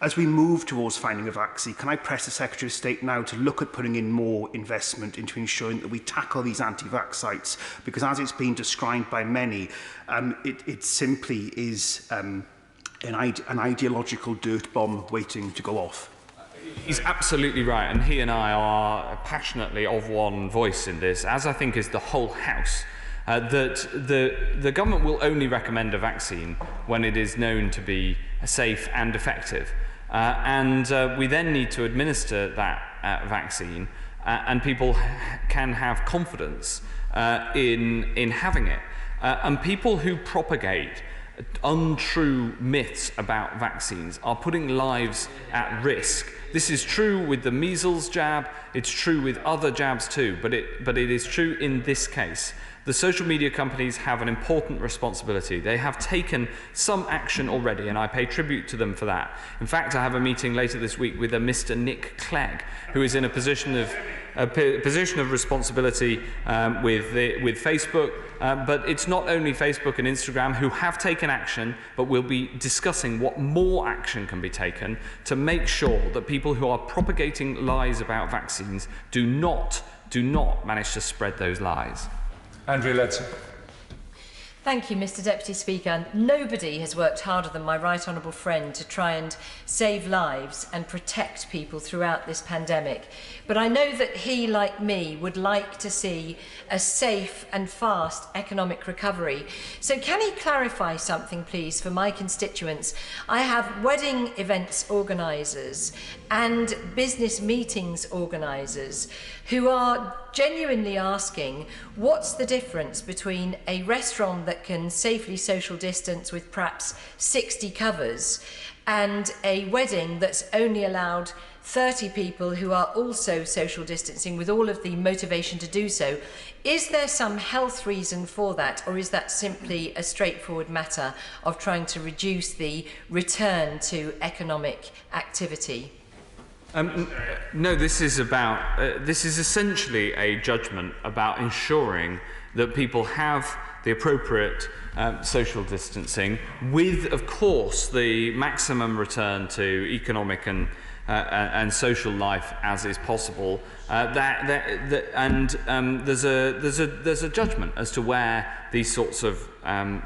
As we move towards finding a vaccine, can I press the Secretary of State now to look at putting in more investment into ensuring that we tackle these anti-vax sites? Because as it's been described by many, it simply is an ideological dirt bomb waiting to go off. He's absolutely right, and he and I are passionately of one voice in this, as I think is the whole House. That the government will only recommend a vaccine when it is known to be safe and effective. And we then need to administer that vaccine, and people can have confidence in having it. And people who propagate untrue myths about vaccines are putting lives at risk. This is true with the measles jab, it's true with other jabs too, but it is true in this case. The social media companies have an important responsibility. They have taken some action already, and I pay tribute to them for that. In fact, I have a meeting later this week with a Mr. Nick Clegg, who is in a position of responsibility with Facebook. But it's not only Facebook and Instagram who have taken action, but we'll be discussing what more action can be taken to make sure that people who are propagating lies about vaccines do not manage to spread those lies. Andrea Leadsom. Thank you, Mr. Deputy Speaker. Nobody has worked harder than my right honourable friend to try and save lives and protect people throughout this pandemic. But I know that he, like me, would like to see a safe and fast economic recovery. So can he clarify something, please, for my constituents? I have wedding events organisers and business meetings organisers who are genuinely asking, what's the difference between a restaurant that can safely social distance with perhaps 60 covers and a wedding that's only allowed 30 people who are also social distancing with all of the motivation to do so? Is there some health reason for that, or is that simply a straightforward matter of trying to reduce the return to economic activity? No, this is essentially a judgment about ensuring that people have the appropriate social distancing with, of course, the maximum return to economic and social life as is possible. There's a judgment as to where these sorts of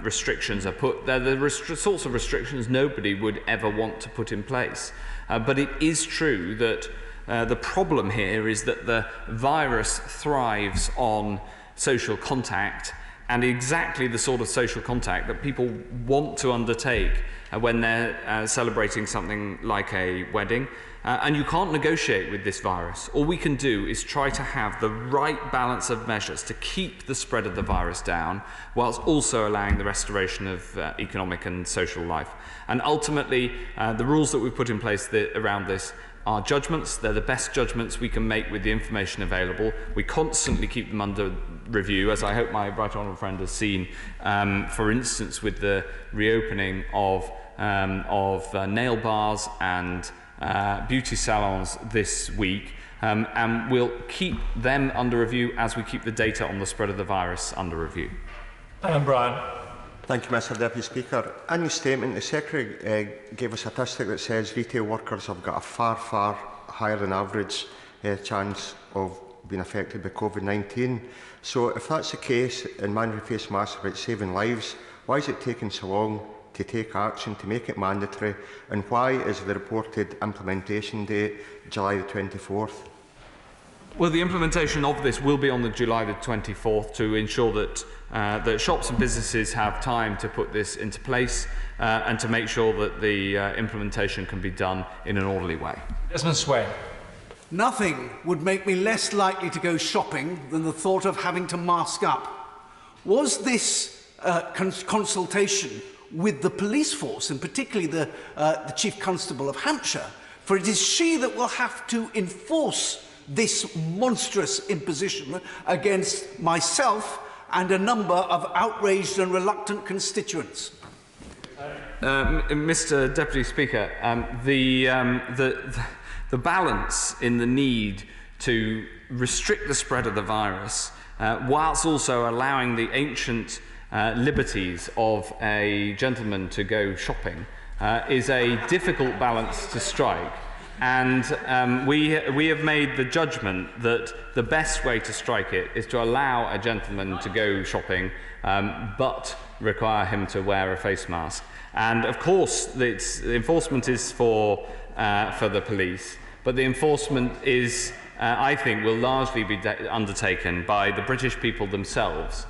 restrictions are put. They're the sorts of restrictions nobody would ever want to put in place. But it is true that the problem here is that the virus thrives on social contact, and exactly the sort of social contact that people want to undertake when they're celebrating something like a wedding. And you can't negotiate with this virus. All we can do is try to have the right balance of measures to keep the spread of the virus down, whilst also allowing the restoration of economic and social life. And ultimately, the rules that we've put in place around this are judgments. They're the best judgments we can make with the information available. We constantly keep them under review, as I hope my right honourable friend has seen, for instance, with the reopening of nail bars and beauty salons this week, and we'll keep them under review as we keep the data on the spread of the virus under review. Alan Bryan. Thank you, Mr. Deputy Speaker. In your statement, the Secretary gave a statistic that says retail workers have got a far higher than average chance of being affected by COVID-19. So if that's the case and mandatory face masks are about saving lives, why is it taking so long to take action to make it mandatory, and why is the reported implementation date July the 24th? Well, the implementation of this will be on the July the 24th to ensure that that shops and businesses have time to put this into place and to make sure that the implementation can be done in an orderly way. Desmond Swayne. Nothing would make me less likely to go shopping than the thought of having to mask up. Was this consultation with the police force, and particularly the Chief Constable of Hampshire? For it is she that will have to enforce this monstrous imposition against myself and a number of outraged and reluctant constituents. Mr. Deputy Speaker, the balance in the need to restrict the spread of the virus, whilst also allowing the ancient liberties of a gentleman to go shopping, is a difficult balance to strike. And we have made the judgment that the best way to strike it is to allow a gentleman to go shopping, but require him to wear a face mask. And of course, the enforcement is for the police, but the enforcement is, I think, will largely be undertaken by the British people themselves,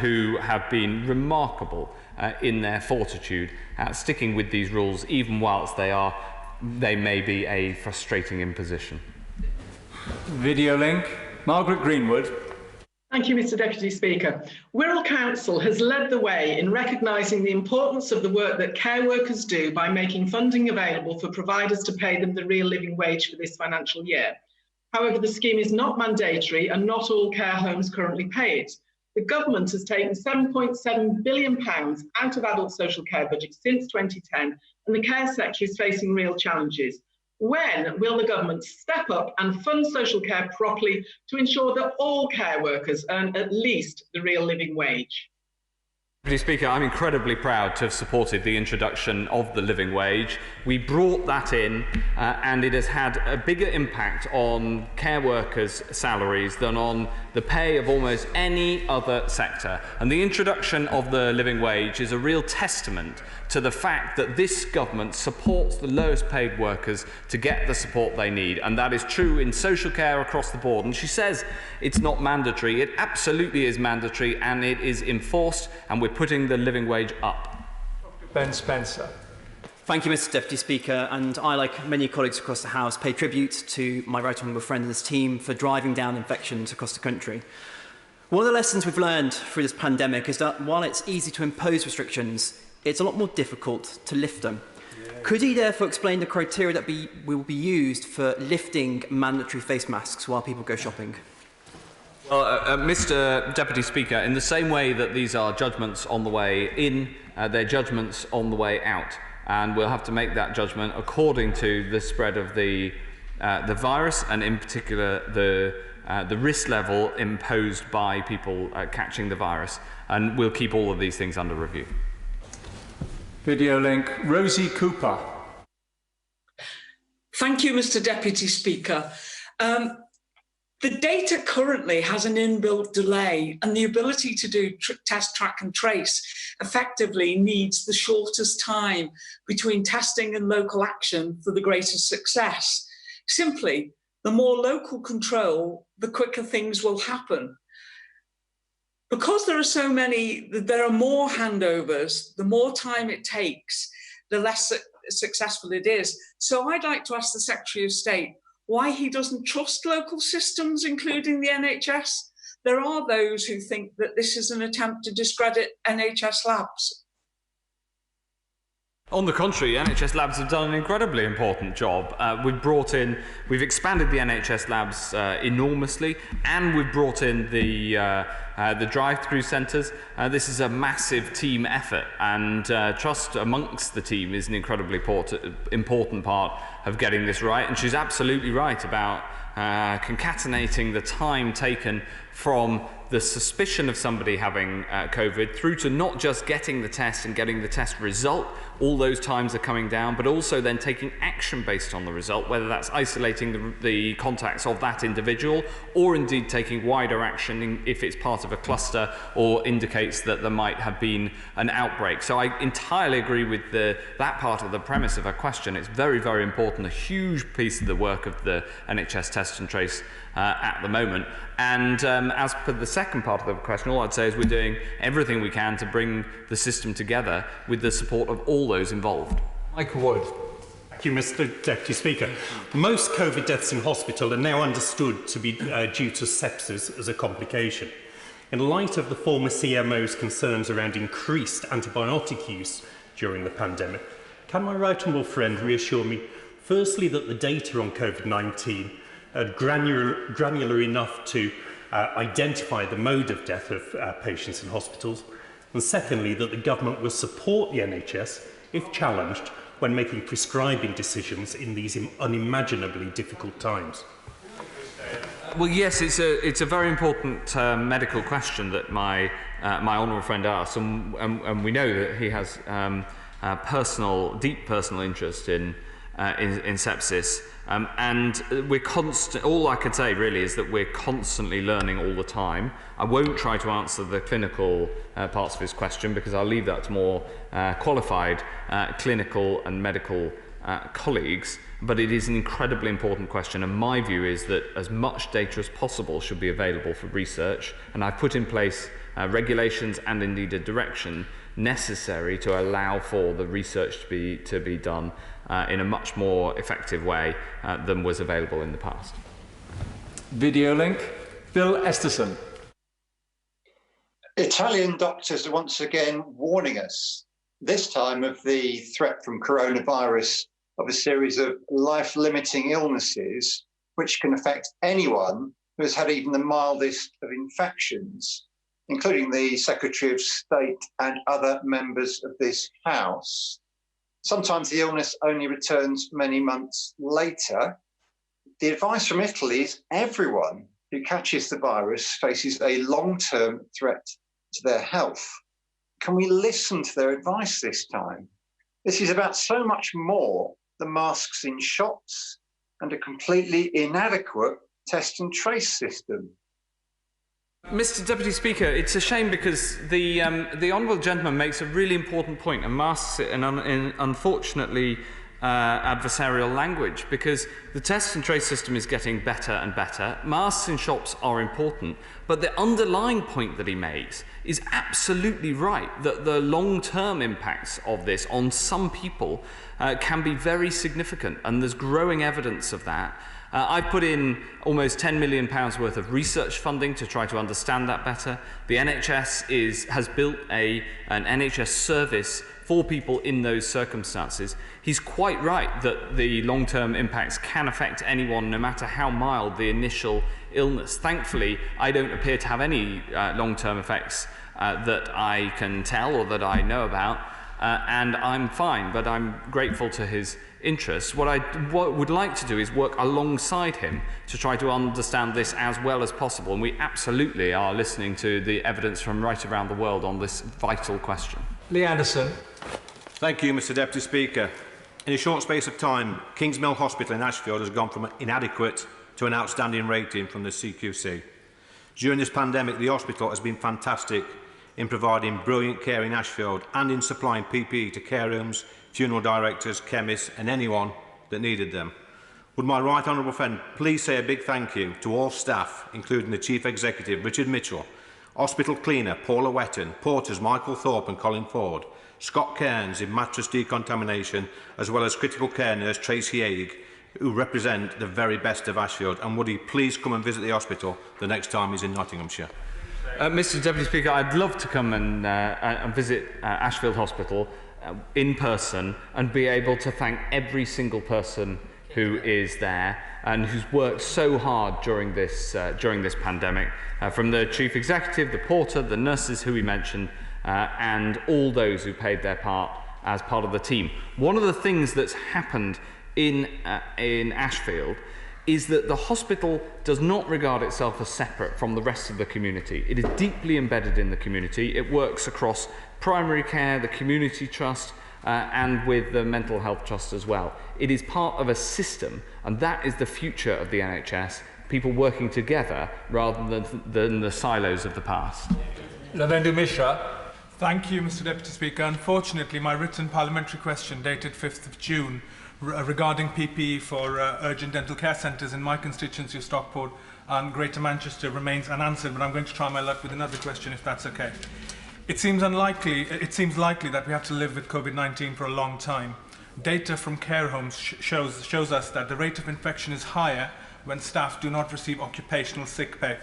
who have been remarkable in their fortitude at sticking with these rules, even whilst they may be a frustrating imposition. Video link. Margaret Greenwood. Thank you, Mr. Deputy Speaker. Wirral Council has led the way in recognising the importance of the work that care workers do by making funding available for providers to pay them the real living wage for this financial year. However, the scheme is not mandatory and not all care homes currently pay it. The government has taken £7.7 billion out of adult social care budgets since 2010, and the care sector is facing real challenges. When will the government step up and fund social care properly to ensure that all care workers earn at least the real living wage? Deputy Speaker, I'm incredibly proud to have supported the introduction of the living wage. We brought that in and it has had a bigger impact on care workers' salaries than on the pay of almost any other sector. And the introduction of the living wage is a real testament to the fact that this government supports the lowest paid workers to get the support they need. And that is true in social care across the board. And she says it's not mandatory. It absolutely is mandatory and it is enforced, and we're putting the living wage up. Ben Spencer. Thank you, Mr. Deputy Speaker, and I, like many colleagues across the House, pay tribute to my right honourable friend and his team for driving down infections across the country. One of the lessons we've learned through this pandemic is that while it's easy to impose restrictions, it's a lot more difficult to lift them. Could he therefore explain the criteria that will be used for lifting mandatory face masks while people go shopping? Well, Mr. Deputy Speaker, in the same way that these are judgments on the way in, they're judgments on the way out. And we'll have to make that judgment according to the spread of the virus, and in particular the risk level imposed by people catching the virus. And we'll keep all of these things under review. Video link. Rosie Cooper. Thank you, Mr. Deputy Speaker. The data currently has an inbuilt delay, and the ability to do test, track and trace effectively needs the shortest time between testing and local action for the greatest success. Simply, the more local control, the quicker things will happen. Because there are more handovers, the more time it takes, the less successful it is. So I'd like to ask the Secretary of State why he doesn't trust local systems, including the NHS. There are those who think that this is an attempt to discredit NHS labs. On the contrary, NHS labs have done an incredibly important job. We've expanded the NHS labs enormously, and we've brought in the drive-through centres. This is a massive team effort, and trust amongst the team is an incredibly important part of getting this right. And she's absolutely right about concatenating the time taken from the suspicion of somebody having COVID through to not just getting the test and getting the test result. All those times are coming down, but also then taking action based on the result, whether that's isolating the contacts of that individual or indeed taking wider action if it's part of a cluster or indicates that there might have been an outbreak. So I entirely agree with that part of the premise of her question. It's very, very important, a huge piece of the work of the NHS test and trace at the moment. And as per the second part of the question, all I'd say is we're doing everything we can to bring the system together with the support of all those involved. Michael Wood. Thank you, Mr. Deputy Speaker. Most COVID deaths in hospital are now understood to be due to sepsis as a complication. In light of the former CMO's concerns around increased antibiotic use during the pandemic, can my right honourable friend reassure me, firstly, that the data on COVID-19 are granular enough to identify the mode of death of patients in hospitals, and secondly, that the government will support the NHS, if challenged, when making prescribing decisions in these unimaginably difficult times? Well, yes, it's a very important medical question that my honourable friend asked, and we know that he has deep personal interest in sepsis. And all I can say really is that we're constantly learning all the time. I won't try to answer the clinical parts of his question because I'll leave that to more qualified clinical and medical colleagues, but it is an incredibly important question, and my view is that as much data as possible should be available for research, and I've put in place regulations and indeed a direction necessary to allow for the research to be done in a much more effective way than was available in the past. Video link, Bill Esterson. Italian doctors are once again warning us, this time of the threat from coronavirus of a series of life-limiting illnesses which can affect anyone who has had even the mildest of infections, including the Secretary of State and other members of this House. Sometimes the illness only returns many months later. The advice from Italy is everyone who catches the virus faces a long-term threat to their health. Can we listen to their advice this time? This is about so much more than masks in shops and a completely inadequate test and trace system. Mr. Deputy Speaker, it's a shame because the honourable gentleman makes a really important point and masks it in unfortunately adversarial language, because the test and trace system is getting better and better. Masks in shops are important, but the underlying point that he makes is absolutely right, that the long-term impacts of this on some people can be very significant, and there's growing evidence of that. I've put in almost £10 million worth of research funding to try to understand that better. The NHS has built an NHS service for people in those circumstances. He's quite right that the long-term impacts can affect anyone, no matter how mild the initial illness. Thankfully, I don't appear to have any long-term effects that I can tell or that I know about, and I'm fine, but I'm grateful to his interests. What I would like to do is work alongside him to try to understand this as well as possible, and we absolutely are listening to the evidence from right around the world on this vital question. Lee Anderson. Thank you, Mr. Deputy Speaker. In a short space of time, Kingsmill Hospital in Ashfield has gone from inadequate to an outstanding rating from the CQC. During this pandemic, the hospital has been fantastic in providing brilliant care in Ashfield and in supplying PPE to care homes, funeral directors, chemists and anyone that needed them. Would my right honourable friend please say a big thank you to all staff, including the Chief Executive, Richard Mitchell, Hospital Cleaner, Paula Wetton, Porters, Michael Thorpe and Colin Ford, Scott Cairns in mattress decontamination, as well as critical care nurse Tracy Haig, who represent the very best of Ashfield, and would he please come and visit the hospital the next time he's in Nottinghamshire? Mr. Deputy Speaker, I'd love to come and visit Ashfield Hospital in person and be able to thank every single person who is there and who's worked so hard during this pandemic, from the Chief Executive, the porter, the nurses who we mentioned, and all those who played their part as part of the team. One of the things that's happened in Ashfield is that the hospital does not regard itself as separate from the rest of the community. It is deeply embedded in the community. It works across primary care, the community trust, and with the mental health trust as well. It is part of a system, and that is the future of the NHS, people working together rather than the silos of the past. Leyen and Michel. Thank you, Mr. Deputy Speaker. Unfortunately, my written parliamentary question dated 5th of June regarding PPE for urgent dental care centres in my constituency of Stockport and Greater Manchester remains unanswered, but I'm going to try my luck with another question if that's okay. It seems likely that we have to live with COVID-19 for a long time. Data from care homes shows us that the rate of infection is higher when staff do not receive occupational sick pay.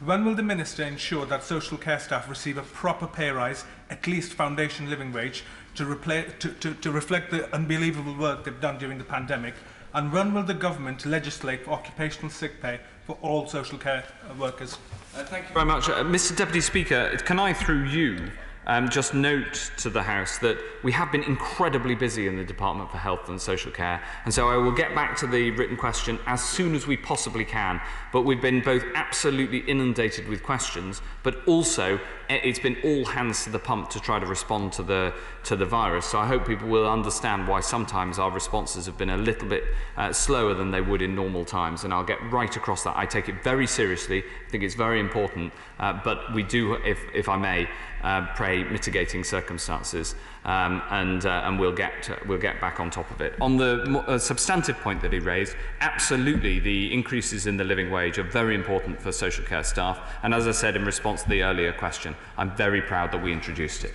When will the Minister ensure that social care staff receive a proper pay rise, at least foundation living wage, to reflect the unbelievable work they've done during the pandemic? And when will the government legislate for occupational sick pay for all social care workers? Thank you very much. Mr. Deputy Speaker, can I, through you, just note to the House that we have been incredibly busy in the Department for Health and Social Care, and so I will get back to the written question as soon as we possibly can. But we've been both absolutely inundated with questions, but also it's been all hands to the pump to try to respond to the virus. So I hope people will understand why sometimes our responses have been a little bit slower than they would in normal times, and I'll get right across that. I take it very seriously. I think it's very important, but we do, if I may, pray mitigating circumstances, and we'll get back on top of it. On the substantive point that he raised, absolutely, the increases in the living wage are very important for social care staff, and as I said in response to the earlier question, I'm very proud that we introduced it.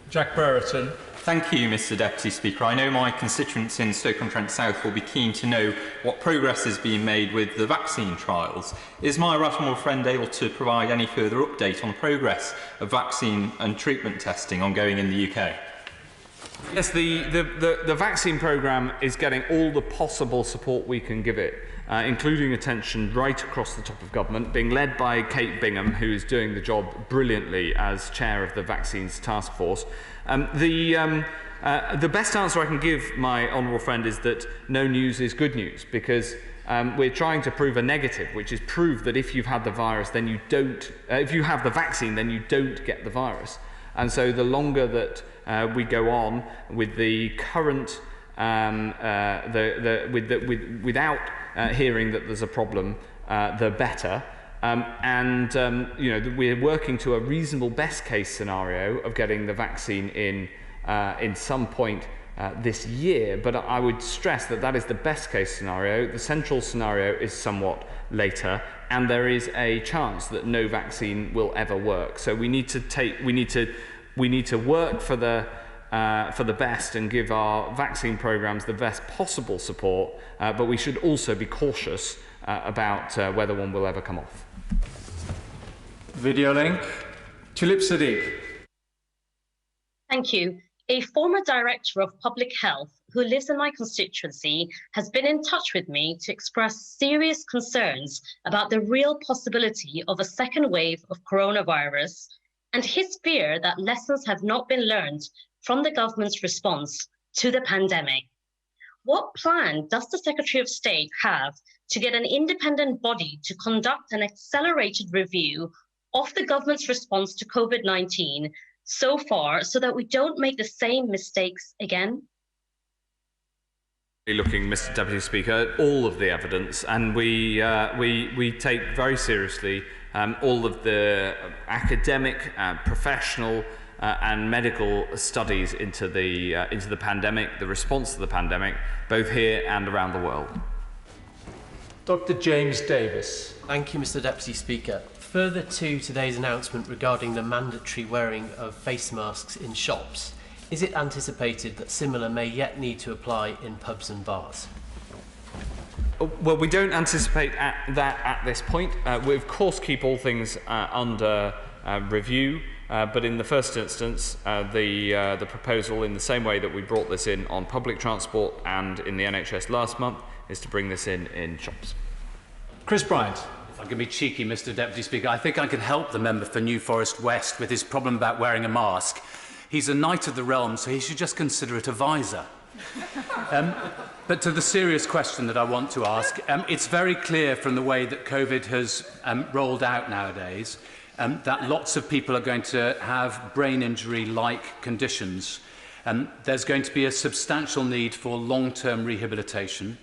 Jack Brereton. Thank you, Mr Deputy Speaker. I know my constituents in Stoke-on-Trent South will be keen to know what progress is being made with the vaccine trials. Is my right honourable friend able to provide any further update on the progress of vaccine and treatment testing ongoing in the UK? Yes, the vaccine programme is getting all the possible support we can give it, including attention right across the top of government, being led by Kate Bingham, who is doing the job brilliantly as chair of the Vaccines Task Force. The best answer I can give my honourable friend is that no news is good news, because we're trying to prove a negative, which is prove that if you've had the virus, then you don't. If you have the vaccine, then you don't get the virus. And so the longer that we go on with the current, without hearing that there's a problem, the better. We're working to a reasonable best case scenario of getting the vaccine in some point this year, but I would stress that that is the best case scenario. The central scenario is somewhat later, and there is a chance that no vaccine will ever work. So we need to work for the best and give our vaccine programs the best possible support, but we should also be cautious about whether one will ever come off. Video link. Tulip Siddiq. Thank you. A former director of public health who lives in my constituency has been in touch with me to express serious concerns about the real possibility of a second wave of coronavirus and his fear that lessons have not been learned from the government's response to the pandemic. What plan does the Secretary of State have to get an independent body to conduct an accelerated review of the government's response to COVID-19 so far, so that we don't make the same mistakes again? Looking, Mr Deputy Speaker, at all of the evidence, and we take very seriously all of the academic, professional and medical studies into the pandemic, the response to the pandemic, both here and around the world. Dr James Davis. Thank you, Mr Deputy Speaker. Further to today's announcement regarding the mandatory wearing of face masks in shops, is it anticipated that similar may yet need to apply in pubs and bars? Well, we don't anticipate that at this point. We, of course, keep all things under review, but in the first instance, the proposal, in the same way that we brought this in on public transport and in the NHS last month, is to bring this in shops. Chris Bryant. If I can be cheeky, Mr Deputy Speaker, I think I can help the member for New Forest West with his problem about wearing a mask. He's a knight of the realm, so he should just consider it a visor. But to the serious question that I want to ask, it's very clear from the way that COVID has rolled out nowadays that lots of people are going to have brain injury-like conditions. There's going to be a substantial need for long-term rehabilitation.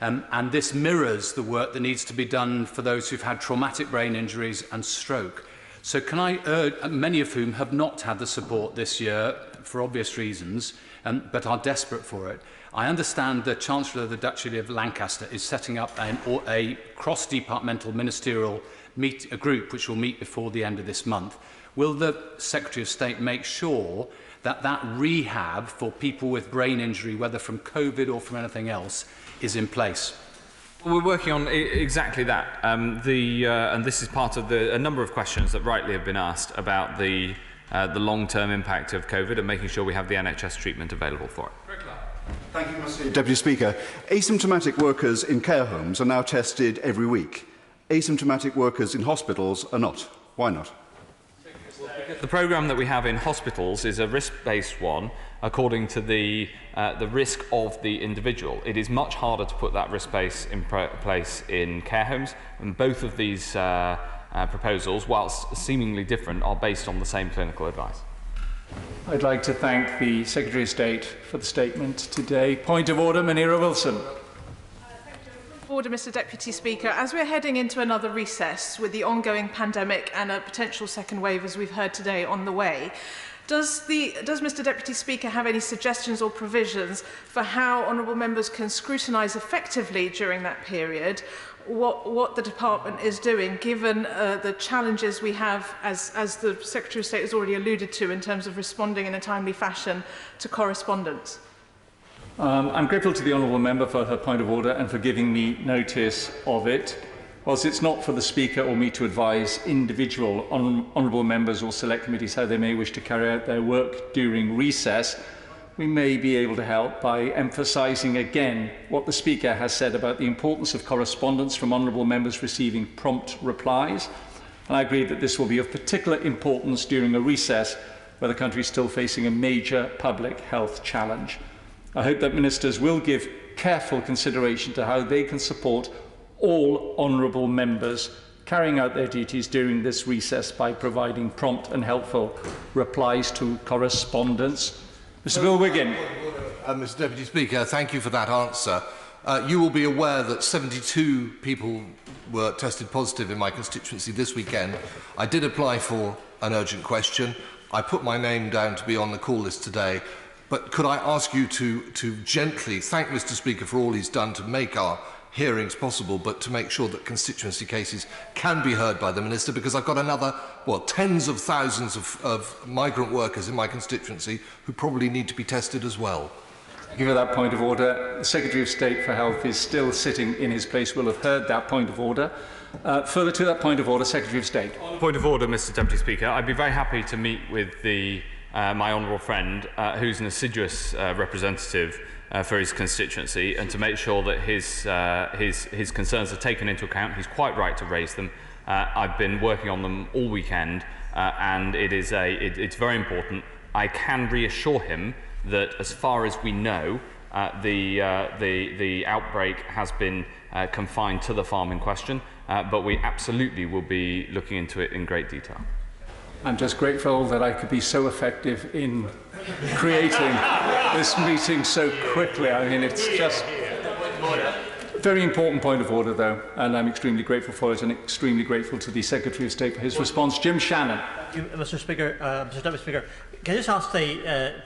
And this mirrors the work that needs to be done for those who've had traumatic brain injuries and stroke. So can I urge, many of whom have not had the support this year for obvious reasons, but are desperate for it. I understand the Chancellor of the Duchy of Lancaster is setting up a cross-departmental ministerial group which will meet before the end of this month. Will the Secretary of State make sure that that rehab for people with brain injury, whether from COVID or from anything else, is in place? We're working on exactly that. And this is part of a number of questions that rightly have been asked about the long-term impact of COVID and making sure we have the NHS treatment available for it. Thank you, Mr Deputy Speaker. Asymptomatic workers in care homes are now tested every week. Asymptomatic workers in hospitals are not. Why not? The programme that we have in hospitals is a risk-based one according to the risk of the individual. It is much harder to put that risk base in place in care homes, and both of these proposals, whilst seemingly different, are based on the same clinical advice. I'd like to thank the Secretary of State for the statement today. Point of order, Munira Wilson. Order, Mr Deputy Speaker. As we're heading into another recess with the ongoing pandemic and a potential second wave, as we've heard today, on the way, does Mr Deputy Speaker have any suggestions or provisions for how honourable members can scrutinise effectively during that period what the department is doing, given the challenges we have, as the Secretary of State has already alluded to, in terms of responding in a timely fashion to correspondence? I'm grateful to the honourable member for her point of order and for giving me notice of it. Whilst it's not for the Speaker or me to advise individual honourable members or select committees how they may wish to carry out their work during recess, we may be able to help by emphasising again what the Speaker has said about the importance of correspondence from honourable members receiving prompt replies. And I agree that this will be of particular importance during a recess where the country is still facing a major public health challenge. I hope that ministers will give careful consideration to how they can support all honourable members carrying out their duties during this recess by providing prompt and helpful replies to correspondence. Mr Bill Wiggin. Mr Deputy Speaker, thank you for that answer. You will be aware that 72 people were tested positive in my constituency this weekend. I did apply for an urgent question. I put my name down to be on the call list today. But could I ask you to gently thank Mr Speaker for all he's done to make our hearings possible, but to make sure that constituency cases can be heard by the Minister, because I've got another, well, tens of thousands of migrant workers in my constituency who probably need to be tested as well. Thank you for that point of order. The Secretary of State for Health is still sitting in his place, will have heard that point of order. Further to that point of order, Secretary of State. Point of order, Mr Deputy Speaker. I'd be very happy to meet with my honourable friend, who's an assiduous representative for his constituency, and to make sure that his concerns are taken into account. He's quite right to raise them. I've been working on them all weekend, and it's very important. I can reassure him that, as far as we know, the outbreak has been confined to the farm in question, but we absolutely will be looking into it in great detail. I'm just grateful that I could be so effective in creating this meeting so quickly. I mean, it's just a very important point of order, though, and I'm extremely grateful for it, and extremely grateful to the Secretary of State for his response. Jim Shannon. Thank you, Mr. Speaker. Mr. Deputy Speaker, can I just ask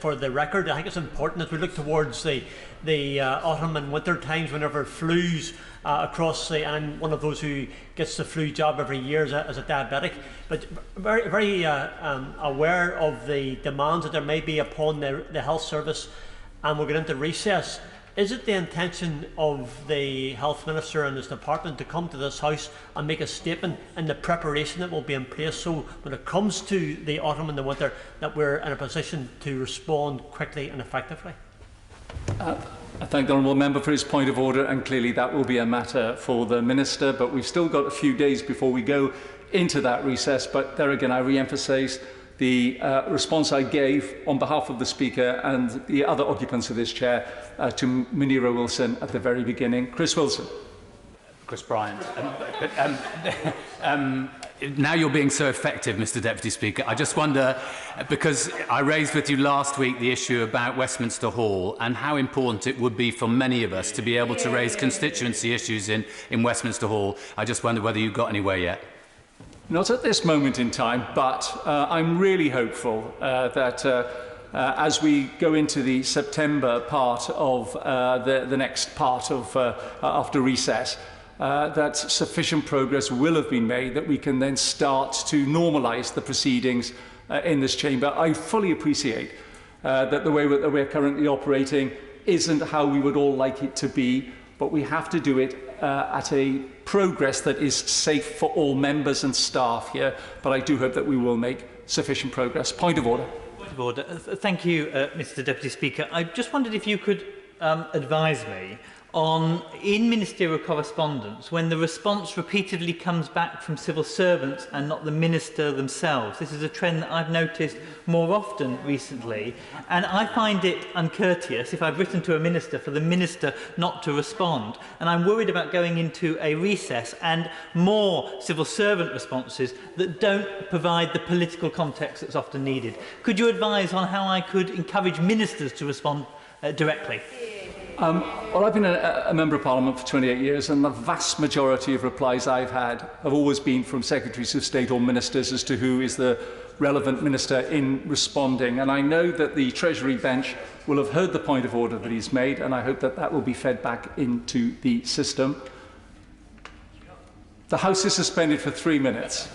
for the record? I think it's important as we look towards the autumn and winter times, whenever flus across the, and I'm one of those who gets the flu jab every year as a diabetic, but very aware of the demands that there may be upon the health service, and we'll get into recess. Is it the intention of the Health Minister and his department to come to this House and make a statement in the preparation that will be in place, so when it comes to the autumn and the winter, that we're in a position to respond quickly and effectively? I thank the honourable member for his point of order, and clearly that will be a matter for the Minister, but we've still got a few days before we go into that recess. But there again, I re-emphasise the response I gave on behalf of the Speaker and the other occupants of this chair to Munira Wilson at the very beginning. Chris Wilson. Chris Bryant. Now you're being so effective, Mr Deputy Speaker. I just wonder, because I raised with you last week the issue about Westminster Hall and how important it would be for many of us to be able to raise constituency issues in Westminster Hall. I just wonder whether you've got anywhere yet. Not at this moment in time, but I'm really hopeful that as we go into the September part of the next part of after recess, that sufficient progress will have been made that we can then start to normalise the proceedings in this chamber. I fully appreciate that the way that we're currently operating isn't how we would all like it to be, but we have to do it at a progress that is safe for all members and staff here. But I do hope that we will make sufficient progress. Point of order. Point of order. Thank you, Mr Deputy Speaker. I just wondered if you could advise me in ministerial correspondence when the response repeatedly comes back from civil servants and not the minister themselves. This is a trend that I've noticed more often recently, and I find it uncourteous if I've written to a minister for the minister not to respond, and I'm worried about going into a recess and more civil servant responses that don't provide the political context that's often needed. Could you advise on how I could encourage ministers to respond directly? Well, I've been a Member of Parliament for 28 years, and the vast majority of replies I've had have always been from Secretaries of State or Ministers as to who is the relevant minister in responding. And I know that the Treasury bench will have heard the point of order that he's made, and I hope that that will be fed back into the system. The House is suspended for 3 minutes.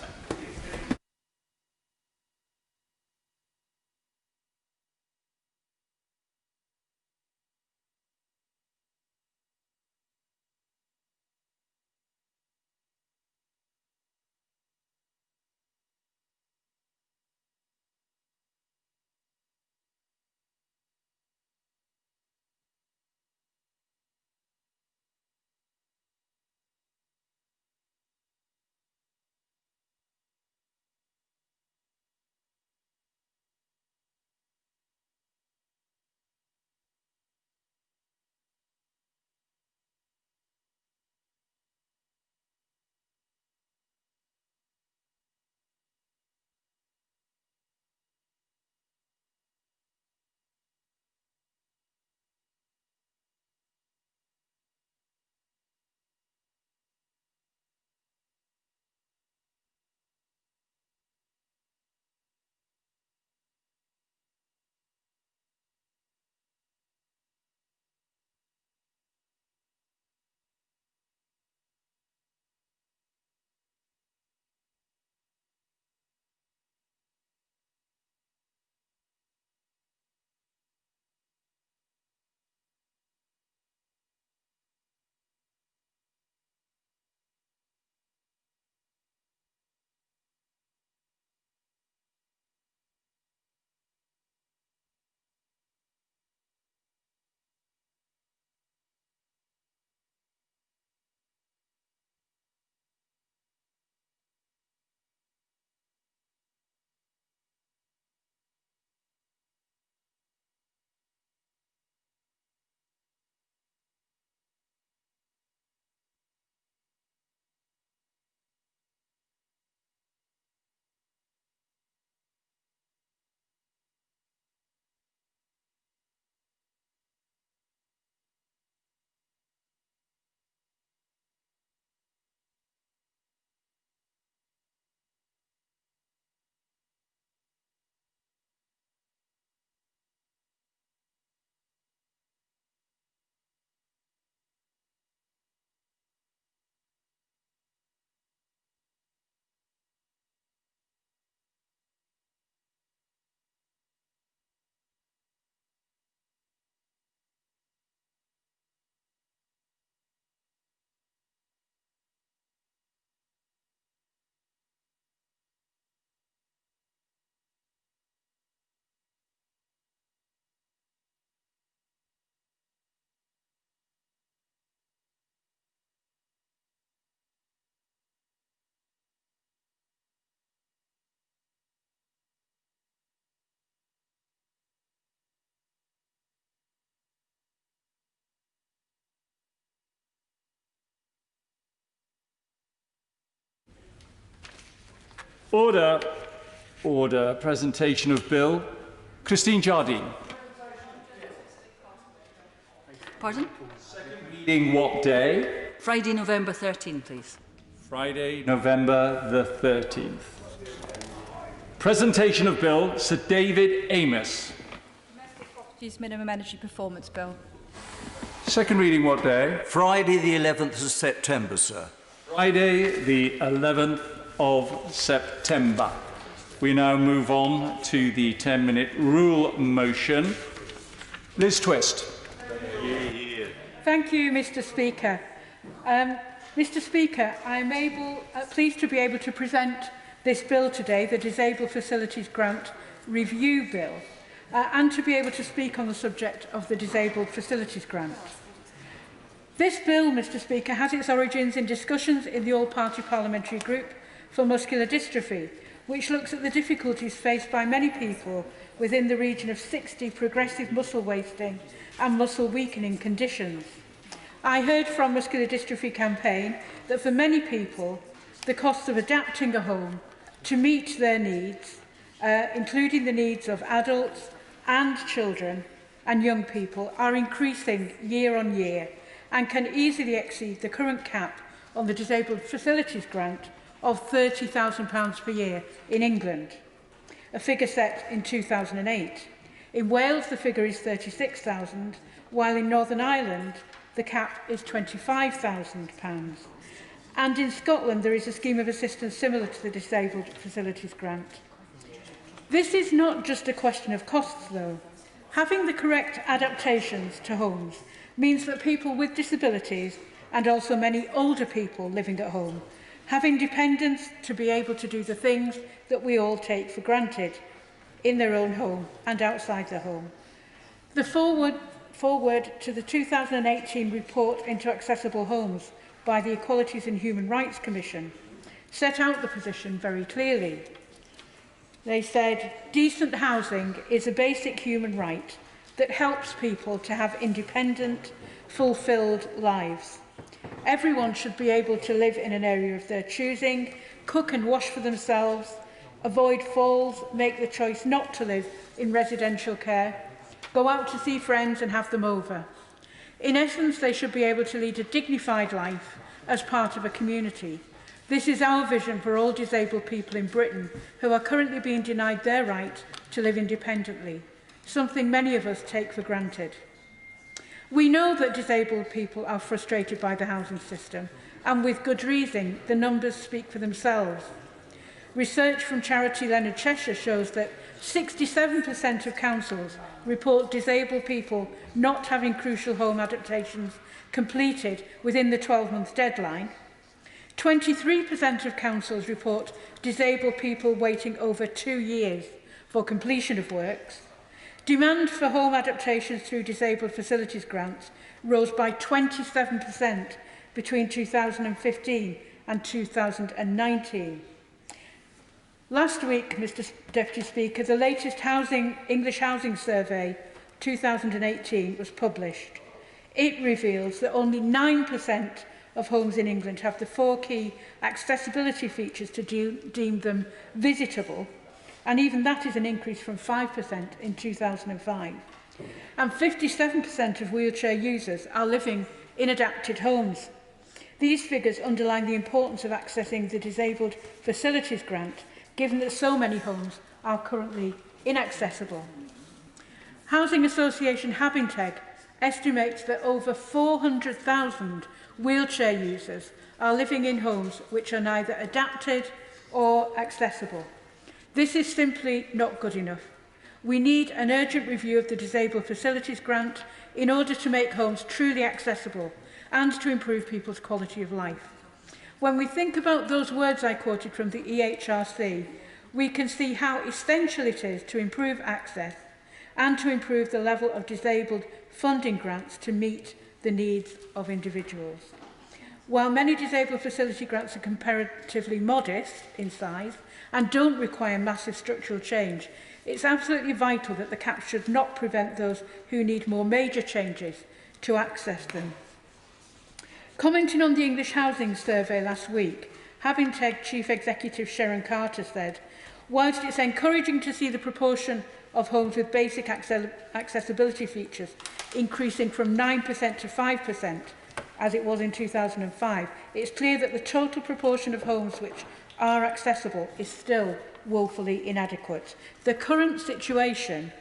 Order. Order. Presentation of Bill. Christine Jardine. Pardon? Reading what day? Friday, November 13, please. Friday, November the 13th. Presentation of Bill. Sir David Amos. Domestic Properties Minimum Energy Performance Bill. Second reading what day? Friday, the 11th of September, sir. Friday, the 11th of September. We now move on to the 10-minute rule motion. Liz Twist. Thank you, Mr. Speaker. Mr. Speaker, I'm pleased to be able to present this bill today, the Disabled Facilities Grant Review Bill, and to be able to speak on the subject of the Disabled Facilities Grant. This bill, Mr Speaker, has its origins in discussions in the All-Party Parliamentary Group for Muscular Dystrophy, which looks at the difficulties faced by many people within the region of 60 progressive muscle wasting and muscle weakening conditions. I heard from Muscular Dystrophy campaign that for many people, the costs of adapting a home to meet their needs, including the needs of adults and children and young people, are increasing year on year and can easily exceed the current cap on the Disabled Facilities Grant of £30,000 per year in England, a figure set in 2008. In Wales, the figure is £36,000, while in Northern Ireland, the cap is £25,000. And in Scotland, there is a scheme of assistance similar to the Disabled Facilities Grant. This is not just a question of costs, though. Having the correct adaptations to homes means that people with disabilities, and also many older people living at home, have independence to be able to do the things that we all take for granted in their own home and outside their home. The forward to the 2018 report into accessible homes by the Equalities and Human Rights Commission set out the position very clearly. They said, decent housing is a basic human right that helps people to have independent, fulfilled lives. Everyone should be able to live in an area of their choosing, cook and wash for themselves, avoid falls, make the choice not to live in residential care, go out to see friends and have them over. In essence, they should be able to lead a dignified life as part of a community. This is our vision for all disabled people in Britain who are currently being denied their right to live independently, something many of us take for granted. We know that disabled people are frustrated by the housing system, and with good reason. The numbers speak for themselves. Research from charity Leonard Cheshire shows that 67% of councils report disabled people not having crucial home adaptations completed within the 12-month deadline. 23% of councils report disabled people waiting over 2 years for completion of works. Demand for home adaptations through disabled facilities grants rose by 27% between 2015 and 2019. Last week, Mr Deputy Speaker, the latest English Housing Survey 2018 was published. It reveals that only 9% of homes in England have the 4 key accessibility features to deem them visitable, and even that is an increase from 5% in 2005. And 57% of wheelchair users are living in adapted homes. These figures underline the importance of accessing the Disabled Facilities Grant, given that so many homes are currently inaccessible. Housing Association Habinteg estimates that over 400,000 wheelchair users are living in homes which are neither adapted or accessible. This is simply not good enough. We need an urgent review of the Disabled Facilities Grant in order to make homes truly accessible and to improve people's quality of life. When we think about those words I quoted from the EHRC, we can see how essential it is to improve access and to improve the level of disabled funding grants to meet the needs of individuals. While many disabled facility grants are comparatively modest in size and don't require massive structural change, it's absolutely vital that the cap should not prevent those who need more major changes to access them. Commenting on the English Housing Survey last week, Habinteg Chief Executive Sharon Carter said, whilst it's encouraging to see the proportion of homes with basic accessibility features increasing from 9% to 5%, as it was in 2005, it's clear that the total proportion of homes which are accessible is still woefully inadequate. The current situation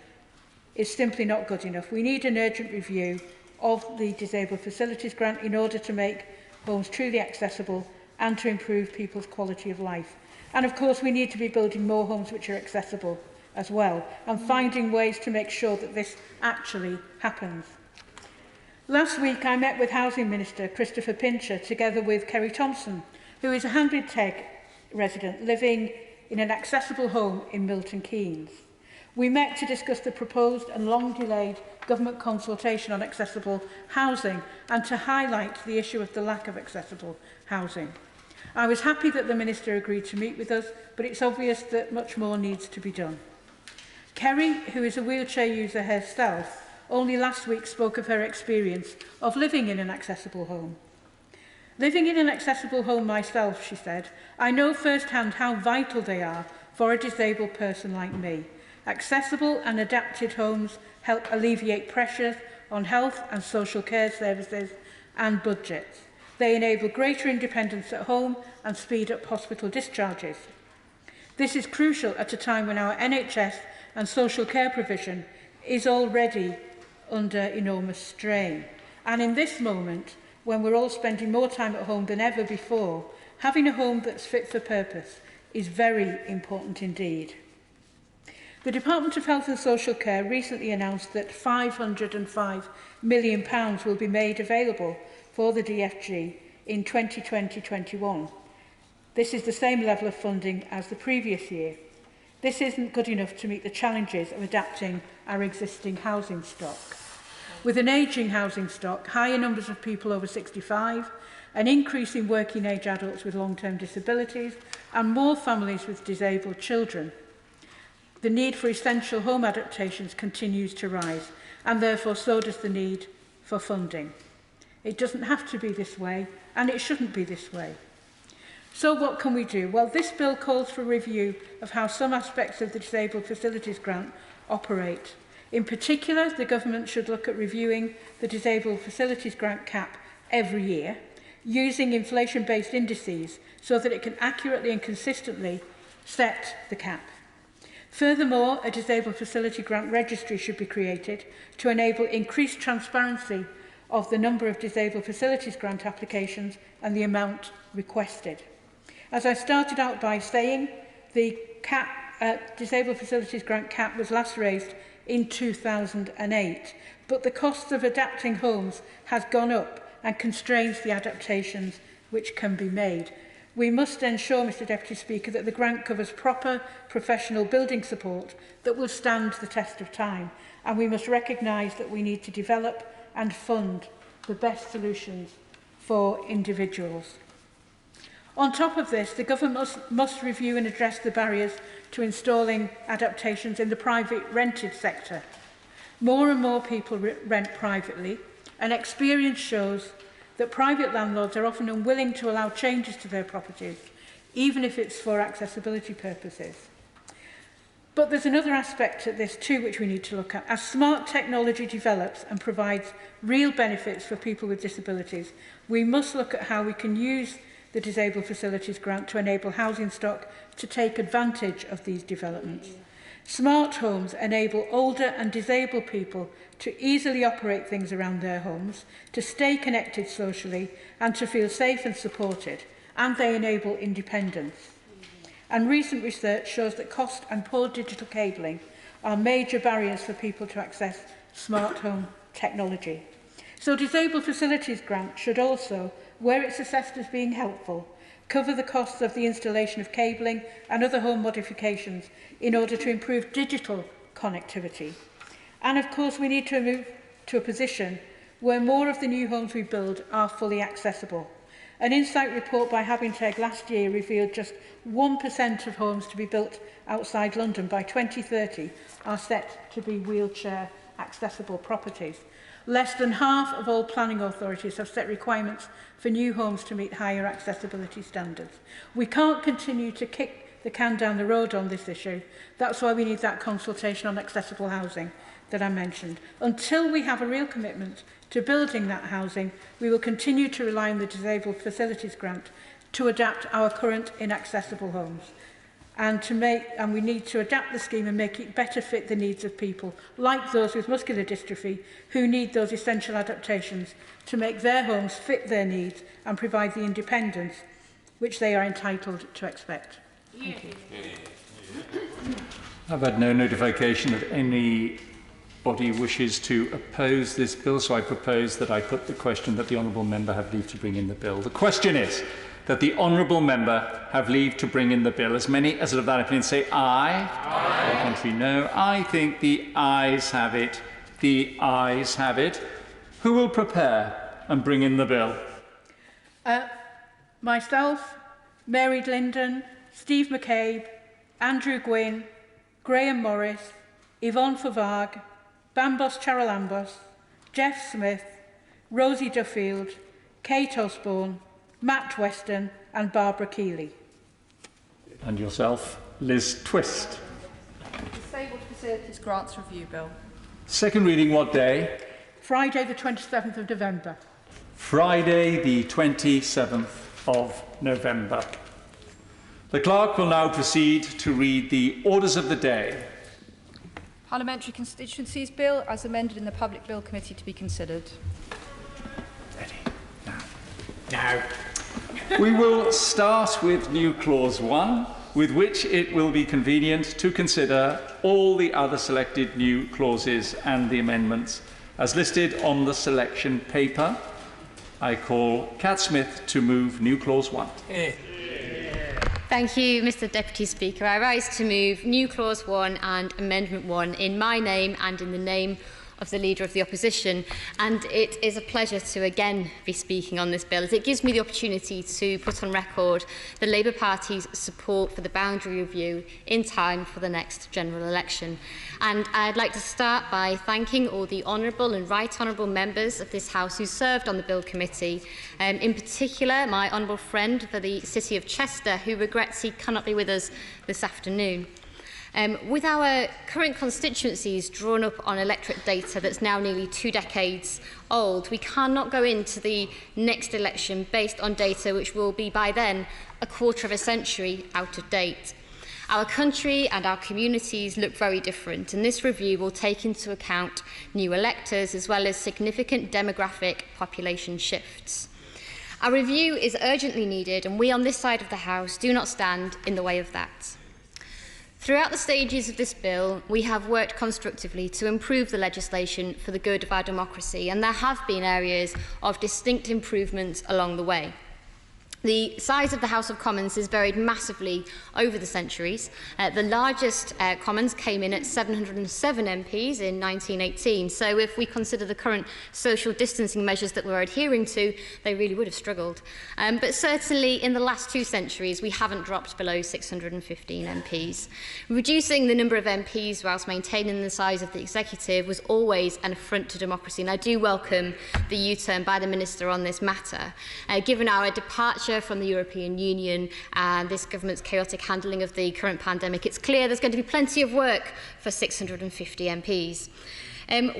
is simply not good enough. We need an urgent review of the Disabled Facilities Grant in order to make homes truly accessible and to improve people's quality of life. And of course, we need to be building more homes which are accessible as well, and finding ways to make sure that this actually happens. Last week, I met with Housing Minister Christopher Pincher, together with Kerry Thompson, who is a Habinteg resident living in an accessible home in Milton Keynes. We met to discuss the proposed and long-delayed government consultation on accessible housing and to highlight the issue of the lack of accessible housing. I was happy that the Minister agreed to meet with us, but it's obvious that much more needs to be done. Kerry, who is a wheelchair user herself, only last week spoke of her experience of living in an accessible home. Living in an accessible home myself, she said, I know firsthand how vital they are for a disabled person like me. Accessible and adapted homes help alleviate pressures on health and social care services and budgets. They enable greater independence at home and speed up hospital discharges. This is crucial at a time when our NHS and social care provision is already under enormous strain. And in this moment, when we're all spending more time at home than ever before, having a home that's fit for purpose is very important indeed. The Department of Health and Social Care recently announced that £505 million will be made available for the DFG in 2020-21. This is the same level of funding as the previous year. This isn't good enough to meet the challenges of adapting our existing housing stock. With an ageing housing stock, higher numbers of people over 65, an increase in working age adults with long-term disabilities and more families with disabled children, the need for essential home adaptations continues to rise, and therefore so does the need for funding. It doesn't have to be this way, and it shouldn't be this way. So what can we do? Well, this bill calls for a review of how some aspects of the Disabled Facilities Grant operate. In particular, the government should look at reviewing the Disabled Facilities Grant cap every year, using inflation-based indices so that it can accurately and consistently set the cap. Furthermore, a Disabled Facility Grant Registry should be created to enable increased transparency of the number of Disabled Facilities Grant applications and the amount requested. As I started out by saying, the Disabled Facilities Grant cap was last raised in 2008, but the cost of adapting homes has gone up and constrains the adaptations which can be made. We must ensure, Mr Deputy Speaker, that the grant covers proper professional building support that will stand the test of time, and we must recognise that we need to develop and fund the best solutions for individuals. On top of this, the government must review and address the barriers to installing adaptations in the private rented sector. More and more people rent privately, and experience shows that private landlords are often unwilling to allow changes to their properties, even if it's for accessibility purposes. But there's another aspect to this too which we need to look at. As smart technology develops and provides real benefits for people with disabilities, we must look at how we can use the Disabled Facilities Grant to enable housing stock to take advantage of these developments. Smart homes enable older and disabled people to easily operate things around their homes, to stay connected socially and to feel safe and supported, and they enable independence. And recent research shows that cost and poor digital cabling are major barriers for people to access smart home technology. So Disabled Facilities Grant should also, where it's assessed as being helpful, cover the costs of the installation of cabling and other home modifications in order to improve digital connectivity. And of course, we need to move to a position where more of the new homes we build are fully accessible. An insight report by Habinteg last year revealed just 1% of homes to be built outside London by 2030 are set to be wheelchair accessible properties. Less than half of all planning authorities have set requirements for new homes to meet higher accessibility standards. We can't continue to kick the can down the road on this issue. That's why we need that consultation on accessible housing that I mentioned. Until we have a real commitment to building that housing, we will continue to rely on the Disabled Facilities Grant to adapt our current inaccessible homes. And we need to adapt the scheme and make it better fit the needs of people, like those with muscular dystrophy, who need those essential adaptations to make their homes fit their needs and provide the independence which they are entitled to expect. Thank you. I've had no notification that anybody wishes to oppose this bill, so I propose that I put the question that the honourable member have leave to bring in the bill. The question is that the honourable member have leave to bring in the bill. As many as of that opinion say aye. Aye. Contrary, no. I think the ayes have it. The ayes have it. Who will prepare and bring in the bill? Myself, Mary Linden, Steve McCabe, Andrew Gwynn, Graham Morris, Yvonne Favag, Bambos Charalambos, Jeff Smith, Rosie Duffield, Kate Osborne, Matt Weston and Barbara Keeley. And yourself, Liz Twist. Disabled Facilities Grants Review Bill. Second reading what day? Friday the 27th of November. Friday the 27th of November. The clerk will now proceed to read the orders of the day. Parliamentary Constituencies Bill as amended in the Public Bill Committee to be considered. Now. We will start with new clause 1, with which it will be convenient to consider all the other selected new clauses and the amendments as listed on the selection paper. I call Cat Smith to move new clause 1. Thank you, Mr Deputy Speaker. I rise to move new clause 1 and amendment 1 in my name and in the name of the Leader of the Opposition, and it is a pleasure to again be speaking on this bill as it gives me the opportunity to put on record the Labour Party's support for the boundary review in time for the next general election. And I'd like to start by thanking all the honourable and right honourable members of this House who served on the Bill Committee, in particular my honourable friend for the City of Chester who regrets he cannot be with us this afternoon. With our current constituencies drawn up on electorate data that's now nearly 2 decades old, we cannot go into the next election based on data which will be by then a quarter of a century out of date. Our country and our communities look very different, and this review will take into account new electors as well as significant demographic population shifts. Our review is urgently needed, and we on this side of the House do not stand in the way of that. Throughout the stages of this bill, we have worked constructively to improve the legislation for the good of our democracy, and there have been areas of distinct improvements along the way. The size of the House of Commons has varied massively over the centuries. The largest Commons came in at 707 MPs in 1918, so if we consider the current social distancing measures that we're adhering to, they really would have struggled. But certainly in the last 2 centuries, we haven't dropped below 615 MPs. Reducing the number of MPs whilst maintaining the size of the executive was always an affront to democracy, and I do welcome the U-turn by the Minister on this matter. Given our departure from the European Union and this government's chaotic handling of the current pandemic, it's clear there's going to be plenty of work for 650 MPs.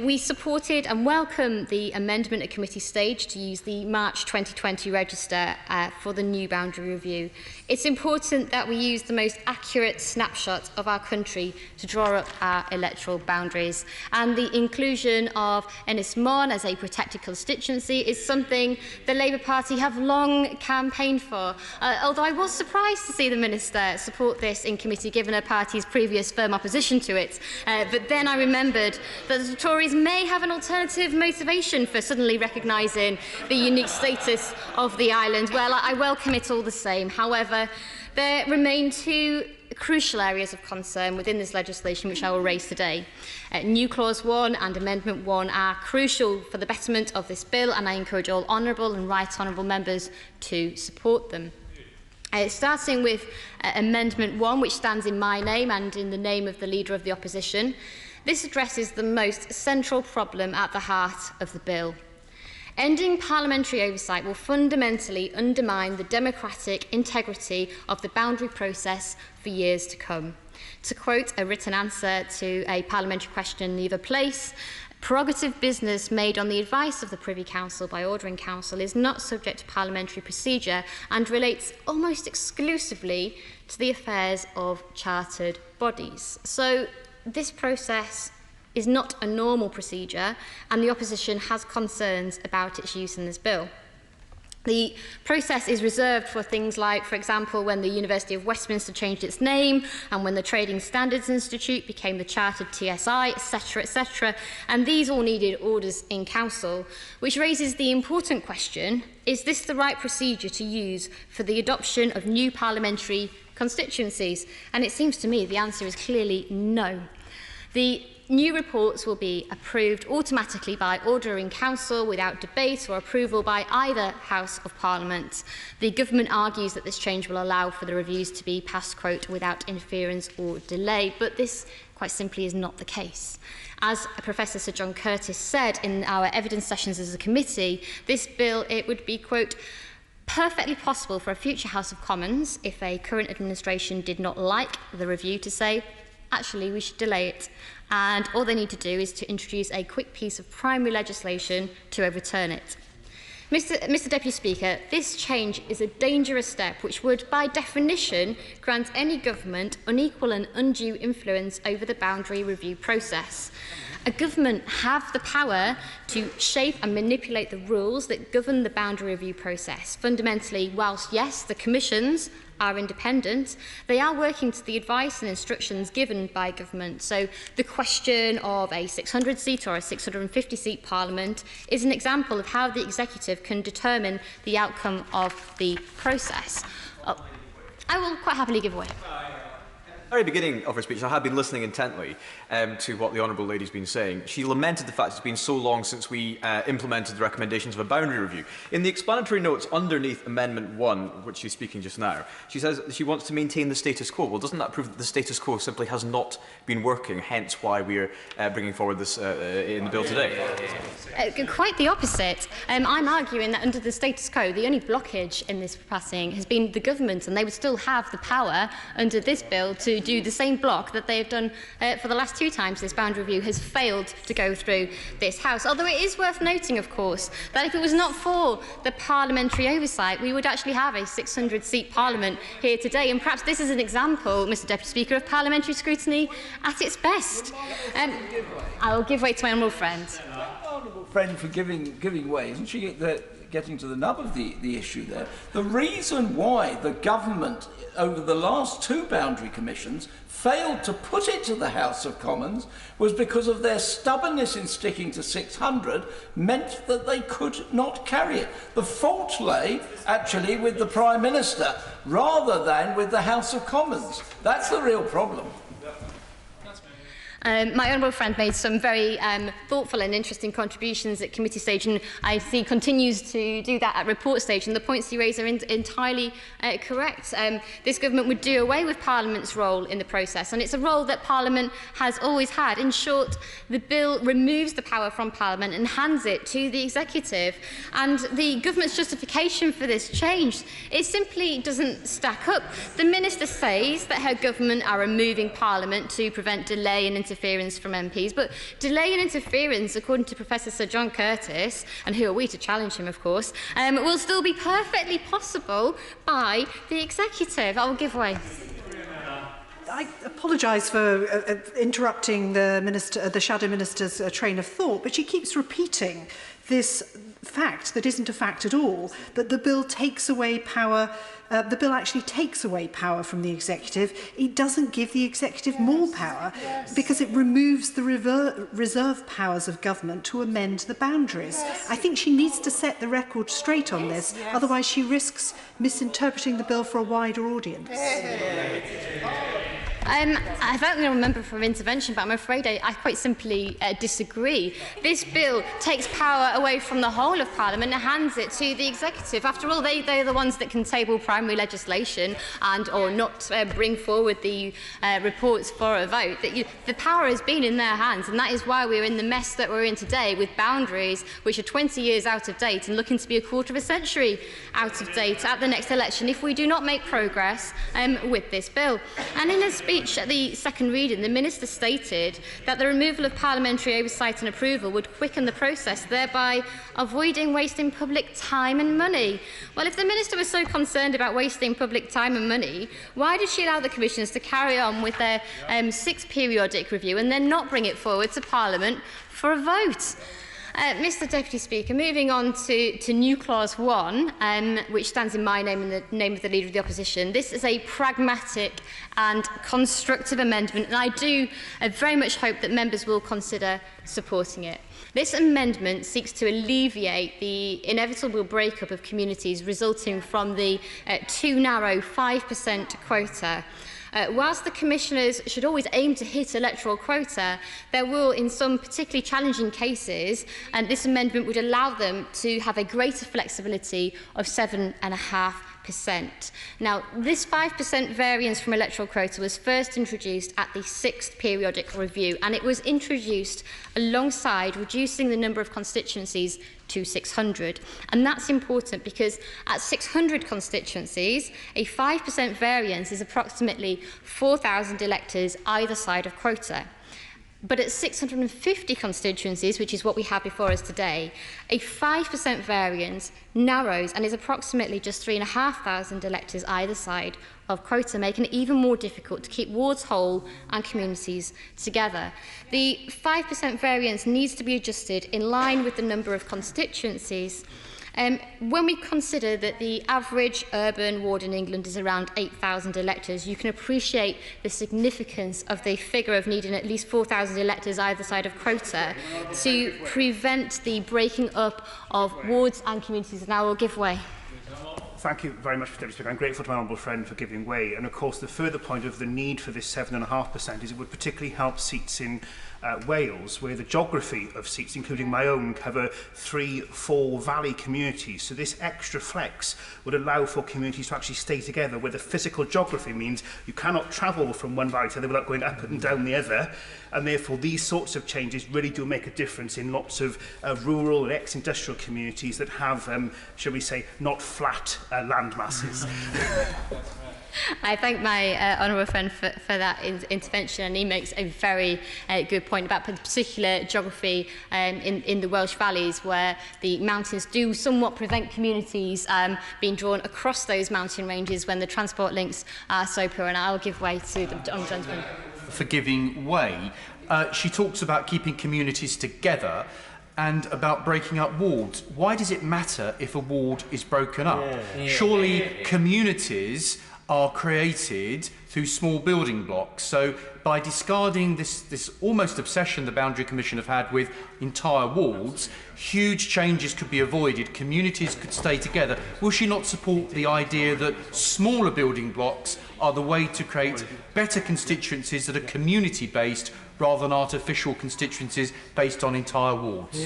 We supported and welcome the amendment at committee stage to use the March 2020 register for the new boundary review. It's important that we use the most accurate snapshot of our country to draw up our electoral boundaries, and the inclusion of Ynys Môn as a protected constituency is something the Labour Party have long campaigned for, although I was surprised to see the Minister support this in committee given her party's previous firm opposition to it. But then I remembered that the Tories may have an alternative motivation for suddenly recognising the unique status of the island. Well, I welcome it all the same. However, there remain 2 crucial areas of concern within this legislation which I will raise today. New Clause 1 and Amendment 1 are crucial for the betterment of this bill, and I encourage all honourable and right honourable members to support them. Starting with Amendment 1, which stands in my name and in the name of the Leader of the Opposition. This addresses the most central problem at the heart of the bill. Ending parliamentary oversight will fundamentally undermine the democratic integrity of the boundary process for years to come. To quote a written answer to a parliamentary question in the other place, prerogative business made on the advice of the Privy Council by ordering Council is not subject to parliamentary procedure and relates almost exclusively to the affairs of chartered bodies. So this process is not a normal procedure, and the opposition has concerns about its use in this bill. The process is reserved for things like, for example, when the University of Westminster changed its name and when the Trading Standards Institute became the Chartered TSI, etc., etc. And these all needed orders in Council, which raises the important question, is this the right procedure to use for the adoption of new parliamentary constituencies? And it seems to me the answer is clearly no. The new reports will be approved automatically by order in Council without debate or approval by either House of Parliament. The Government argues that this change will allow for the reviews to be passed, quote, without interference or delay, but this quite simply is not the case. As Professor Sir John Curtis said in our evidence sessions as a committee, this bill, it would be, quote, perfectly possible for a future House of Commons, if a current administration did not like the review, to say, actually, we should delay it. And all they need to do is to introduce a quick piece of primary legislation to overturn it. Mr Deputy Speaker, this change is a dangerous step which would, by definition, grant any government unequal and undue influence over the boundary review process. A government have the power to shape and manipulate the rules that govern the boundary review process. Fundamentally, whilst, yes, the commissions are independent, they are working to the advice and instructions given by government. So the question of a 600-seat or a 650-seat parliament is an example of how the executive can determine the outcome of the process. I will quite happily give way. At the very beginning of her speech, I had been listening intently to what the Honourable Lady's been saying. She lamented the fact it's been so long since we implemented the recommendations of a boundary review. In the explanatory notes underneath Amendment 1, which she's speaking just now, she says that she wants to maintain the status quo. Well, doesn't that prove that the status quo simply has not been working, hence why we are bringing forward this in the bill today? Quite the opposite. I'm arguing that under the status quo, the only blockage in this passing has been the government, and they would still have the power under this bill to do the same block that they have done for the last two times this boundary review has failed to go through this House. Although it is worth noting, of course, that if it was not for the parliamentary oversight, we would actually have a 600-seat parliament here today. And perhaps this is an example, Mr Deputy Speaker, of parliamentary scrutiny at its best. I will give way to my honourable friend. Honourable friend for giving way. Isn't she getting to the nub of the issue there? The reason why the government, over the last two boundary commissions, failed to put it to the House of Commons was because of their stubbornness in sticking to 600 meant that they could not carry it. The fault lay actually with the Prime Minister rather than with the House of Commons. That's the real problem. My honourable friend made some very thoughtful and interesting contributions at committee stage, and I see continues to do that at report stage, and the points he raised are entirely correct. This government would do away with Parliament's role in the process, and it's a role that Parliament has always had. In short, the bill removes the power from Parliament and hands it to the executive, and the government's justification for this change, it simply doesn't stack up. The Minister says that her government are removing Parliament to prevent delay and interference from MPs, but delay and interference, according to Professor Sir John Curtis, and who are we to challenge him, of course, will still be perfectly possible by the executive. I will give way. I apologise for interrupting the Shadow Minister's train of thought, but she keeps repeating this fact that isn't a fact at all, that the bill takes away power. The bill actually takes away power from the executive. It doesn't give the executive more power because it removes the reserve powers of government to amend the boundaries. I think she needs to set the record straight on this, otherwise she risks misinterpreting the bill for a wider audience. I don't remember from intervention, but I'm afraid I quite simply disagree. This bill takes power away from the whole of Parliament and hands it to the executive. After all, they're the ones that can table primary legislation and or not bring forward the reports for a vote. The power has been in their hands, and that is why we're in the mess that we're in today, with boundaries which are 20 years out of date and looking to be a quarter of a century out of date at the next election if we do not make progress with this bill. And in a speech at the second reading, the Minister stated that the removal of parliamentary oversight and approval would quicken the process, thereby avoiding wasting public time and money. Well, if the Minister was so concerned about wasting public time and money, why did she allow the Commissioners to carry on with their sixth periodic review and then not bring it forward to Parliament for a vote? Mr Deputy Speaker, moving on to new clause 1, which stands in my name and the name of the Leader of the Opposition. This is a pragmatic and constructive amendment, and I do very much hope that members will consider supporting it. This amendment seeks to alleviate the inevitable breakup of communities resulting from the too narrow 5% quota. Whilst the commissioners should always aim to hit electoral quota, there will, in some particularly challenging cases, and this amendment would allow them to have a greater flexibility of 7.5%. Now, this 5% variance from electoral quota was first introduced at the 6th periodic review, and it was introduced alongside reducing the number of constituencies to 600. And that's important because at 600 constituencies, a 5% variance is approximately 4,000 electors either side of quota. But at 650 constituencies, which is what we have before us today, a 5% variance narrows and is approximately just 3,500 electors either side of quota, making it even more difficult to keep wards whole and communities together. The 5% variance needs to be adjusted in line with the number of constituencies. When we consider that the average urban ward in England is around 8,000 electors, you can appreciate the significance of the figure of needing at least 4,000 electors either side of quota to prevent the breaking up of wards and communities. And I will give way. Thank you very much, Deputy Speaker. I'm grateful to my honourable friend for giving way. And of course, the further point of the need for this 7.5% is it would particularly help seats in Wales, where the geography of seats, including my own, cover 3-4 valley communities. So this extra flex would allow for communities to actually stay together, where the physical geography means you cannot travel from one valley to the other without going up and down the other. And therefore, these sorts of changes really do make a difference in lots of rural and ex-industrial communities that have, shall we say, not flat land masses. I thank my honourable friend for that intervention, and he makes a very good point about the particular geography in the Welsh valleys, where the mountains do somewhat prevent communities being drawn across those mountain ranges when the transport links are so poor. And I'll give way to the honourable gentleman. For giving way. She talks about keeping communities together and about breaking up wards. Why does it matter if a ward is broken up? Surely communities are created through small building blocks. So by discarding this almost obsession the Boundary Commission have had with entire wards, huge changes could be avoided, communities could stay together. Will she not support the idea that smaller building blocks are the way to create better constituencies that are community-based rather than artificial constituencies based on entire wards?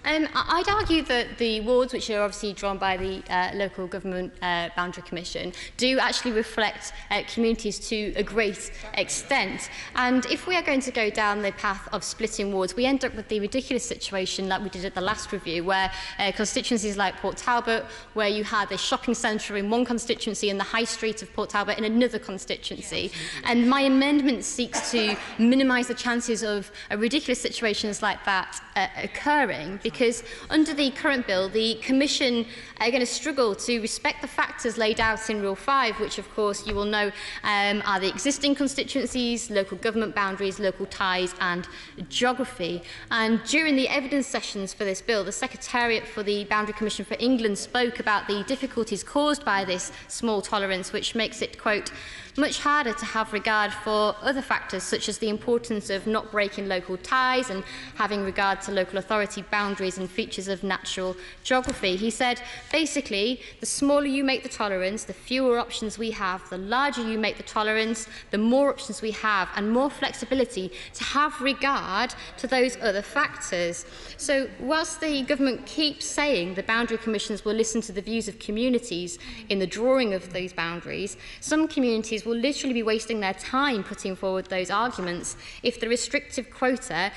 I'd argue that the wards, which are obviously drawn by the local government boundary commission, do actually reflect communities to a great extent. And if we are going to go down the path of splitting wards, we end up with the ridiculous situation like we did at the last review, where constituencies like Port Talbot, where you had a shopping centre in one constituency and the high street of Port Talbot in another constituency. And my amendment seeks to minimise the chances of ridiculous situations like that occurring, because under the current bill, the Commission are going to struggle to respect the factors laid out in Rule 5, which, of course, you will know are the existing constituencies, local government boundaries, local ties and geography. And during the evidence sessions for this bill, the Secretariat for the Boundary Commission for England spoke about the difficulties caused by this small tolerance, which makes it, quote, much harder to have regard for other factors such as the importance of not breaking local ties and having regard to local authority boundaries and features of natural geography. He said, basically, the smaller you make the tolerance, the fewer options we have. The larger you make the tolerance, the more options we have and more flexibility to have regard to those other factors. So whilst the government keeps saying the boundary commissions will listen to the views of communities in the drawing of those boundaries, some communities will literally be wasting their time putting forward those arguments if the restrictive quota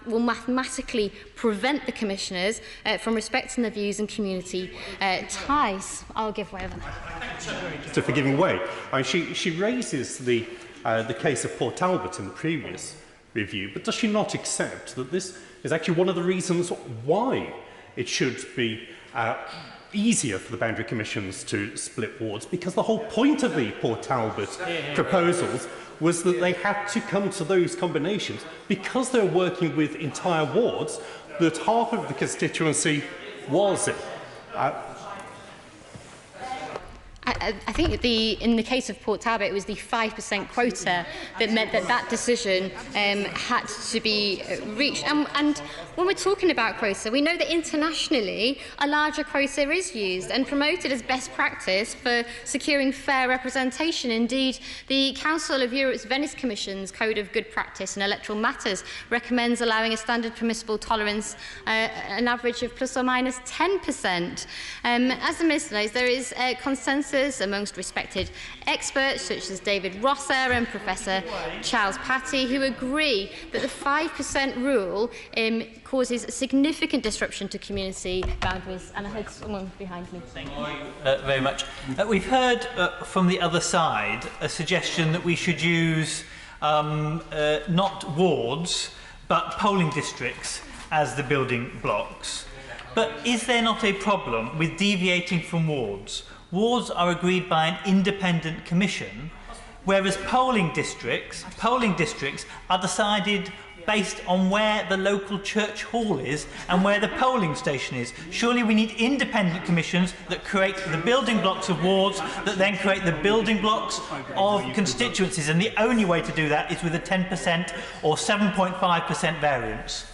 will mathematically prevent the commissioners from respecting the views and community ties. I'll give way over that. For giving way. She raises the case of Port Talbot in the previous review, but does she not accept that this is actually one of the reasons why it should be easier for the boundary commissions to split wards, because the whole point of the Port Talbot proposals was that they had to come to those combinations because they're working with entire wards that half of the constituency was in. I think in the case of Port Talbot, it was the 5% quota that meant that decision had to be reached. And when we're talking about quota, we know that internationally a larger quota is used and promoted as best practice for securing fair representation. Indeed, the Council of Europe's Venice Commission's Code of Good Practice in Electoral Matters recommends allowing a standard permissible tolerance, an average of plus or minus 10%. As the Minister knows, there is consensus amongst respected experts such as David Rosser and Professor Charles Patty, who agree that the 5% rule causes significant disruption to community boundaries. And I heard someone behind me. Thank you very much. We've heard from the other side a suggestion that we should use not wards but polling districts as the building blocks. But is there not a problem with deviating from wards? Wards are agreed by an independent commission, whereas polling districts are decided based on where the local church hall is and where the polling station is. Surely we need independent commissions that create the building blocks of wards that then create the building blocks of constituencies, and the only way to do that is with a 10% or 7.5% variance.